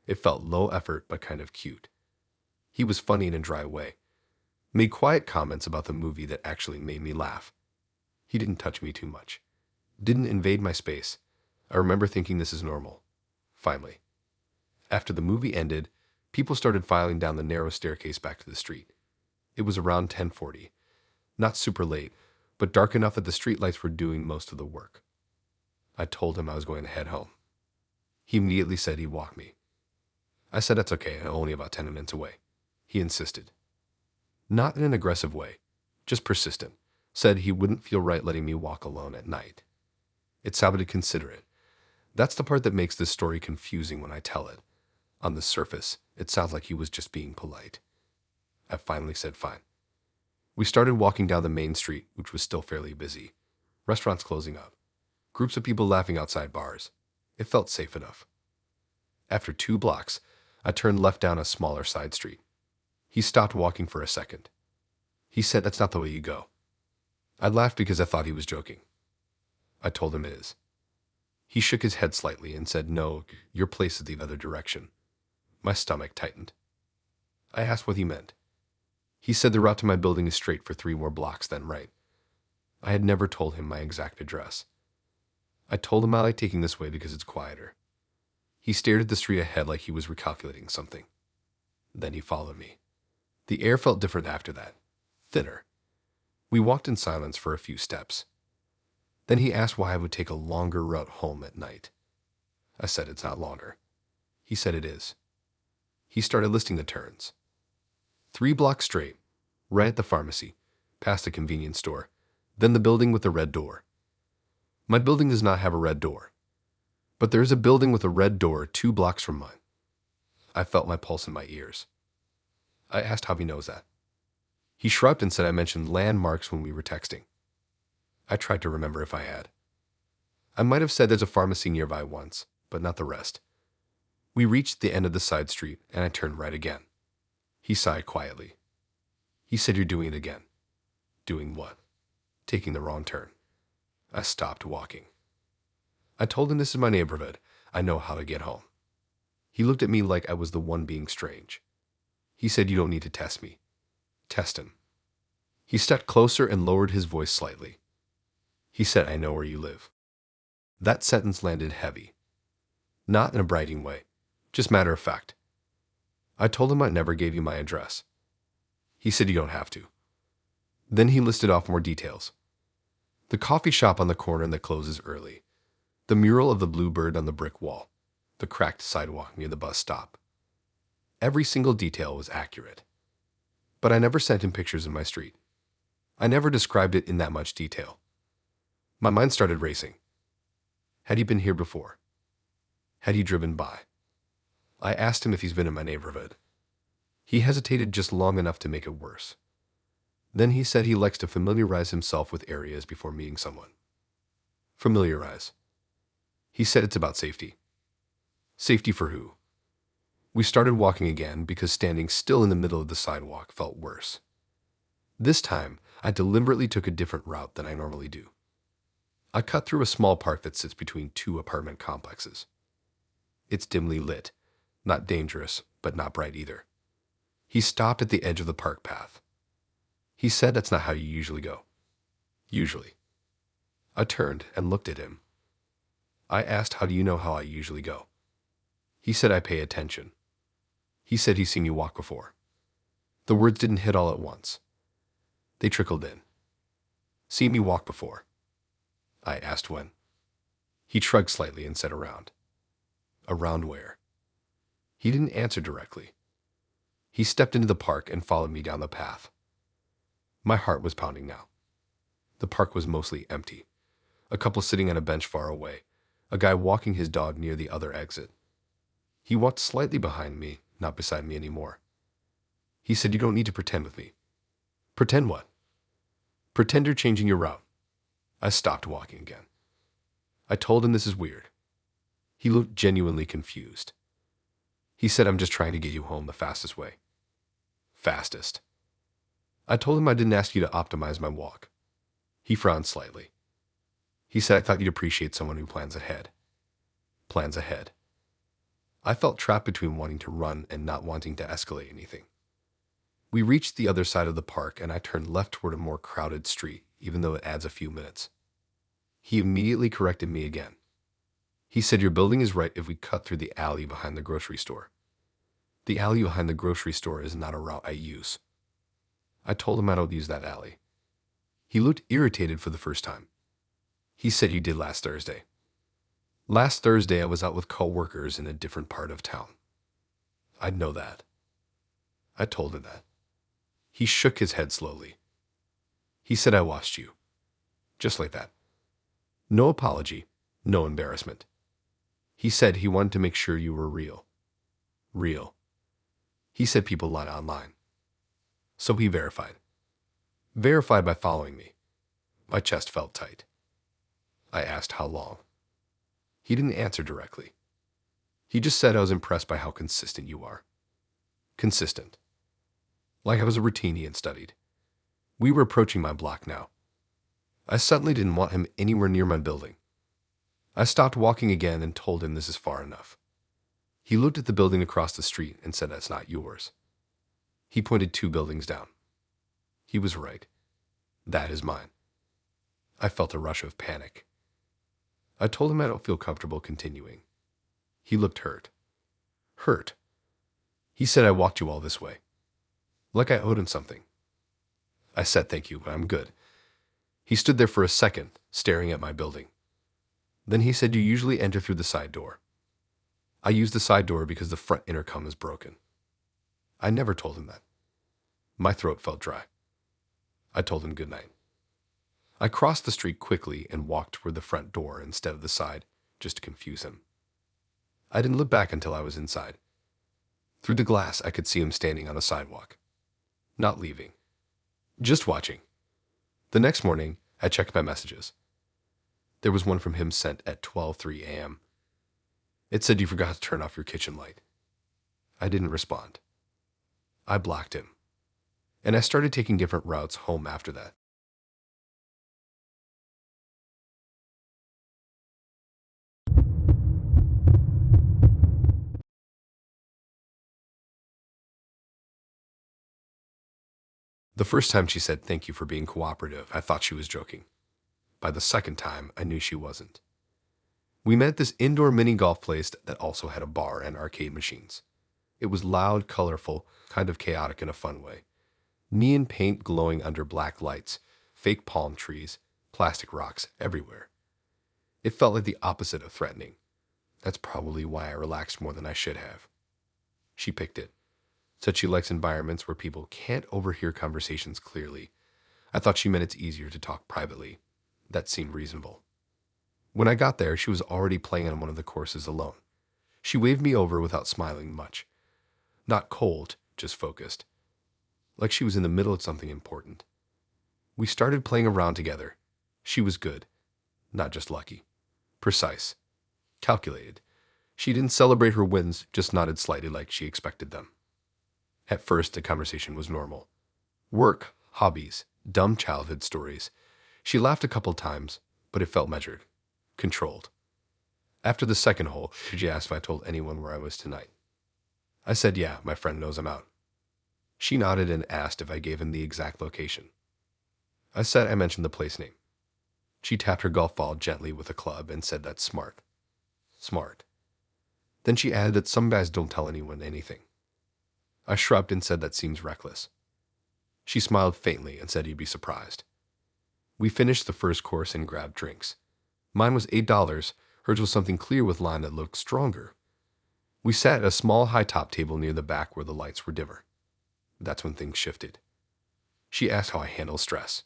It felt low effort but kind of cute. He was funny in a dry way. Made quiet comments about the movie that actually made me laugh. He didn't touch me too much. Didn't invade my space. I remember thinking this is normal. Finally. After the movie ended, people started filing down the narrow staircase back to the street. It was around 10:40. Not super late, but dark enough that the streetlights were doing most of the work. I told him I was going to head home. He immediately said he'd walk me. I said that's okay, only about 10 minutes away. He insisted. Not in an aggressive way, just persistent. Said he wouldn't feel right letting me walk alone at night. It sounded considerate. That's the part that makes this story confusing when I tell it. On the surface, it sounds like he was just being polite. I finally said fine. We started walking down the main street, which was still fairly busy. Restaurants closing up. Groups of people laughing outside bars. It felt safe enough. After 2 blocks, I turned left down a smaller side street. He stopped walking for a second. He said, that's not the way you go. I laughed because I thought he was joking. I told him it is. He shook his head slightly and said, no, your place is the other direction. My stomach tightened. I asked what he meant. He said the route to my building is straight for 3 more blocks, then right. I had never told him my exact address. I told him I like taking this way because it's quieter. He stared at the street ahead like he was recalculating something. Then he followed me. The air felt different after that. Thinner. We walked in silence for a few steps. Then he asked why I would take a longer route home at night. I said it's not longer. He said it is. He started listing the turns. 3 blocks straight, right at the pharmacy, past the convenience store, then the building with the red door. My building does not have a red door, but there is a building with a red door 2 blocks from mine. I felt my pulse in my ears. I asked how he knows that. He shrugged and said I mentioned landmarks when we were texting. I tried to remember if I had. I might have said there's a pharmacy nearby once, but not the rest. We reached the end of the side street, and I turned right again. He sighed quietly. He said, "You're doing it again." Doing what? Taking the wrong turn. I stopped walking. I told him this is my neighborhood. I know how to get home. He looked at me like I was the one being strange. He said, "You don't need to test me." Test him. He stepped closer and lowered his voice slightly. He said, "I know where you live." That sentence landed heavy. Not in a biting way, just matter of fact. I told him I never gave you my address. He said, "You don't have to." Then he listed off more details. The coffee shop on the corner that closes early. The mural of the blue bird on the brick wall. The cracked sidewalk near the bus stop. Every single detail was accurate. But I never sent him pictures of my street. I never described it in that much detail. My mind started racing. Had he been here before? Had he driven by? I asked him if he's been in my neighborhood. He hesitated just long enough to make it worse. Then he said he likes to familiarize himself with areas before meeting someone. Familiarize. He said it's about safety. Safety for who? We started walking again because standing still in the middle of the sidewalk felt worse. This time, I deliberately took a different route than I normally do. I cut through a small park that sits between two apartment complexes. It's dimly lit, not dangerous, but not bright either. He stopped at the edge of the park path. He said that's not how you usually go. Usually. I turned and looked at him. I asked, "How do you know how I usually go?" He said, "I pay attention." He said he's seen you walk before. The words didn't hit all at once. They trickled in. "Seen me walk before?" I asked when. He shrugged slightly and said around. Around where? He didn't answer directly. He stepped into the park and followed me down the path. My heart was pounding now. The park was mostly empty. A couple sitting on a bench far away. A guy walking his dog near the other exit. He walked slightly behind me, not beside me anymore. He said, "You don't need to pretend with me." Pretend what? Pretend you're changing your route. I stopped walking again. I told him this is weird. He looked genuinely confused. He said, "I'm just trying to get you home the fastest way." Fastest. I told him I didn't ask you to optimize my walk. He frowned slightly. He said, "I thought you'd appreciate someone who plans ahead." Plans ahead. I felt trapped between wanting to run and not wanting to escalate anything. We reached the other side of the park and I turned left toward a more crowded street, even though it adds a few minutes. He immediately corrected me again. He said, "Your building is right if we cut through the alley behind the grocery store." The alley behind the grocery store is not a route I use. I told him I don't use that alley. He looked irritated for the first time. He said he did last Thursday. Last Thursday I was out with co-workers in a different part of town. I'd know that. I told him that. He shook his head slowly. He said, "I watched you." Just like that. No apology, no embarrassment. He said he wanted to make sure you were real. Real. He said people lie online. So he verified. Verified by following me. My chest felt tight. I asked how long. He didn't answer directly. He just said I was impressed by how consistent you are. Consistent. Like I was a routine he had studied. We were approaching my block now. I suddenly didn't want him anywhere near my building. I stopped walking again and told him this is far enough. He looked at the building across the street and said, "That's not yours." He pointed 2 buildings down. He was right. That is mine. I felt a rush of panic. I told him I don't feel comfortable continuing. He looked hurt. Hurt. He said I walked you all this way. Like I owed him something. I said thank you, but I'm good. He stood there for a second, staring at my building. Then he said, "You usually enter through the side door." I use the side door because the front intercom is broken. I never told him that. My throat felt dry. I told him good night. I crossed the street quickly and walked toward the front door instead of the side, just to confuse him. I didn't look back until I was inside. Through the glass, I could see him standing on the sidewalk. Not leaving. Just watching. The next morning, I checked my messages. There was one from him sent at 12:03 a.m. It said you forgot to turn off your kitchen light. I didn't respond. I blocked him, and I started taking different routes home after that. The first time she said thank you for being cooperative, I thought she was joking. By the second time, I knew she wasn't. We met at this indoor mini golf place that also had a bar and arcade machines. It was loud, colorful, kind of chaotic in a fun way. Neon paint glowing under black lights, fake palm trees, plastic rocks everywhere. It felt like the opposite of threatening. That's probably why I relaxed more than I should have. She picked it. Said she likes environments where people can't overhear conversations clearly. I thought she meant it's easier to talk privately. That seemed reasonable. When I got there, she was already playing on one of the courses alone. She waved me over without smiling much. Not cold, just focused. Like she was in the middle of something important. We started playing around together. She was good. Not just lucky. Precise. Calculated. She didn't celebrate her wins, just nodded slightly like she expected them. At first, the conversation was normal. Work, hobbies, dumb childhood stories. She laughed a couple times, but it felt measured. Controlled. After the second hole, she asked if I told anyone where I was tonight. I said, yeah, my friend knows I'm out. She nodded and asked if I gave him the exact location. I said I mentioned the place name. She tapped her golf ball gently with a club and said that's smart. Smart. Then she added that some guys don't tell anyone anything. I shrugged and said that seems reckless. She smiled faintly and said you'd be surprised. We finished the first course and grabbed drinks. Mine was $8, hers was something clear with lime that looked stronger. We sat at a small high-top table near the back where the lights were dimmer. That's when things shifted. She asked how I handle stress.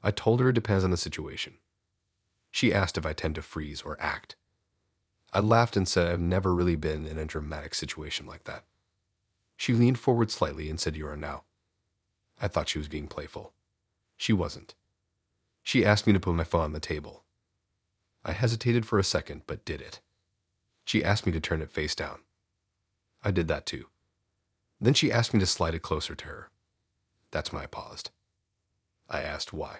I told her it depends on the situation. She asked if I tend to freeze or act. I laughed and said I've never really been in a dramatic situation like that. She leaned forward slightly and said you are now. I thought she was being playful. She wasn't. She asked me to put my phone on the table. I hesitated for a second, but did it. She asked me to turn it face down. I did that too. Then she asked me to slide it closer to her. That's when I paused. I asked why.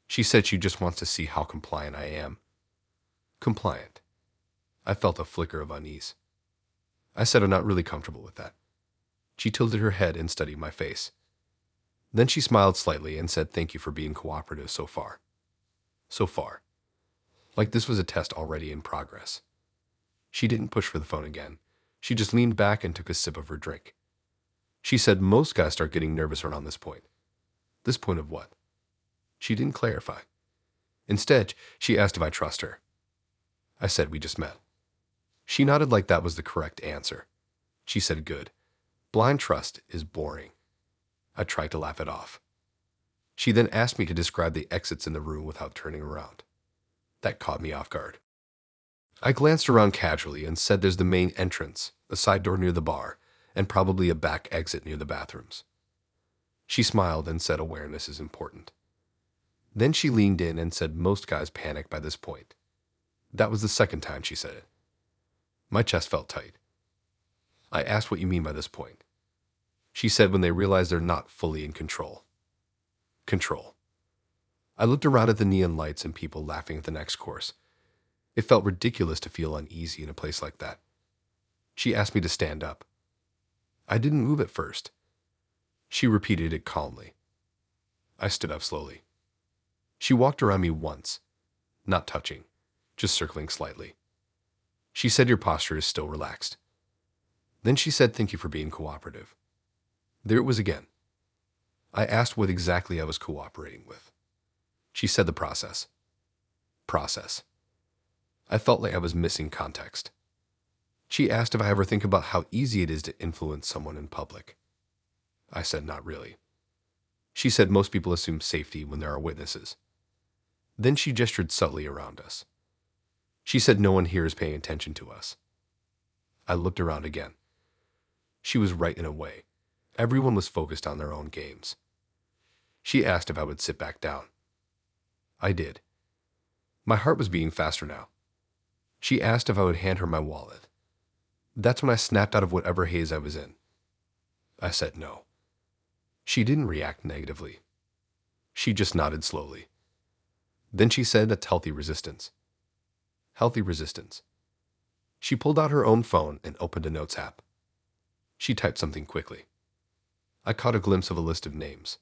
She said she just wants to see how compliant I am. Compliant. I felt a flicker of unease. I said I'm not really comfortable with that. She tilted her head and studied my face. Then she smiled slightly and said thank you for being cooperative so far. So far. Like this was a test already in progress. She didn't push for the phone again. She just leaned back and took a sip of her drink. She said most guys start getting nervous around this point. This point of what? She didn't clarify. Instead, she asked if I trust her. I said we just met. She nodded like that was the correct answer. She said good. Blind trust is boring. I tried to laugh it off. She then asked me to describe the exits in the room without turning around. That caught me off guard. I glanced around casually and said there's the main entrance, a side door near the bar, and probably a back exit near the bathrooms. She smiled and said awareness is important. Then she leaned in and said most guys panic by this point. That was the second time she said it. My chest felt tight. I asked what you mean by this point. She said when they realize they're not fully in control. Control. I looked around at the neon lights and people laughing at the next course. It felt ridiculous to feel uneasy in a place like that. She asked me to stand up. I didn't move at first. She repeated it calmly. I stood up slowly. She walked around me once, not touching, just circling slightly. She said your posture is still relaxed. Then she said thank you for being cooperative. There it was again. I asked what exactly I was cooperating with. She said the process. Process. I felt like I was missing context. She asked if I ever think about how easy it is to influence someone in public. I said not really. She said most people assume safety when there are witnesses. Then she gestured subtly around us. She said no one here is paying attention to us. I looked around again. She was right in a way. Everyone was focused on their own games. She asked if I would sit back down. I did. My heart was beating faster now. She asked if I would hand her my wallet. That's when I snapped out of whatever haze I was in. I said no. She didn't react negatively. She just nodded slowly. Then she said that's healthy resistance. Healthy resistance. She pulled out her own phone and opened a notes app. She typed something quickly. I caught a glimpse of a list of names.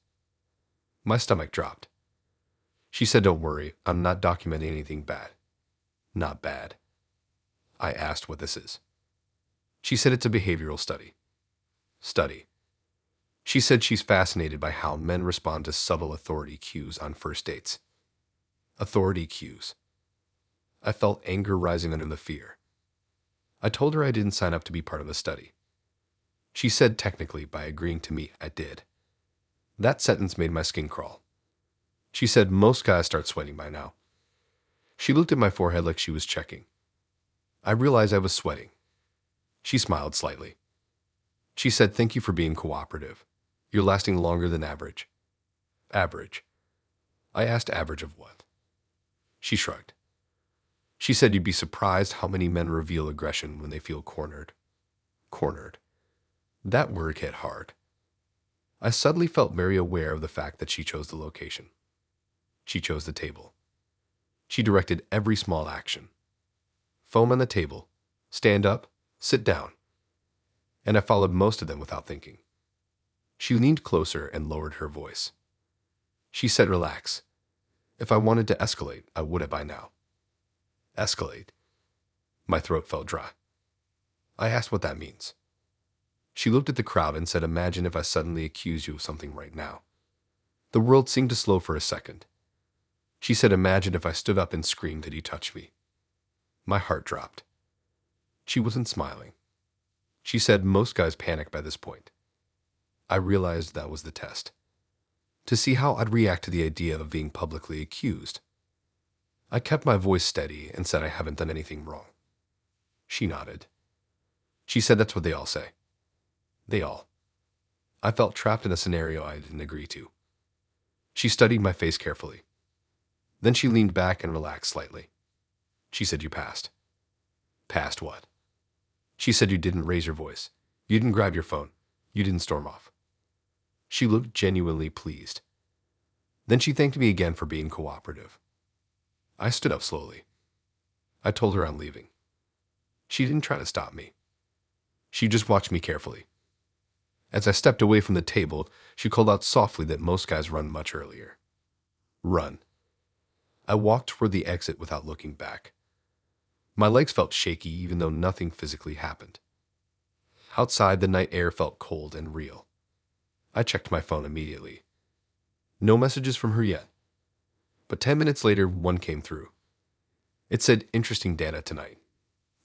My stomach dropped. She said, "Don't worry, I'm not documenting anything bad." Not bad. I asked what this is. She said it's a behavioral study. Study. She said she's fascinated by how men respond to subtle authority cues on first dates. Authority cues. I felt anger rising under the fear. I told her I didn't sign up to be part of the study. She said technically, by agreeing to meet, I did. That sentence made my skin crawl. She said most guys start sweating by now. She looked at my forehead like she was checking. I realized I was sweating. She smiled slightly. She said, "Thank you for being cooperative. You're lasting longer than average." Average. I asked average of what? She shrugged. She said you'd be surprised how many men reveal aggression when they feel cornered. Cornered. That word hit hard. I suddenly felt very aware of the fact that she chose the location. She chose the table. She directed every small action. Foam on the table. Stand up. Sit down. And I followed most of them without thinking. She leaned closer and lowered her voice. She said, "Relax. If I wanted to escalate, I would have by now." Escalate. My throat felt dry. I asked what that means. She looked at the crowd and said, "Imagine if I suddenly accused you of something right now." The world seemed to slow for a second. She said, "Imagine if I stood up and screamed that he touched me." My heart dropped. She wasn't smiling. She said most guys panic by this point. I realized that was the test. To see how I'd react to the idea of being publicly accused. I kept my voice steady and said I haven't done anything wrong. She nodded. She said that's what they all say. They all. I felt trapped in a scenario I didn't agree to. She studied my face carefully. Then she leaned back and relaxed slightly. She said, "You passed." Passed what? She said you didn't raise your voice. You didn't grab your phone. You didn't storm off. She looked genuinely pleased. Then she thanked me again for being cooperative. I stood up slowly. I told her I'm leaving. She didn't try to stop me. She just watched me carefully. As I stepped away from the table, she called out softly that most guys run much earlier. Run. I walked toward the exit without looking back. My legs felt shaky even though nothing physically happened. Outside, the night air felt cold and real. I checked my phone immediately. No messages from her yet. But 10 minutes later, one came through. It said, "Interesting data tonight.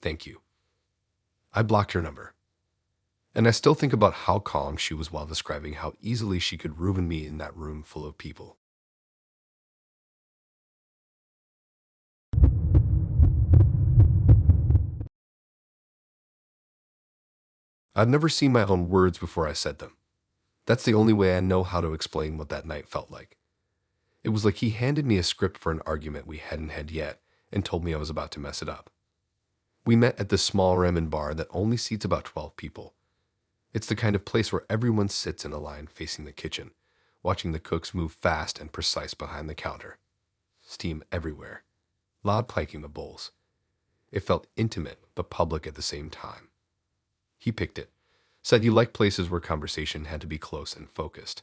Thank you." I blocked her number. And I still think about how calm she was while describing how easily she could ruin me in that room full of people. I'd never seen my own words before I said them. That's the only way I know how to explain what that night felt like. It was like he handed me a script for an argument we hadn't had yet and told me I was about to mess it up. We met at this small ramen bar that only seats about 12 people. It's the kind of place where everyone sits in a line facing the kitchen, watching the cooks move fast and precise behind the counter. Steam everywhere. Loud clanking the bowls. It felt intimate but public at the same time. He picked it, said he liked places where conversation had to be close and focused.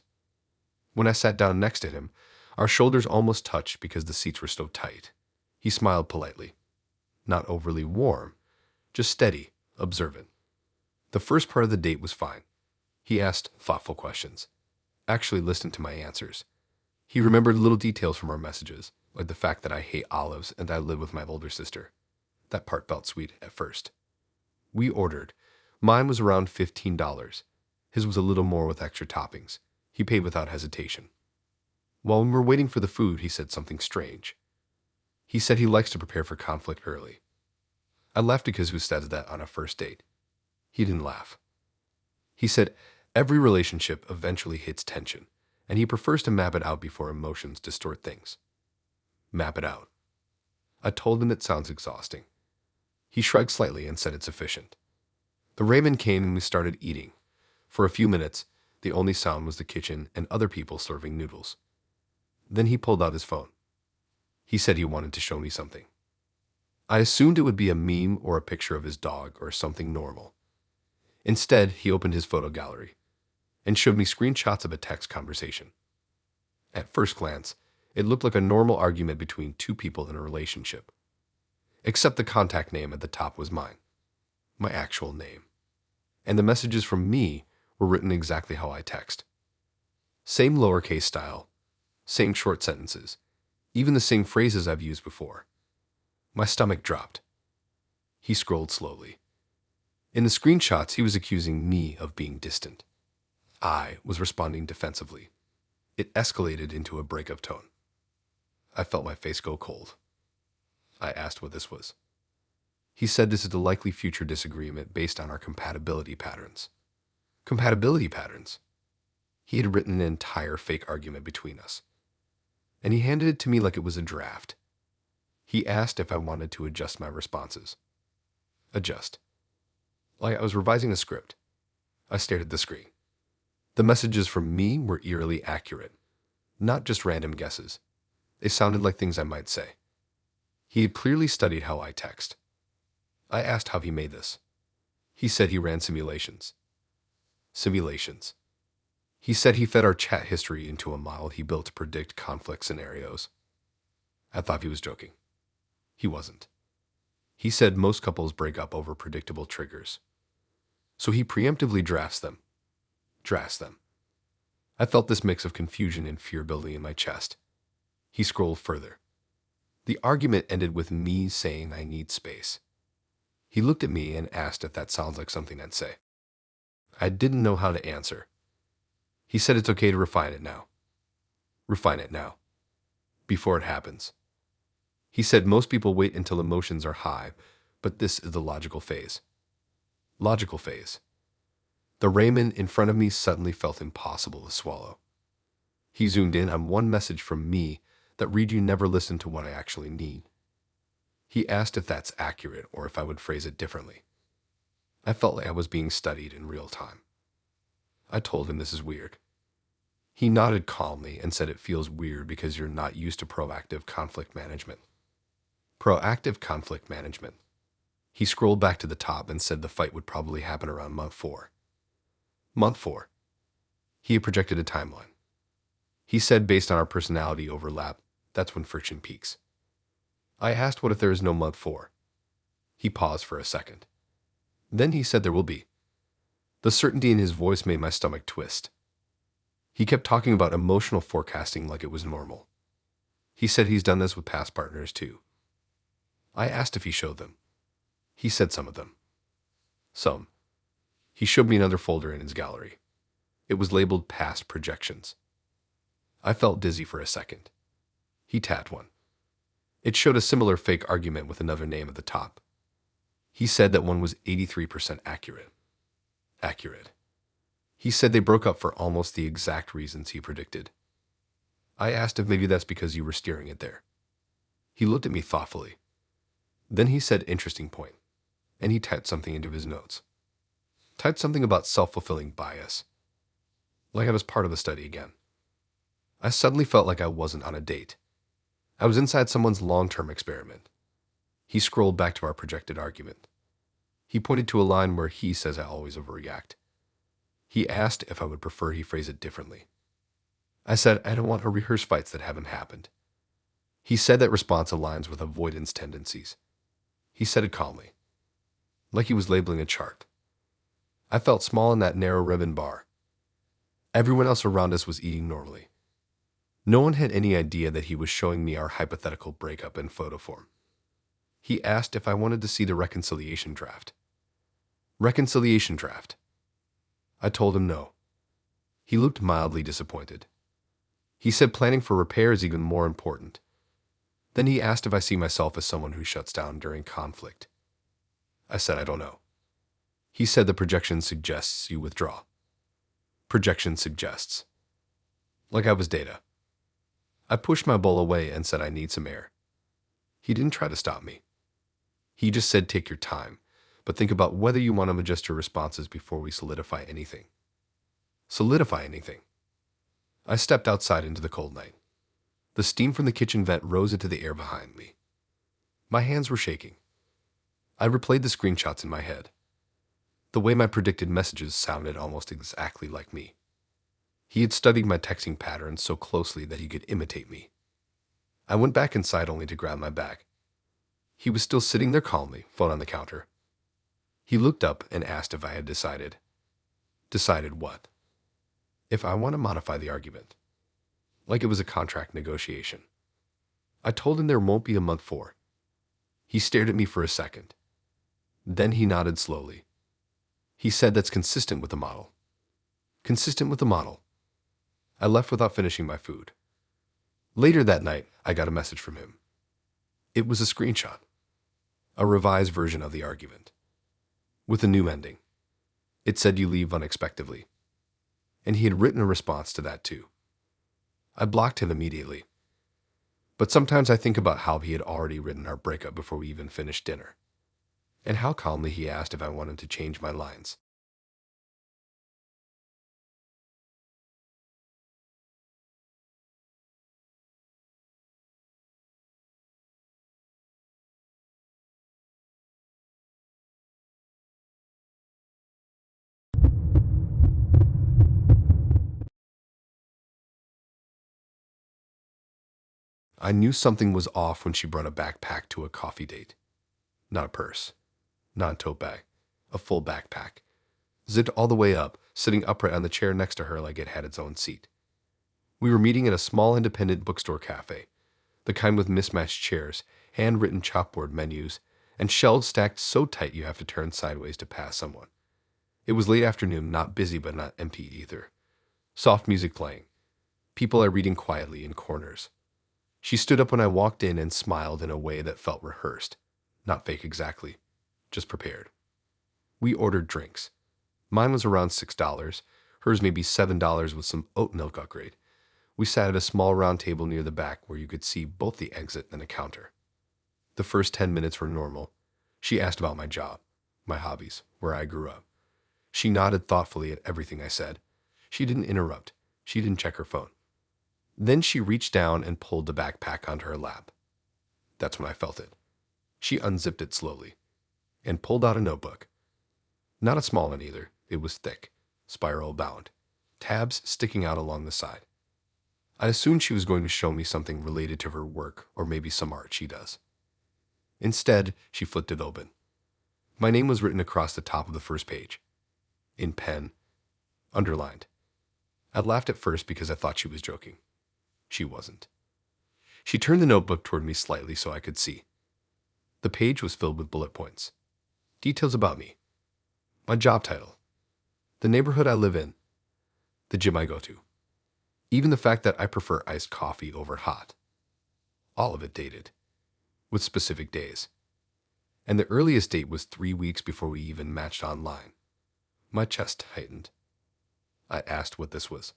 When I sat down next to him, our shoulders almost touched because the seats were so tight. He smiled politely. Not overly warm, just steady, observant. The first part of the date was fine. He asked thoughtful questions, actually listened to my answers. He remembered little details from our messages, like the fact that I hate olives and I live with my older sister. That part felt sweet at first. We ordered. Mine was around $15. His was a little more with extra toppings. He paid without hesitation. While we were waiting for the food, he said something strange. He said he likes to prepare for conflict early. I laughed because who says that on a first date? He didn't laugh. He said every relationship eventually hits tension, and he prefers to map it out before emotions distort things. Map it out. I told him it sounds exhausting. He shrugged slightly and said it's efficient. The ramen came and we started eating. For a few minutes, the only sound was the kitchen and other people serving noodles. Then he pulled out his phone. He said he wanted to show me something. I assumed it would be a meme or a picture of his dog or something normal. Instead, he opened his photo gallery and showed me screenshots of a text conversation. At first glance, it looked like a normal argument between two people in a relationship. Except the contact name at the top was mine, my actual name. And the messages from me were written exactly how I text. Same lowercase style, same short sentences, even the same phrases I've used before. My stomach dropped. He scrolled slowly. In the screenshots, he was accusing me of being distant. I was responding defensively. It escalated into a breakup tone. I felt my face go cold. I asked what this was. He said this is the likely future disagreement based on our compatibility patterns. Compatibility patterns? He had written an entire fake argument between us. And he handed it to me like it was a draft. He asked if I wanted to adjust my responses. Adjust. Like I was revising a script. I stared at the screen. The messages from me were eerily accurate, not just random guesses. They sounded like things I might say. He had clearly studied how I text. I asked how he made this. He said he ran simulations. Simulations. He said he fed our chat history into a model he built to predict conflict scenarios. I thought he was joking. He wasn't. He said most couples break up over predictable triggers. So he preemptively drafts them. I felt this mix of confusion and fear building in my chest. He scrolled further. The argument ended with me saying I need space. He looked at me and asked if that sounds like something I'd say. I didn't know how to answer. He said it's okay to refine it now. Refine it now. Before it happens. He said most people wait until emotions are high, but this is the logical phase. Logical phase. The ramen in front of me suddenly felt impossible to swallow. He zoomed in on one message from me that read you never listen to what I actually need. He asked if that's accurate or if I would phrase it differently. I felt like I was being studied in real time. I told him this is weird. He nodded calmly and said it feels weird because you're not used to proactive conflict management. Proactive conflict management. He scrolled back to the top and said the fight would probably happen around month 4. Month 4. He had projected a timeline. He said based on our personality overlap, that's when friction peaks. I asked what if there is no month 4. He paused for a second. Then he said there will be. The certainty in his voice made my stomach twist. He kept talking about emotional forecasting like it was normal. He said he's done this with past partners too. I asked if he showed them. He said some of them. Some. He showed me another folder in his gallery. It was labeled past projections. I felt dizzy for a second. He tapped one. It showed a similar fake argument with another name at the top. He said that one was 83% accurate. Accurate. He said they broke up for almost the exact reasons he predicted. I asked if maybe that's because you were steering it there. He looked at me thoughtfully. Then he said interesting point, and he typed something into his notes. Typed something about self-fulfilling bias. Like I was part of the study again. I suddenly felt like I wasn't on a date. I was inside someone's long-term experiment. He scrolled back to our projected argument. He pointed to a line where he says I always overreact. He asked if I would prefer he phrase it differently. I said I don't want to rehearse fights that haven't happened. He said that response aligns with avoidance tendencies. He said it calmly, like he was labeling a chart. I felt small in that narrow ribbon bar. Everyone else around us was eating normally. No one had any idea that he was showing me our hypothetical breakup in photo form. He asked if I wanted to see the reconciliation draft. Reconciliation draft. I told him no. He looked mildly disappointed. He said planning for repair is even more important. Then he asked if I see myself as someone who shuts down during conflict. I said I don't know. He said the projection suggests you withdraw. Projection suggests. Like I was data. I pushed my bowl away and said I need some air. He didn't try to stop me. He just said take your time, but think about whether you want to adjust your responses before we solidify anything. Solidify anything. I stepped outside into the cold night. The steam from the kitchen vent rose into the air behind me. My hands were shaking. I replayed the screenshots in my head. The way my predicted messages sounded almost exactly like me. He had studied my texting patterns so closely that he could imitate me. I went back inside only to grab my bag. He was still sitting there calmly, phone on the counter. He looked up and asked if I had decided. Decided what? If I want to modify the argument. Like it was a contract negotiation. I told him there won't be a month for. He stared at me for a second. Then he nodded slowly. He said that's consistent with the model. Consistent with the model. I left without finishing my food. Later that night, I got a message from him. It was a screenshot. A revised version of the argument. With a new ending. It said you leave unexpectedly. And he had written a response to that too. I blocked him immediately. But sometimes I think about how he had already written our breakup before we even finished dinner. And how calmly he asked if I wanted to change my lines. I knew something was off when she brought a backpack to a coffee date. Not a purse. Not a tote bag. A full backpack. Zipped all the way up, sitting upright on the chair next to her like it had its own seat. We were meeting at a small independent bookstore cafe, the kind with mismatched chairs, handwritten chalkboard menus, and shelves stacked so tight you have to turn sideways to pass someone. It was late afternoon, not busy but not empty either. Soft music playing. People are reading quietly in corners. She stood up when I walked in and smiled in a way that felt rehearsed. Not fake exactly, just prepared. We ordered drinks. Mine was around $6, hers maybe $7 with some oat milk upgrade. We sat at a small round table near the back where you could see both the exit and the counter. The first 10 minutes were normal. She asked about my job, my hobbies, where I grew up. She nodded thoughtfully at everything I said. She didn't interrupt. She didn't check her phone. Then she reached down and pulled the backpack onto her lap. That's when I felt it. She unzipped it slowly and pulled out a notebook. Not a small one either. It was thick, spiral bound, tabs sticking out along the side. I assumed she was going to show me something related to her work or maybe some art she does. Instead, she flipped it open. My name was written across the top of the first page. In pen. Underlined. I laughed at first because I thought she was joking. She wasn't. She turned the notebook toward me slightly so I could see. The page was filled with bullet points. Details about me. My job title. The neighborhood I live in. The gym I go to. Even the fact that I prefer iced coffee over hot. All of it dated. With specific days. And the earliest date was 3 weeks before we even matched online. My chest tightened. I asked what this was.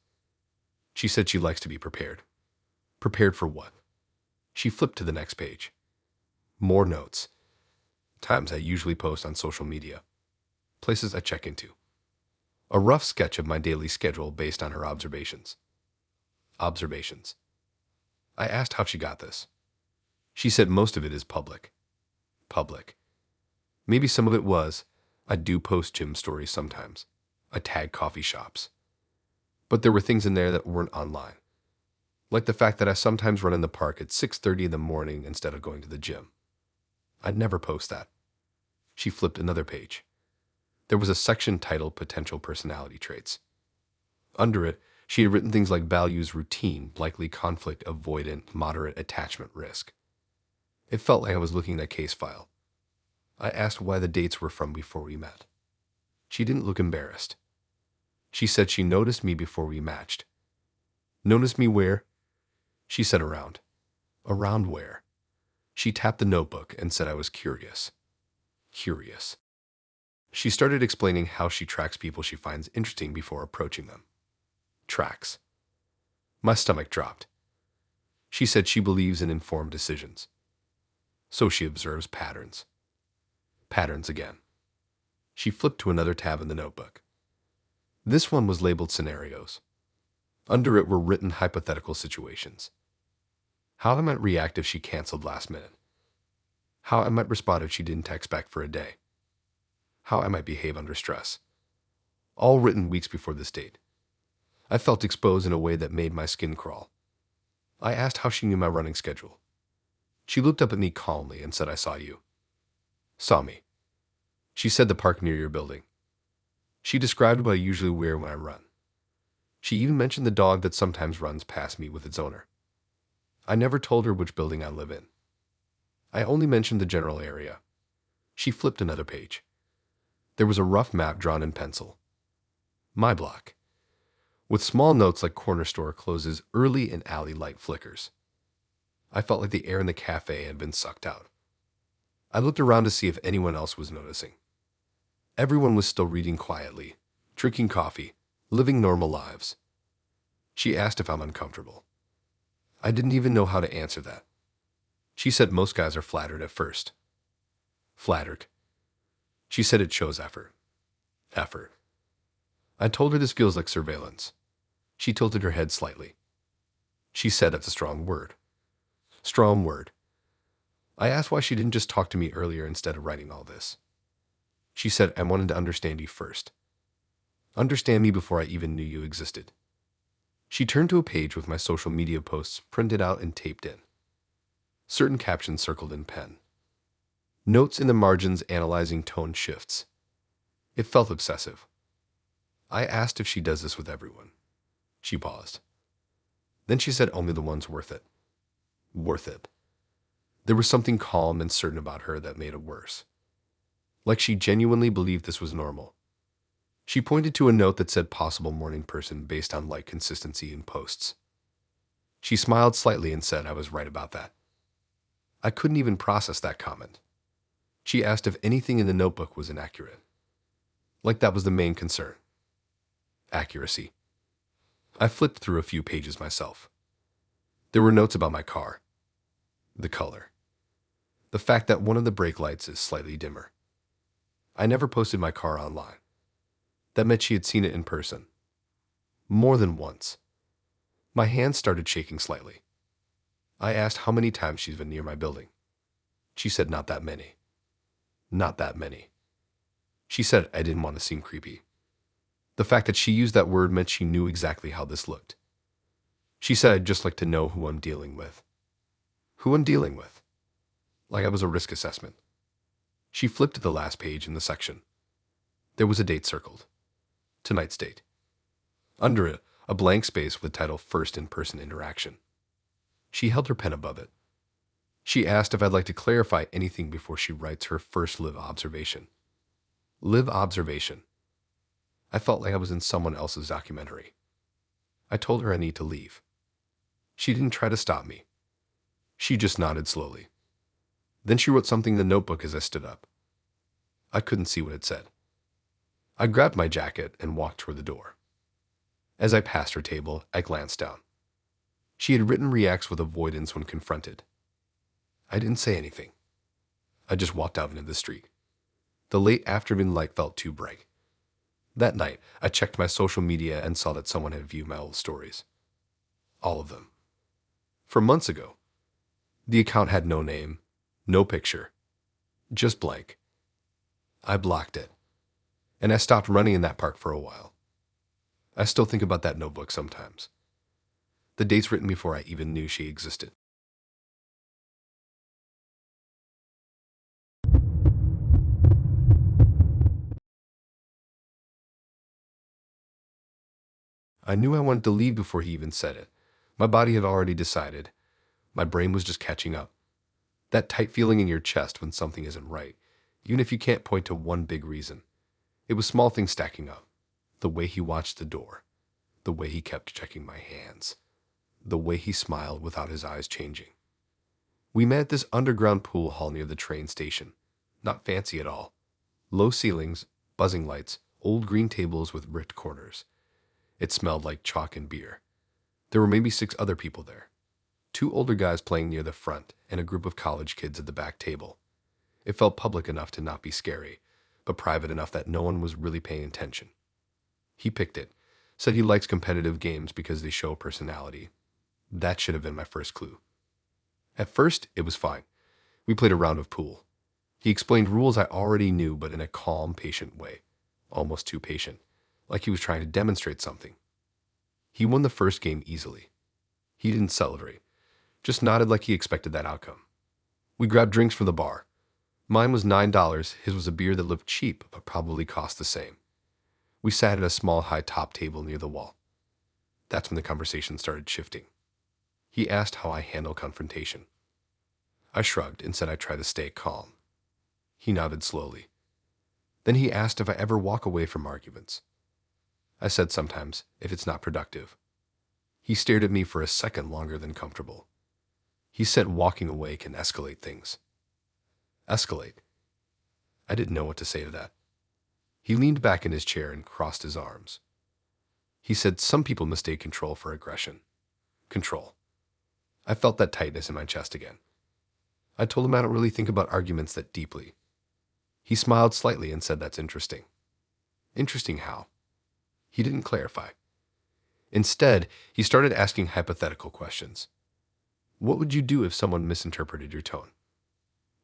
She said she likes to be prepared. Prepared for what? She flipped to the next page. More notes. Times I usually post on social media. Places I check into. A rough sketch of my daily schedule based on her observations. Observations. I asked how she got this. She said most of it is public. Public. Maybe some of it was. I do post gym stories sometimes. I tag coffee shops. But there were things in there that weren't online. Like the fact that I sometimes run in the park at 6:30 in the morning instead of going to the gym. I'd never post that. She flipped another page. There was a section titled Potential Personality Traits. Under it, she had written things like values routine, likely conflict avoidant, moderate attachment risk. It felt like I was looking at a case file. I asked why the dates were from before we met. She didn't look embarrassed. She said she noticed me before we matched. Noticed me where? She said around. Around where? She tapped the notebook and said I was curious. Curious. She started explaining how she tracks people she finds interesting before approaching them. Tracks. My stomach dropped. She said she believes in informed decisions. So she observes patterns. Patterns again. She flipped to another tab in the notebook. This one was labeled scenarios. Under it were written hypothetical situations. How I might react if she canceled last minute. How I might respond if she didn't text back for a day. How I might behave under stress. All written weeks before this date. I felt exposed in a way that made my skin crawl. I asked how she knew my running schedule. She looked up at me calmly and said, "I saw you." Saw me. She said the park near your building. She described what I usually wear when I run. She even mentioned the dog that sometimes runs past me with its owner. I never told her which building I live in. I only mentioned the general area. She flipped another page. There was a rough map drawn in pencil. My block. With small notes like corner store closes early and alley light flickers. I felt like the air in the cafe had been sucked out. I looked around to see if anyone else was noticing. Everyone was still reading quietly, drinking coffee, living normal lives. She asked if I'm uncomfortable. I didn't even know how to answer that. She said most guys are flattered at first. Flattered. She said it shows effort. Effort. I told her this feels like surveillance. She tilted her head slightly. She said that's a strong word. Strong word. I asked why she didn't just talk to me earlier instead of writing all this. She said I wanted to understand you first. Understand me before I even knew you existed. She turned to a page with my social media posts printed out and taped in. Certain captions circled in pen. Notes in the margins analyzing tone shifts. It felt obsessive. I asked if she does this with everyone. She paused. Then she said only the ones worth it. Worth it. There was something calm and certain about her that made it worse. Like she genuinely believed this was normal. She pointed to a note that said possible morning person based on light consistency in posts. She smiled slightly and said I was right about that. I couldn't even process that comment. She asked if anything in the notebook was inaccurate. Like that was the main concern. Accuracy. I flipped through a few pages myself. There were notes about my car. The color. The fact that one of the brake lights is slightly dimmer. I never posted my car online. That meant she had seen it in person. More than once. My hands started shaking slightly. I asked how many times she's been near my building. She said not that many. Not that many. She said I didn't want to seem creepy. The fact that she used that word meant she knew exactly how this looked. She said I'd just like to know who I'm dealing with. Who I'm dealing with. Like I was a risk assessment. She flipped to the last page in the section. There was a date circled. Tonight's date. Under it, a blank space with the title First In-Person Interaction. She held her pen above it. She asked if I'd like to clarify anything before she writes her first live observation. Live observation. I felt like I was in someone else's documentary. I told her I need to leave. She didn't try to stop me. She just nodded slowly. Then she wrote something in the notebook as I stood up. I couldn't see what it said. I grabbed my jacket and walked toward the door. As I passed her table, I glanced down. She had written reacts with avoidance when confronted. I didn't say anything. I just walked out into the street. The late afternoon light felt too bright. That night, I checked my social media and saw that someone had viewed my old stories. All of them. From months ago. The account had no name, no picture, just blank. I blocked it, and I stopped running in that park for a while. I still think about that notebook sometimes. The dates written before I even knew she existed. I knew I wanted to leave before he even said it. My body had already decided. My brain was just catching up. That tight feeling in your chest when something isn't right, even if you can't point to one big reason. It was small things stacking up. The way he watched the door. The way he kept checking my hands. The way he smiled without his eyes changing. We met at this underground pool hall near the train station. Not fancy at all. Low ceilings, buzzing lights, old green tables with bricked corners. It smelled like chalk and beer. There were maybe 6 other people there. 2 older guys playing near the front and a group of college kids at the back table. It felt public enough to not be scary, but private enough that no one was really paying attention. He picked it, said he likes competitive games because they show personality. That should have been my first clue. At first, it was fine. We played a round of pool. He explained rules I already knew, but in a calm, patient way. Almost too patient, like he was trying to demonstrate something. He won the first game easily. He didn't celebrate, just nodded like he expected that outcome. We grabbed drinks from the bar. Mine was $9, his was a beer that looked cheap, but probably cost the same. We sat at a small high-top table near the wall. That's when the conversation started shifting. He asked how I handle confrontation. I shrugged and said I try to stay calm. He nodded slowly. Then he asked if I ever walk away from arguments. I said sometimes, if it's not productive. He stared at me for a second longer than comfortable. He said walking away can escalate things. Escalate? I didn't know what to say to that. He leaned back in his chair and crossed his arms. He said some people mistake control for aggression. Control. I felt that tightness in my chest again. I told him I don't really think about arguments that deeply. He smiled slightly and said that's interesting. Interesting how? He didn't clarify. Instead, he started asking hypothetical questions. What would you do if someone misinterpreted your tone?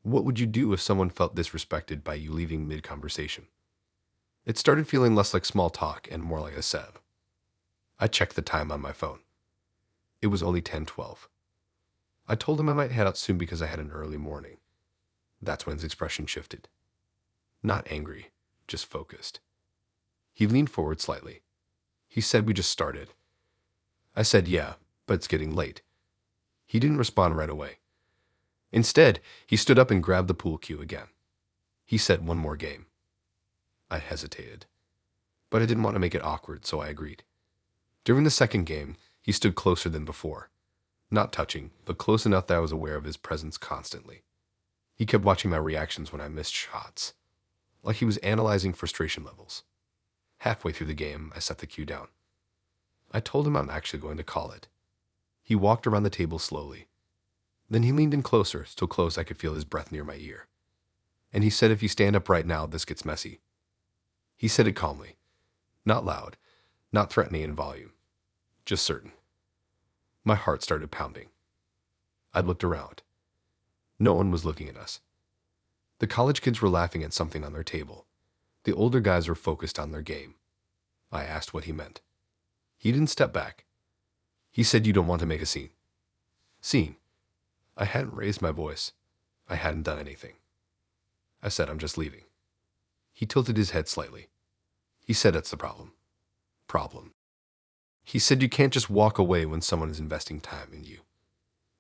What would you do if someone felt disrespected by you leaving mid-conversation? It started feeling less like small talk and more like a setup. I checked the time on my phone. It was only 10:12. I told him I might head out soon because I had an early morning. That's when his expression shifted. Not angry, just focused. He leaned forward slightly. He said we just started. I said yeah, but it's getting late. He didn't respond right away. Instead, he stood up and grabbed the pool cue again. He said one more game. I hesitated, but I didn't want to make it awkward, so I agreed. During the second game, he stood closer than before. Not touching, but close enough that I was aware of his presence constantly. He kept watching my reactions when I missed shots, like he was analyzing frustration levels. Halfway through the game, I set the cue down. I told him I'm actually going to call it. He walked around the table slowly. Then he leaned in closer, so close I could feel his breath near my ear. And he said if you stand up right now, this gets messy. He said it calmly. Not loud, not threatening in volume. Just certain. My heart started pounding. I looked around. No one was looking at us. The college kids were laughing at something on their table. The older guys were focused on their game. I asked what he meant. He didn't step back. He said you don't want to make a scene. Scene? I hadn't raised my voice. I hadn't done anything. I said I'm just leaving. He tilted his head slightly. He said that's the problem. Problem. He said you can't just walk away when someone is investing time in you.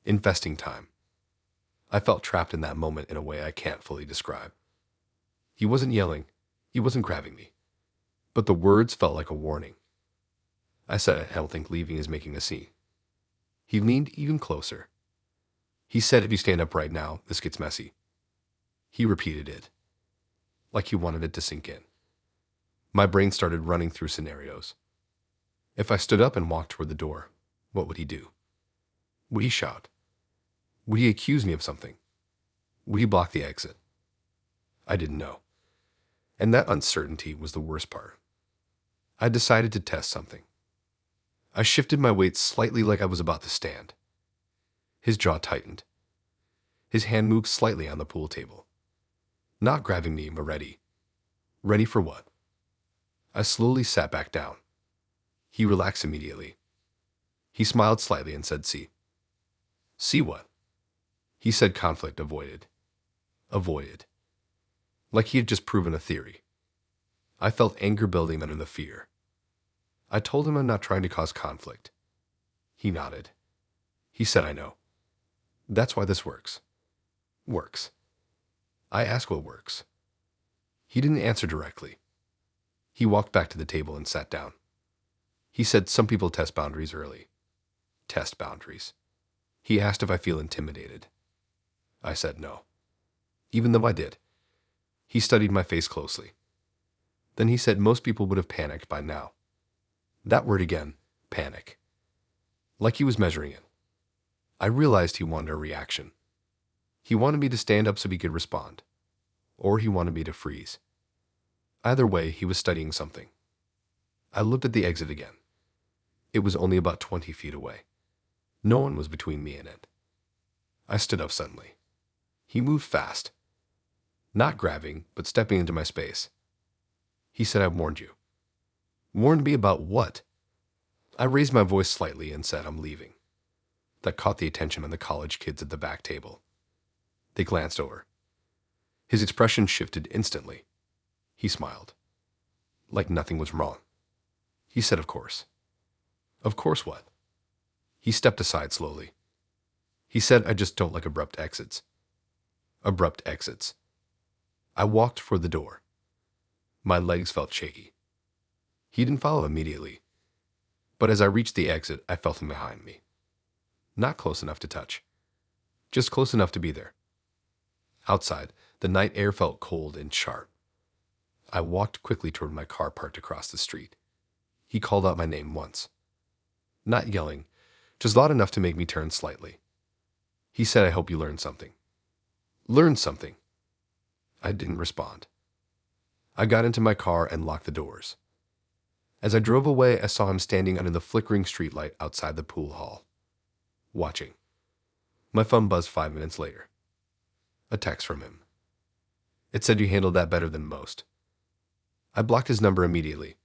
Investing time. I felt trapped in that moment in a way I can't fully describe. He wasn't yelling. He wasn't grabbing me. But the words felt like a warning. I said I don't think leaving is making a scene. He leaned even closer. He said if you stand up right now, this gets messy. He repeated it, like he wanted it to sink in. My brain started running through scenarios. If I stood up and walked toward the door, what would he do? Would he shout? Would he accuse me of something? Would he block the exit? I didn't know. And that uncertainty was the worst part. I decided to test something. I shifted my weight slightly like I was about to stand. His jaw tightened. His hand moved slightly on the pool table. Not grabbing me, but ready. Ready for what? I slowly sat back down. He relaxed immediately. He smiled slightly and said, see. See what? He said conflict avoided. Avoided. Like he had just proven a theory. I felt anger building under the fear. I told him I'm not trying to cause conflict. He nodded. He said, I know. That's why this works. Works. I asked what works. He didn't answer directly. He walked back to the table and sat down. He said some people test boundaries early. Test boundaries. He asked if I feel intimidated. I said no. Even though I did. He studied my face closely. Then he said most people would have panicked by now. That word again, panic. Like he was measuring it. I realized he wanted a reaction. He wanted me to stand up so he could respond, or he wanted me to freeze. Either way, he was studying something. I looked at the exit again. It was only about 20 feet away. No one was between me and it. I stood up suddenly. He moved fast, not grabbing, but stepping into my space. He said, "I warned you." Warned me about what? I raised my voice slightly and said, "I'm leaving." That caught the attention of the college kids at the back table. They glanced over. His expression shifted instantly. He smiled, like nothing was wrong. He said, "Of course." Of course what? He stepped aside slowly. He said, "I just don't like abrupt exits." Abrupt exits. I walked for the door. My legs felt shaky. He didn't follow immediately, but as I reached the exit, I felt him behind me. Not close enough to touch, just close enough to be there. Outside, the night air felt cold and sharp. I walked quickly toward my car parked across the street. He called out my name once. Not yelling, just loud enough to make me turn slightly. He said, "I hope you learned something." Learned something. I didn't respond. I got into my car and locked the doors. As I drove away, I saw him standing under the flickering streetlight outside the pool hall, watching. My phone buzzed 5 minutes later. A text from him. It said, "You handled that better than most." I blocked his number immediately.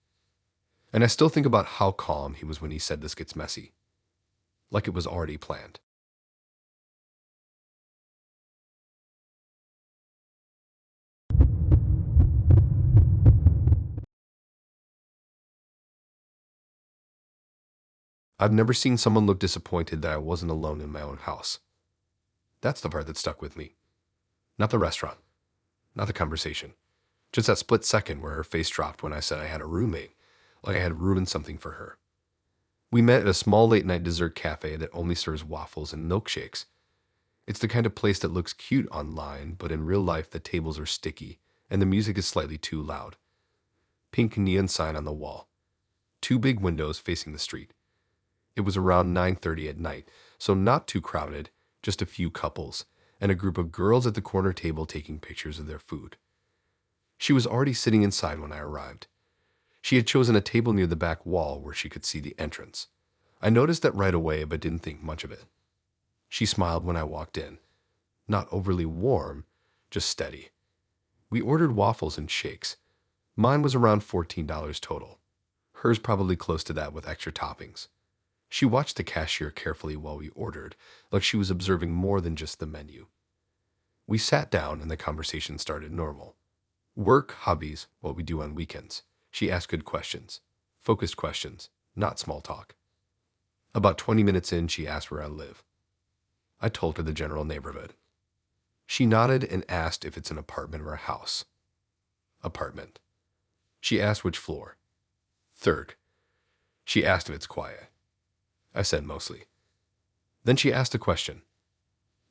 And I still think about how calm he was when he said this gets messy. Like it was already planned. I've never seen someone look disappointed that I wasn't alone in my own house. That's the part that stuck with me. Not the restaurant. Not the conversation. Just that split second where her face dropped when I said I had a roommate, like I had ruined something for her. We met at a small late-night dessert cafe that only serves waffles and milkshakes. It's the kind of place that looks cute online, but in real life the tables are sticky and the music is slightly too loud. Pink neon sign on the wall. 2 big windows facing the street. It was around 9:30 at night, so not too crowded, just a few couples, and a group of girls at the corner table taking pictures of their food. She was already sitting inside when I arrived. She had chosen a table near the back wall where she could see the entrance. I noticed that right away, but didn't think much of it. She smiled when I walked in. Not overly warm, just steady. We ordered waffles and shakes. Mine was around $14 total. Hers probably close to that with extra toppings. She watched the cashier carefully while we ordered, like she was observing more than just the menu. We sat down and the conversation started normal. Work, hobbies, what we do on weekends. She asked good questions. Focused questions, not small talk. About 20 minutes in, she asked where I live. I told her the general neighborhood. She nodded and asked if it's an apartment or a house. Apartment. She asked which floor. 3rd. She asked if it's quiet. I said mostly. Then she asked a question.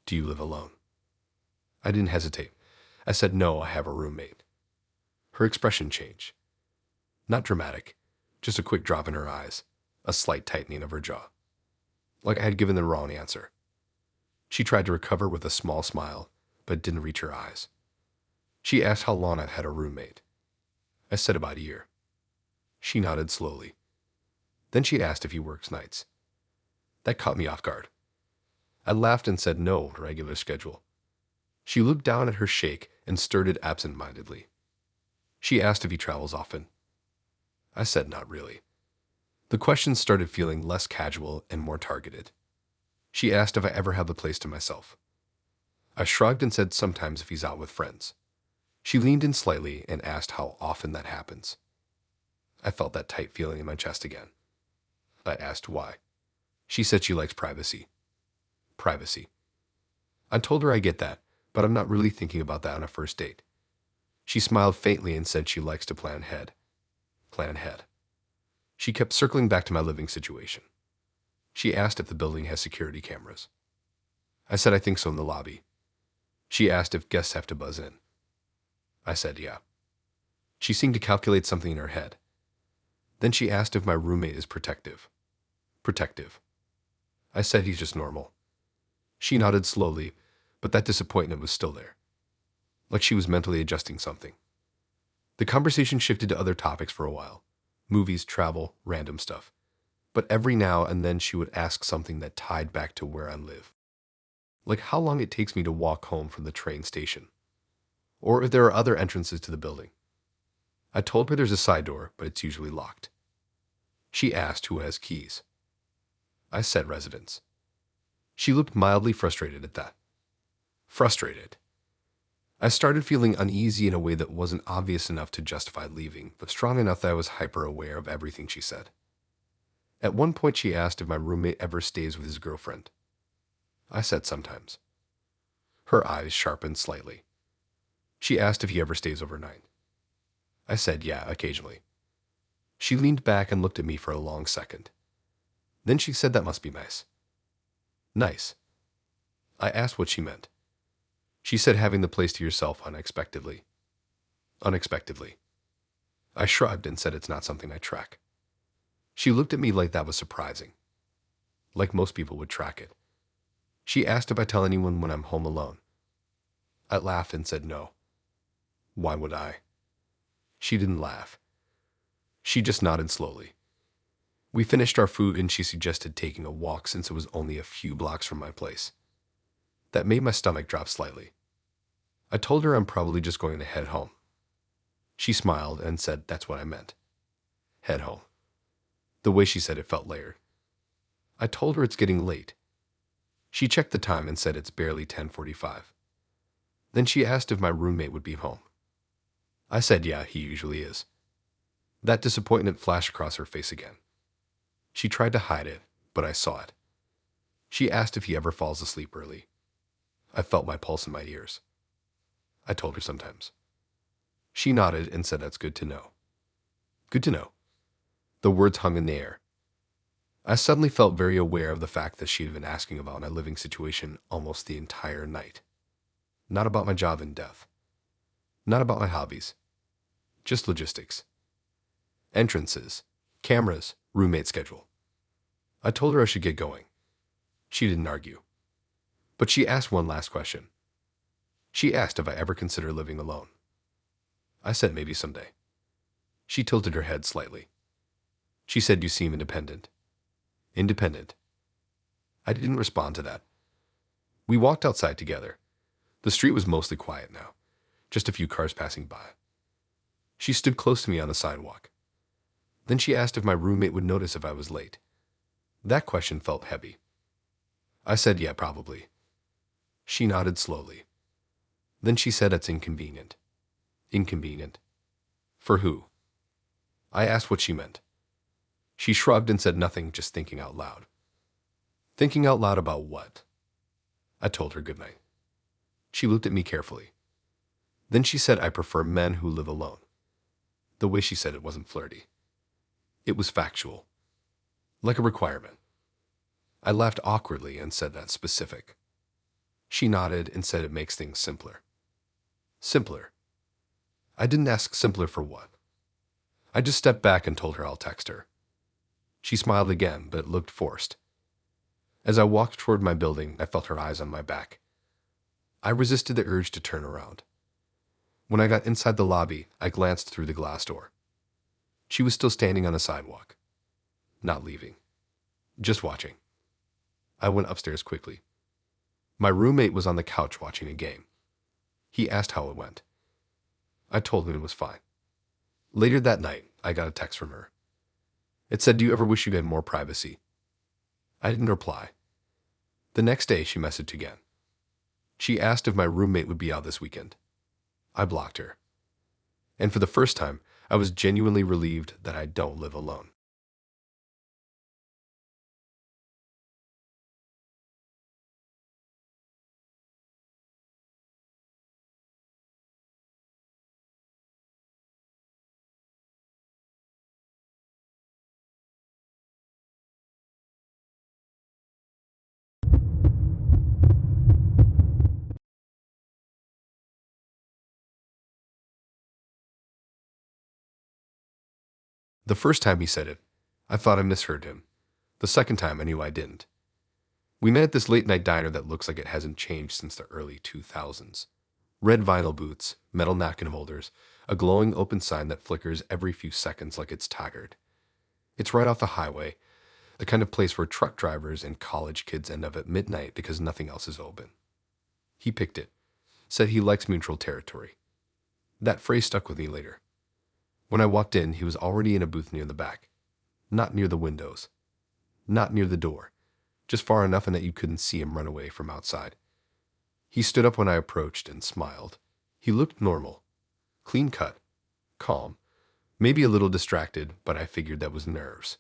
Do you live alone? I didn't hesitate. I said no, I have a roommate. Her expression changed. Not dramatic, just a quick drop in her eyes, a slight tightening of her jaw. Like I had given the wrong answer. She tried to recover with a small smile, but didn't reach her eyes. She asked how long I'd had a roommate. I said about a year. She nodded slowly. Then she asked if he works nights. That caught me off guard. I laughed and said no, regular schedule. She looked down at her shake and stirred it absent-mindedly. She asked if he travels often. I said not really. The questions started feeling less casual and more targeted. She asked if I ever have the place to myself. I shrugged and said sometimes if he's out with friends. She leaned in slightly and asked how often that happens. I felt that tight feeling in my chest again. I asked why. She said she likes privacy. Privacy. I told her I get that, but I'm not really thinking about that on a first date. She smiled faintly and said she likes to plan ahead. Plan ahead. She kept circling back to my living situation. She asked if the building has security cameras. I said I think so in the lobby. She asked if guests have to buzz in. I said yeah. She seemed to calculate something in her head. Then she asked if my roommate is protective. Protective. I said he's just normal. She nodded slowly, but that disappointment was still there, like she was mentally adjusting something. The conversation shifted to other topics for a while. Movies, travel, random stuff. But every now and then she would ask something that tied back to where I live. Like how long it takes me to walk home from the train station. Or if there are other entrances to the building. I told her there's a side door, but it's usually locked. She asked who has keys. I said residents. She looked mildly frustrated at that. Frustrated. I started feeling uneasy in a way that wasn't obvious enough to justify leaving, but strong enough that I was hyper-aware of everything she said. At one point she asked if my roommate ever stays with his girlfriend. I said sometimes. Her eyes sharpened slightly. She asked if he ever stays overnight. I said yeah, occasionally. She leaned back and looked at me for a long second. Then she said that must be nice. Nice. I asked what she meant. She said having the place to yourself unexpectedly. Unexpectedly. I shrugged and said it's not something I track. She looked at me like that was surprising. Like most people would track it. She asked if I tell anyone when I'm home alone. I laughed and said no. Why would I? She didn't laugh. She just nodded slowly. We finished our food and she suggested taking a walk since it was only a few blocks from my place. That made my stomach drop slightly. I told her I'm probably just going to head home. She smiled and said that's what I meant. Head home. The way she said it felt layered. I told her it's getting late. She checked the time and said it's barely 10:45. Then she asked if my roommate would be home. I said yeah, he usually is. That disappointment flashed across her face again. She tried to hide it, but I saw it. She asked if he ever falls asleep early. I felt my pulse in my ears. I told her sometimes. She nodded and said that's good to know. Good to know. The words hung in the air. I suddenly felt very aware of the fact that she had been asking about my living situation almost the entire night. Not about my job and death. Not about my hobbies. Just logistics. Entrances, cameras, roommate schedule. I told her I should get going. She didn't argue. But she asked one last question. She asked if I ever consider living alone. I said maybe someday. She tilted her head slightly. She said you seem independent. Independent. I didn't respond to that. We walked outside together. The street was mostly quiet now, just a few cars passing by. She stood close to me on the sidewalk. Then she asked if my roommate would notice if I was late. That question felt heavy. I said yeah, probably. She nodded slowly. Then she said it's inconvenient. Inconvenient. For who? I asked what she meant. She shrugged and said nothing, just thinking out loud. Thinking out loud about what? I told her goodnight. She looked at me carefully. Then she said I prefer men who live alone. The way she said it wasn't flirty. It was factual. Like a requirement. I laughed awkwardly and said that's specific. She nodded and said it makes things simpler. Simpler. I didn't ask simpler for what. I just stepped back and told her I'll text her. She smiled again, but it looked forced. As I walked toward my building, I felt her eyes on my back. I resisted the urge to turn around. When I got inside the lobby, I glanced through the glass door. She was still standing on the sidewalk. Not leaving. Just watching. I went upstairs quickly. My roommate was on the couch watching a game. He asked how it went. I told him it was fine. Later that night, I got a text from her. It said, "Do you ever wish you had more privacy?" I didn't reply. The next day, she messaged again. She asked if my roommate would be out this weekend. I blocked her. And for the first time, I was genuinely relieved that I don't live alone. The first time he said it, I thought I misheard him. The second time, I knew I didn't. We met at this late-night diner that looks like it hasn't changed since the early 2000s. Red vinyl booths, metal napkin holders, a glowing open sign that flickers every few seconds like it's tired. It's right off the highway, the kind of place where truck drivers and college kids end up at midnight because nothing else is open. He picked it, said he likes neutral territory. That phrase stuck with me later. When I walked in, he was already in a booth near the back. Not near the windows. Not near the door. Just far enough in that you couldn't see him run away from outside. He stood up when I approached and smiled. He looked normal. Clean cut. Calm. Maybe a little distracted, but I figured that was nerves.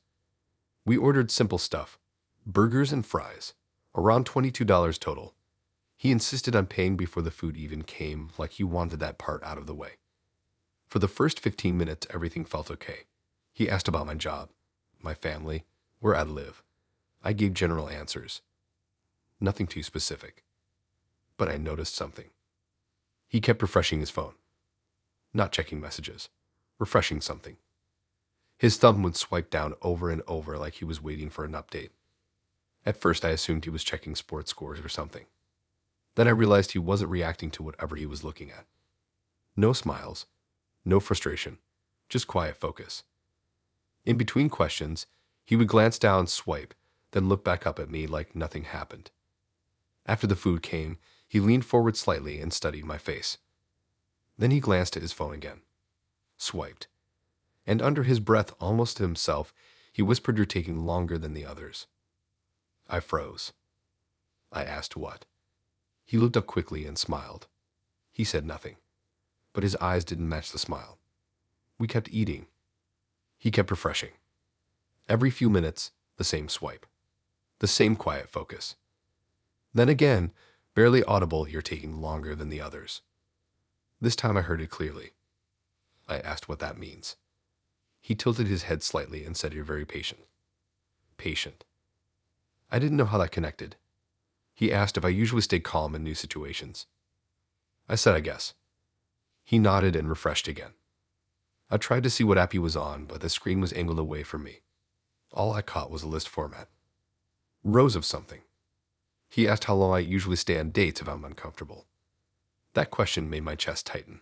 We ordered simple stuff. Burgers and fries. Around $22 total. He insisted on paying before the food even came, like he wanted that part out of the way. For the first 15 minutes, everything felt okay. He asked about my job, my family, where I live. I gave general answers. Nothing too specific. But I noticed something. He kept refreshing his phone. Not checking messages. Refreshing something. His thumb would swipe down over and over like he was waiting for an update. At first, I assumed he was checking sports scores or something. Then I realized he wasn't reacting to whatever he was looking at. No smiles. No frustration. Just quiet focus. In between questions, he would glance down, swipe, then look back up at me like nothing happened. After the food came, he leaned forward slightly and studied my face. Then he glanced at his phone again. Swiped. And under his breath, almost to himself, he whispered, "You're taking longer than the others." I froze. I asked what. He looked up quickly and smiled. He said nothing, but his eyes didn't match the smile. We kept eating. He kept refreshing. Every few minutes, the same swipe. The same quiet focus. Then again, barely audible, "You're taking longer than the others." This time I heard it clearly. I asked what that means. He tilted his head slightly and said, "You're very patient." Patient. I didn't know how that connected. He asked if I usually stay calm in new situations. I said, "I guess." He nodded and refreshed again. I tried to see what app he was on, but the screen was angled away from me. All I caught was a list format. Rows of something. He asked how long I usually stay on dates if I'm uncomfortable. That question made my chest tighten.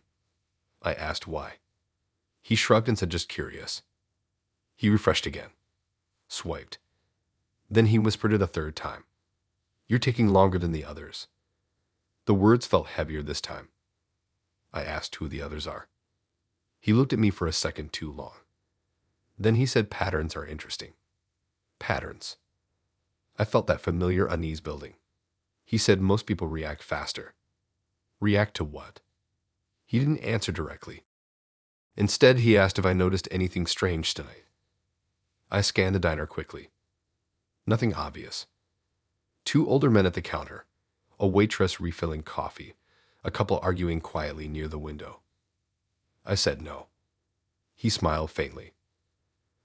I asked why. He shrugged and said, "Just curious." He refreshed again. Swiped. Then he whispered it a third time. "You're taking longer than the others." The words felt heavier this time. I asked who the others are. He looked at me for a second too long. Then he said, "Patterns are interesting." Patterns. I felt that familiar unease building. He said most people react faster. React to what? He didn't answer directly. Instead, he asked if I noticed anything strange tonight. I scanned the diner quickly. Nothing obvious. Two older men at the counter, a waitress refilling coffee, a couple arguing quietly near the window. I said no. He smiled faintly.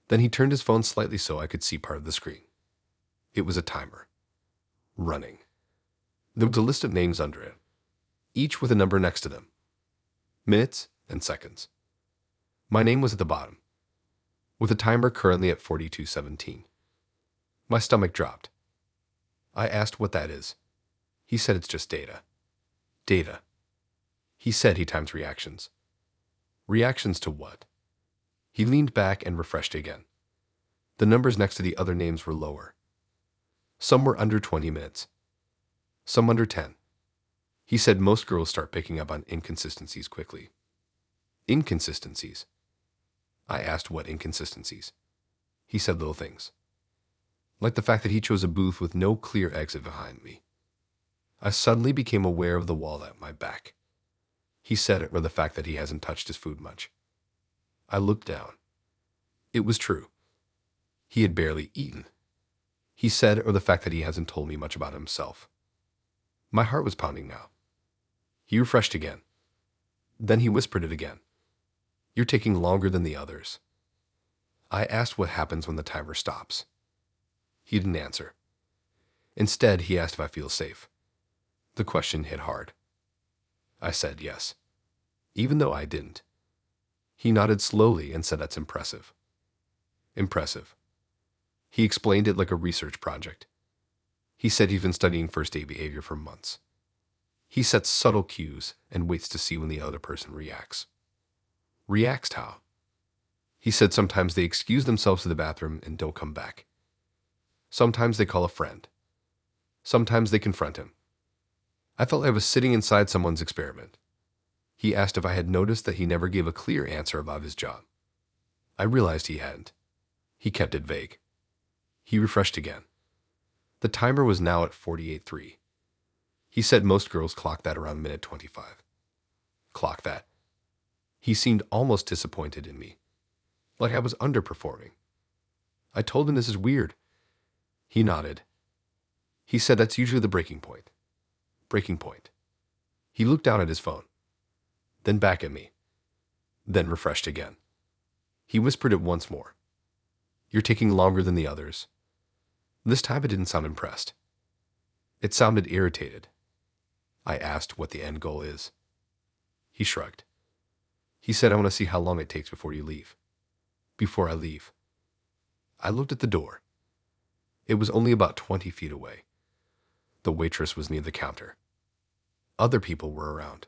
Then he turned his phone slightly so I could see part of the screen. It was a timer. Running. There was a list of names under it, each with a number next to them. Minutes and seconds. My name was at the bottom, with a timer currently at 42:17. My stomach dropped. I asked what that is. He said it's just data. Data. He said he times reactions. Reactions to what? He leaned back and refreshed again. The numbers next to the other names were lower. Some were under 20 minutes. Some under 10. He said most girls start picking up on inconsistencies quickly. Inconsistencies. I asked what inconsistencies. He said little things. Like the fact that he chose a booth with no clear exit behind me. I suddenly became aware of the wall at my back. He said it, or the fact that he hasn't touched his food much. I looked down. It was true. He had barely eaten. He said, or the fact that he hasn't told me much about himself. My heart was pounding now. He refreshed again. Then he whispered it again. "You're taking longer than the others." I asked what happens when the timer stops. He didn't answer. Instead, he asked if I feel safe. The question hit hard. I said yes, even though I didn't. He nodded slowly and said, "That's impressive." Impressive. He explained it like a research project. He said he'd been studying first date behavior for months. He sets subtle cues and waits to see when the other person reacts. Reacts how? He said sometimes they excuse themselves to the bathroom and don't come back. Sometimes they call a friend. Sometimes they confront him. I felt I was sitting inside someone's experiment. He asked if I had noticed that he never gave a clear answer about his job. I realized he hadn't. He kept it vague. He refreshed again. The timer was now at 48.3. He said most girls clock that around minute 25. Clock that. He seemed almost disappointed in me, like I was underperforming. I told him this is weird. He nodded. He said that's usually the breaking point. Breaking point. He looked down at his phone, then back at me, then refreshed again. He whispered it once more. You're taking longer than the others. This time it didn't sound impressed. It sounded irritated. I asked what the end goal is. He shrugged. He said, I want to see how long it takes before you leave. Before I leave. I looked at the door. It was only about 20 feet away. The waitress was near the counter. Other people were around.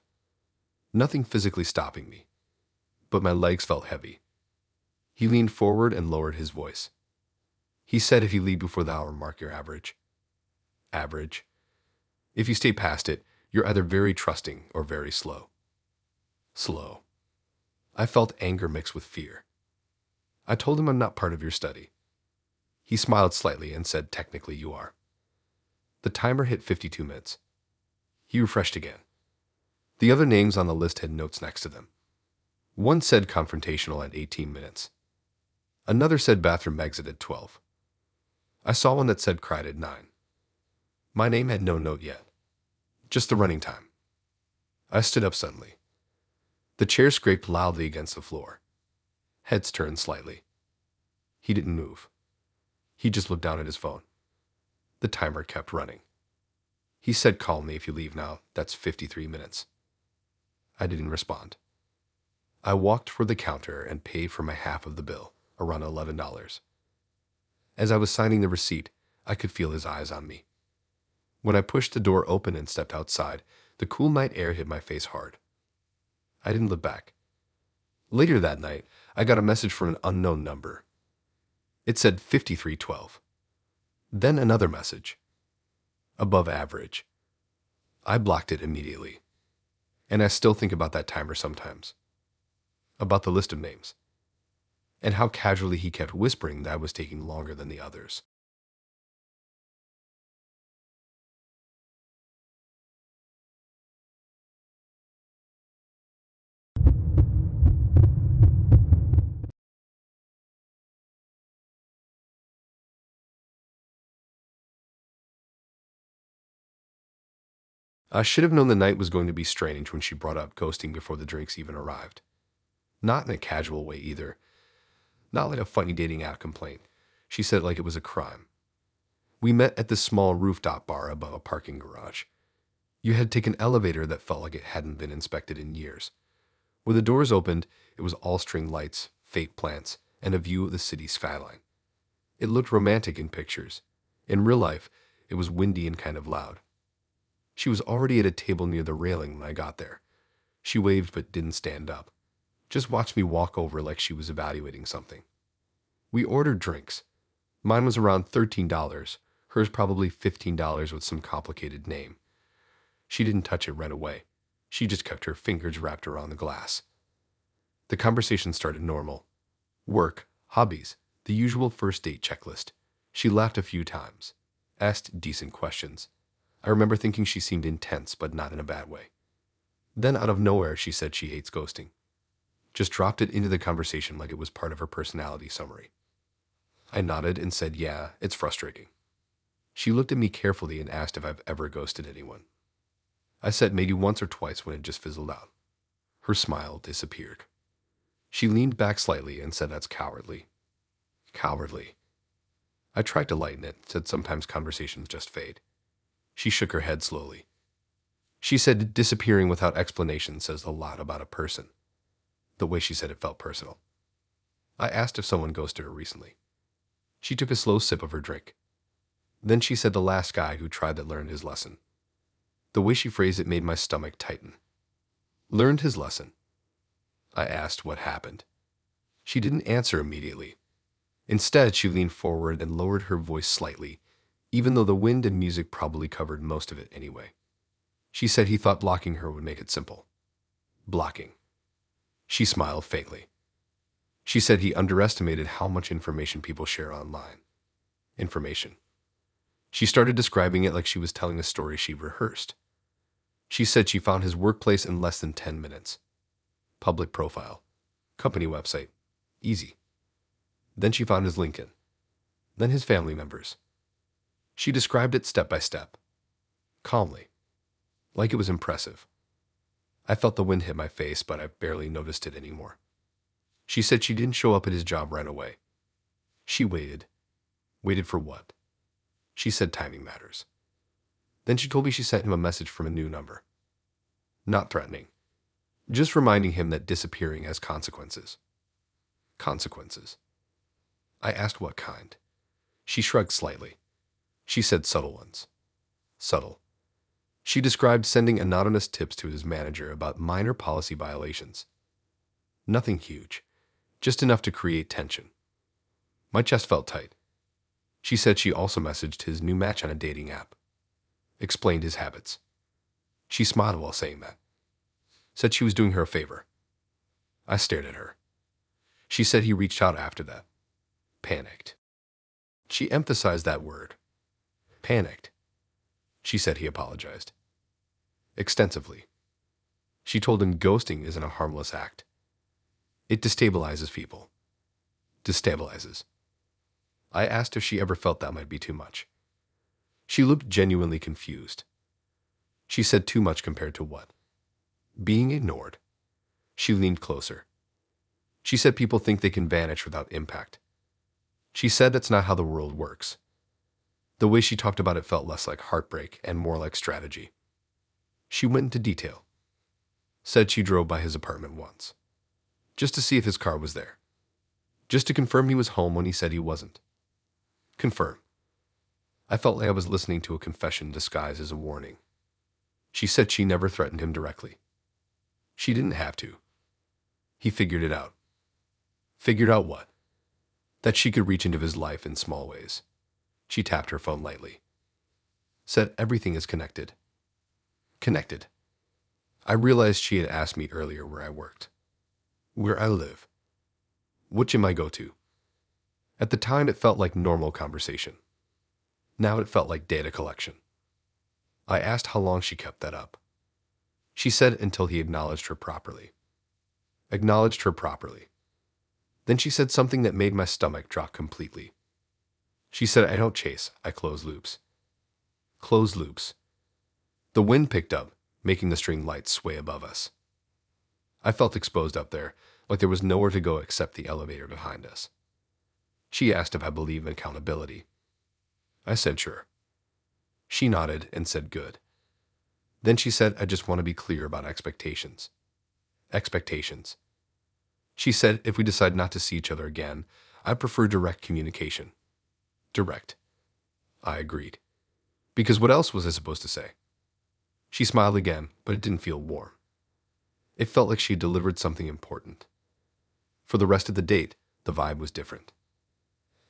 Nothing physically stopping me, but my legs felt heavy. He leaned forward and lowered his voice. He said if you leave before the hour mark, you're average. Average. If you stay past it, you're either very trusting or very slow. Slow. I felt anger mixed with fear. I told him I'm not part of your study. He smiled slightly and said, technically you are. The timer hit 52 minutes. He refreshed again. The other names on the list had notes next to them. One said confrontational at 18 minutes. Another said bathroom exit at 12. I saw one that said cried at 9. My name had no note yet. Just the running time. I stood up suddenly. The chair scraped loudly against the floor. Heads turned slightly. He didn't move. He just looked down at his phone. The timer kept running. He said, call me if you leave now. That's 53 minutes. I didn't respond. I walked toward the counter and paid for my half of the bill, around $11. As I was signing the receipt, I could feel his eyes on me. When I pushed the door open and stepped outside, the cool night air hit my face hard. I didn't look back. Later that night, I got a message from an unknown number. It said 5312. Then another message. Above average. I blocked it immediately. And I still think about that timer sometimes. About the list of names. And how casually he kept whispering that I was taking longer than the others. I should have known the night was going to be strange when she brought up ghosting before the drinks even arrived. Not in a casual way either. Not like a funny dating app complaint. She said it like it was a crime. We met at this small rooftop bar above a parking garage. You had to take an elevator that felt like it hadn't been inspected in years. When the doors opened, it was all string lights, fake plants, and a view of the city skyline. It looked romantic in pictures. In real life, it was windy and kind of loud. She was already at a table near the railing when I got there. She waved but didn't stand up. Just watched me walk over like she was evaluating something. We ordered drinks. Mine was around $13, hers probably $15 with some complicated name. She didn't touch it right away. She just kept her fingers wrapped around the glass. The conversation started normal. Work, hobbies, the usual first date checklist. She laughed a few times, asked decent questions. I remember thinking she seemed intense, but not in a bad way. Then out of nowhere, she said she hates ghosting. Just dropped it into the conversation like it was part of her personality summary. I nodded and said, yeah, it's frustrating. She looked at me carefully and asked if I've ever ghosted anyone. I said maybe once or twice when it just fizzled out. Her smile disappeared. She leaned back slightly and said that's cowardly. Cowardly. I tried to lighten it, said sometimes conversations just fade. She shook her head slowly. She said disappearing without explanation says a lot about a person. The way she said it felt personal. I asked if someone ghosted her recently. She took a slow sip of her drink. Then she said the last guy who tried that learned his lesson. The way she phrased it made my stomach tighten. Learned his lesson. I asked what happened. She didn't answer immediately. Instead, she leaned forward and lowered her voice slightly, even though the wind and music probably covered most of it anyway. She said he thought blocking her would make it simple. Blocking. She smiled faintly. She said he underestimated how much information people share online. Information. She started describing it like she was telling a story she rehearsed. She said she found his workplace in less than 10 minutes. Public profile. Company website. Easy. Then she found his LinkedIn. Then his family members. She described it step by step. Calmly. Like it was impressive. I felt the wind hit my face, but I barely noticed it anymore. She said she didn't show up at his job right away. She waited. Waited for what? She said timing matters. Then she told me she sent him a message from a new number. Not threatening. Just reminding him that disappearing has consequences. Consequences. I asked what kind. She shrugged slightly. She said subtle ones. Subtle. She described sending anonymous tips to his manager about minor policy violations. Nothing huge, just enough to create tension. My chest felt tight. She said she also messaged his new match on a dating app. Explained his habits. She smiled while saying that. Said she was doing her a favor. I stared at her. She said he reached out after that. Panicked. She emphasized that word. Panicked. She said he apologized. Extensively. She told him ghosting isn't a harmless act. It destabilizes people. Destabilizes. I asked if she ever felt that might be too much. She looked genuinely confused. She said too much compared to what? Being ignored. She leaned closer. She said people think they can vanish without impact. She said that's not how the world works. The way she talked about it felt less like heartbreak and more like strategy. She went into detail. Said she drove by his apartment once. Just to see if his car was there. Just to confirm he was home when he said he wasn't. Confirm. I felt like I was listening to a confession disguised as a warning. She said she never threatened him directly. She didn't have to. He figured it out. Figured out what? That she could reach into his life in small ways. She tapped her phone lightly. Said everything is connected. Connected. I realized she had asked me earlier where I worked. Where I live. What gym I go to. At the time, it felt like normal conversation. Now it felt like data collection. I asked how long she kept that up. She said until he acknowledged her properly. Acknowledged her properly. Then she said something that made my stomach drop completely. She said, I don't chase, I close loops. Close loops. The wind picked up, making the string lights sway above us. I felt exposed up there, like there was nowhere to go except the elevator behind us. She asked if I believe in accountability. I said sure. She nodded and said good. Then she said, I just want to be clear about expectations. Expectations. She said if we decide not to see each other again, I prefer direct communication. Direct. I agreed. Because what else was I supposed to say? She smiled again, but it didn't feel warm. It felt like she delivered something important. For the rest of the date, the vibe was different.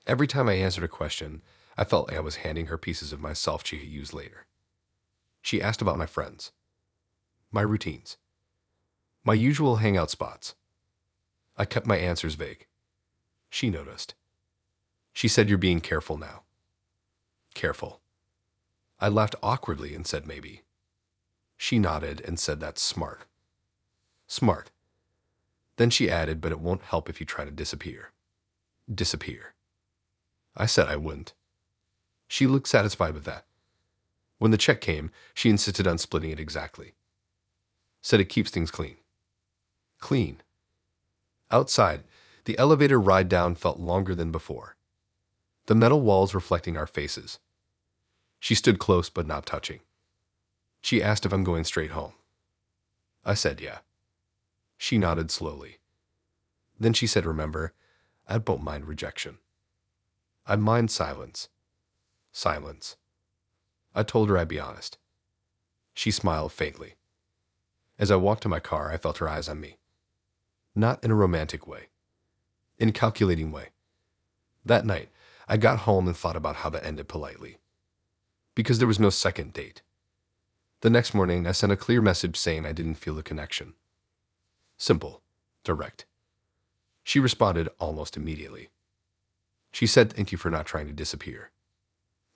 Every time I answered a question, I felt like I was handing her pieces of myself she could use later. She asked about my friends. My routines. My usual hangout spots. I kept my answers vague. She noticed. She said, you're being careful now. Careful. I laughed awkwardly and said maybe. She nodded and said that's smart. Smart. Then she added, but it won't help if you try to disappear. Disappear. I said I wouldn't. She looked satisfied with that. When the check came, she insisted on splitting it exactly. Said it keeps things clean. Clean. Outside, the elevator ride down felt longer than before. The metal walls reflecting our faces. She stood close but not touching. She asked if I'm going straight home. I said yeah. She nodded slowly. Then she said, remember, I don't mind rejection. I mind silence. Silence. I told her I'd be honest. She smiled faintly. As I walked to my car, I felt her eyes on me. Not in a romantic way. In a calculating way. That night, I got home and thought about how that ended politely. Because there was no second date. The next morning, I sent a clear message saying I didn't feel the connection. Simple. Direct. She responded almost immediately. She said thank you for not trying to disappear.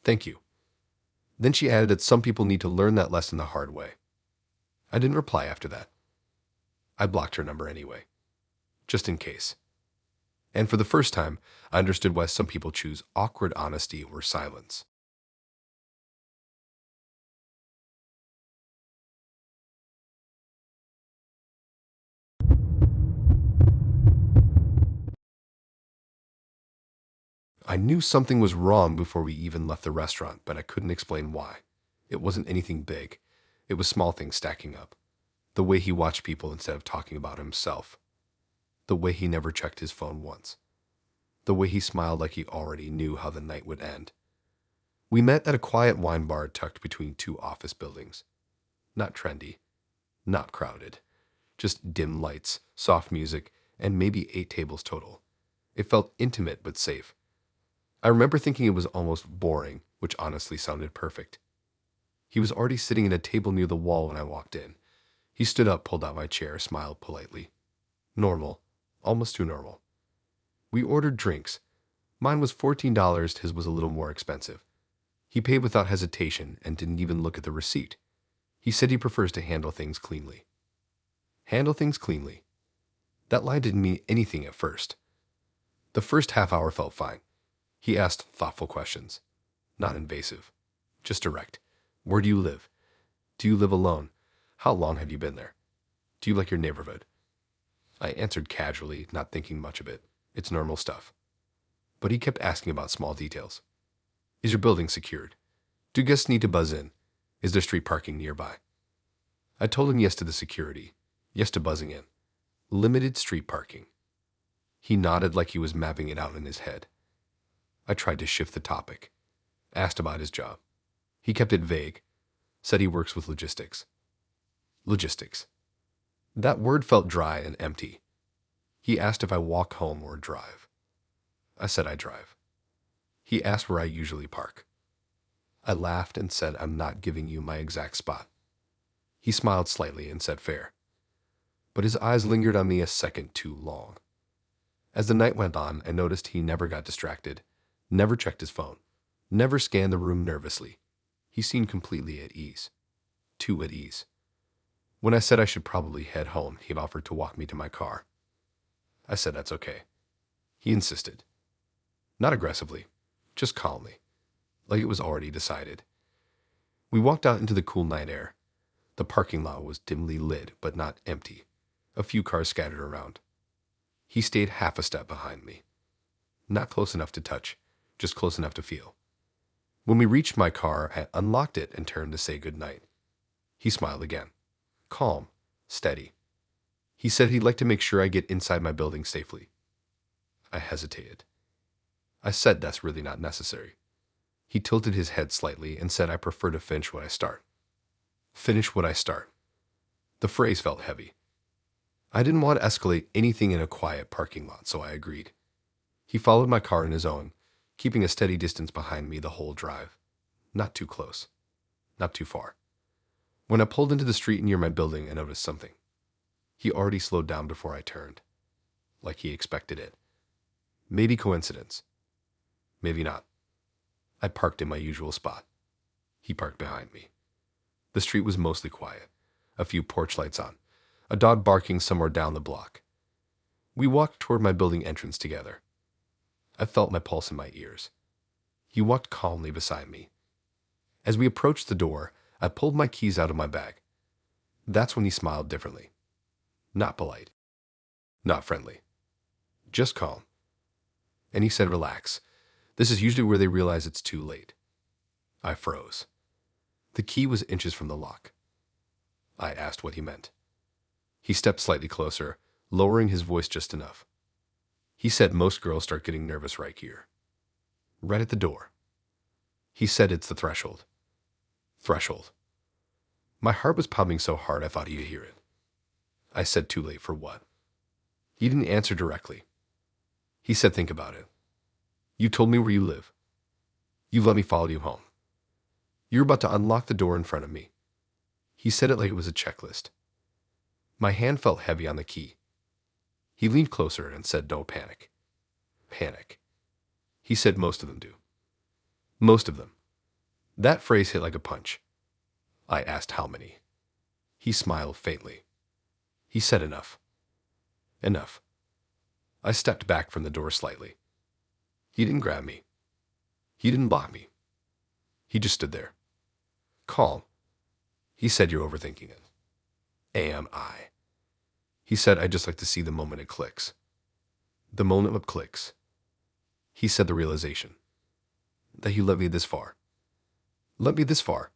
Thank you. Then she added that some people need to learn that lesson the hard way. I didn't reply after that. I blocked her number anyway. Just in case. And for the first time, I understood why some people choose awkward honesty or silence. I knew something was wrong before we even left the restaurant, but I couldn't explain why. It wasn't anything big. It was small things stacking up. The way he watched people instead of talking about himself. The way he never checked his phone once. The way he smiled like he already knew how the night would end. We met at a quiet wine bar tucked between two office buildings. Not trendy. Not crowded. Just dim lights, soft music, and maybe 8 tables total. It felt intimate but safe. I remember thinking it was almost boring, which honestly sounded perfect. He was already sitting at a table near the wall when I walked in. He stood up, pulled out my chair, smiled politely. Normal. Almost too normal. We ordered drinks. Mine was $14, his was a little more expensive. He paid without hesitation and didn't even look at the receipt. He said he prefers to handle things cleanly. Handle things cleanly. That line didn't mean anything at first. The first half hour felt fine. He asked thoughtful questions. Not invasive. Just direct. Where do you live? Do you live alone? How long have you been there? Do you like your neighborhood? I answered casually, not thinking much of it. It's normal stuff. But he kept asking about small details. Is your building secured? Do guests need to buzz in? Is there street parking nearby? I told him yes to the security. Yes to buzzing in. Limited street parking. He nodded like he was mapping it out in his head. I tried to shift the topic. Asked about his job. He kept it vague. Said he works with logistics. Logistics. That word felt dry and empty. He asked if I walk home or drive. I said I drive. He asked where I usually park. I laughed and said I'm not giving you my exact spot. He smiled slightly and said fair. But his eyes lingered on me a second too long. As the night went on, I noticed he never got distracted, never checked his phone, never scanned the room nervously. He seemed completely at ease. Too at ease. When I said I should probably head home, he offered to walk me to my car. I said that's okay. He insisted. Not aggressively, just calmly, like it was already decided. We walked out into the cool night air. The parking lot was dimly lit, but not empty. A few cars scattered around. He stayed half a step behind me. Not close enough to touch, just close enough to feel. When we reached my car, I unlocked it and turned to say goodnight. He smiled again. Calm, steady. He said he'd like to make sure I get inside my building safely. I hesitated. I said that's really not necessary. He tilted his head slightly and said I prefer to finish what I start. Finish what I start. The phrase felt heavy. I didn't want to escalate anything in a quiet parking lot, so I agreed. He followed my car in his own, keeping a steady distance behind me the whole drive. Not too close. Not too far. When I pulled into the street near my building, I noticed something. He already slowed down before I turned. Like he expected it. Maybe coincidence. Maybe not. I parked in my usual spot. He parked behind me. The street was mostly quiet. A few porch lights on. A dog barking somewhere down the block. We walked toward my building entrance together. I felt my pulse in my ears. He walked calmly beside me. As we approached the door, I pulled my keys out of my bag. That's when he smiled differently. Not polite. Not friendly. Just calm. And he said, relax. This is usually where they realize it's too late. I froze. The key was inches from the lock. I asked what he meant. He stepped slightly closer, lowering his voice just enough. He said most girls start getting nervous right here. Right at the door. He said it's the threshold. Threshold. My heart was pounding so hard I thought he'd hear it. I said too late for what? He didn't answer directly. He said think about it. You told me where you live. You let me follow you home. You're about to unlock the door in front of me. He said it like it was a checklist. My hand felt heavy on the key. He leaned closer and said don't panic. Panic. He said most of them do. Most of them. That phrase hit like a punch. I asked how many. He smiled faintly. He said enough. Enough. I stepped back from the door slightly. He didn't grab me. He didn't block me. He just stood there. Calm. He said you're overthinking it. Am I? He said I'd just like to see the moment it clicks. The moment it clicks. He said the realization. That you let me this far. Let me this far.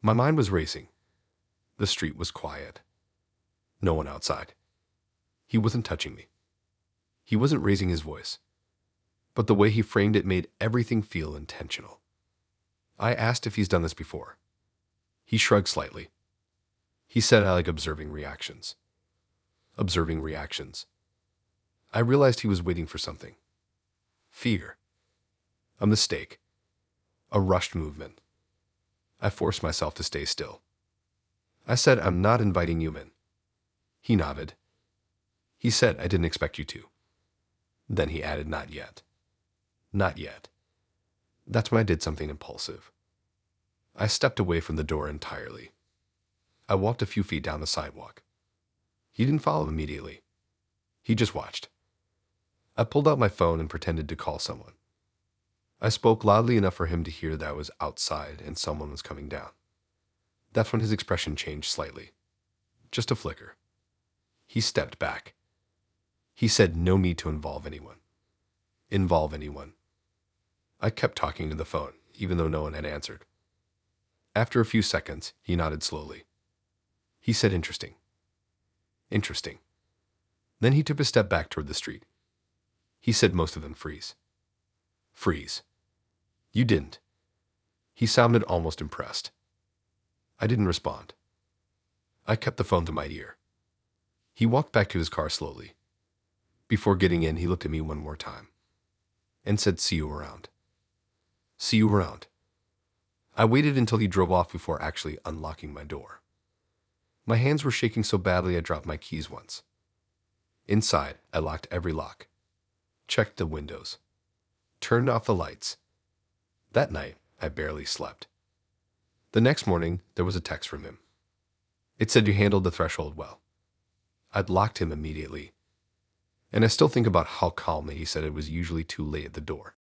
My mind was racing. The street was quiet. No one outside. He wasn't touching me. He wasn't raising his voice. But the way he framed it made everything feel intentional. I asked if he's done this before. He shrugged slightly. He said I like observing reactions. Observing reactions. I realized he was waiting for something. Fear. A mistake. A rushed movement. I forced myself to stay still. I said I'm not inviting you in. He nodded. He said I didn't expect you to. Then he added not yet. Not yet. That's when I did something impulsive. I stepped away from the door entirely. I walked a few feet down the sidewalk. He didn't follow immediately. He just watched. I pulled out my phone and pretended to call someone. I spoke loudly enough for him to hear that I was outside and someone was coming down. That's when his expression changed slightly. Just a flicker. He stepped back. He said no need to involve anyone. Involve anyone. I kept talking to the phone, even though no one had answered. After a few seconds, he nodded slowly. He said interesting. Interesting. Then he took a step back toward the street. He said most of them freeze. Freeze. You didn't. He sounded almost impressed. I didn't respond. I kept the phone to my ear. He walked back to his car slowly. Before getting in, he looked at me one more time and said, see you around. See you around. I waited until he drove off before actually unlocking my door. My hands were shaking so badly I dropped my keys once. Inside, I locked every lock, checked the windows, turned off the lights. That night, I barely slept. The next morning, there was a text from him. It said you handled the threshold well. I'd locked him immediately. And I still think about how calmly he said it was usually too late at the door.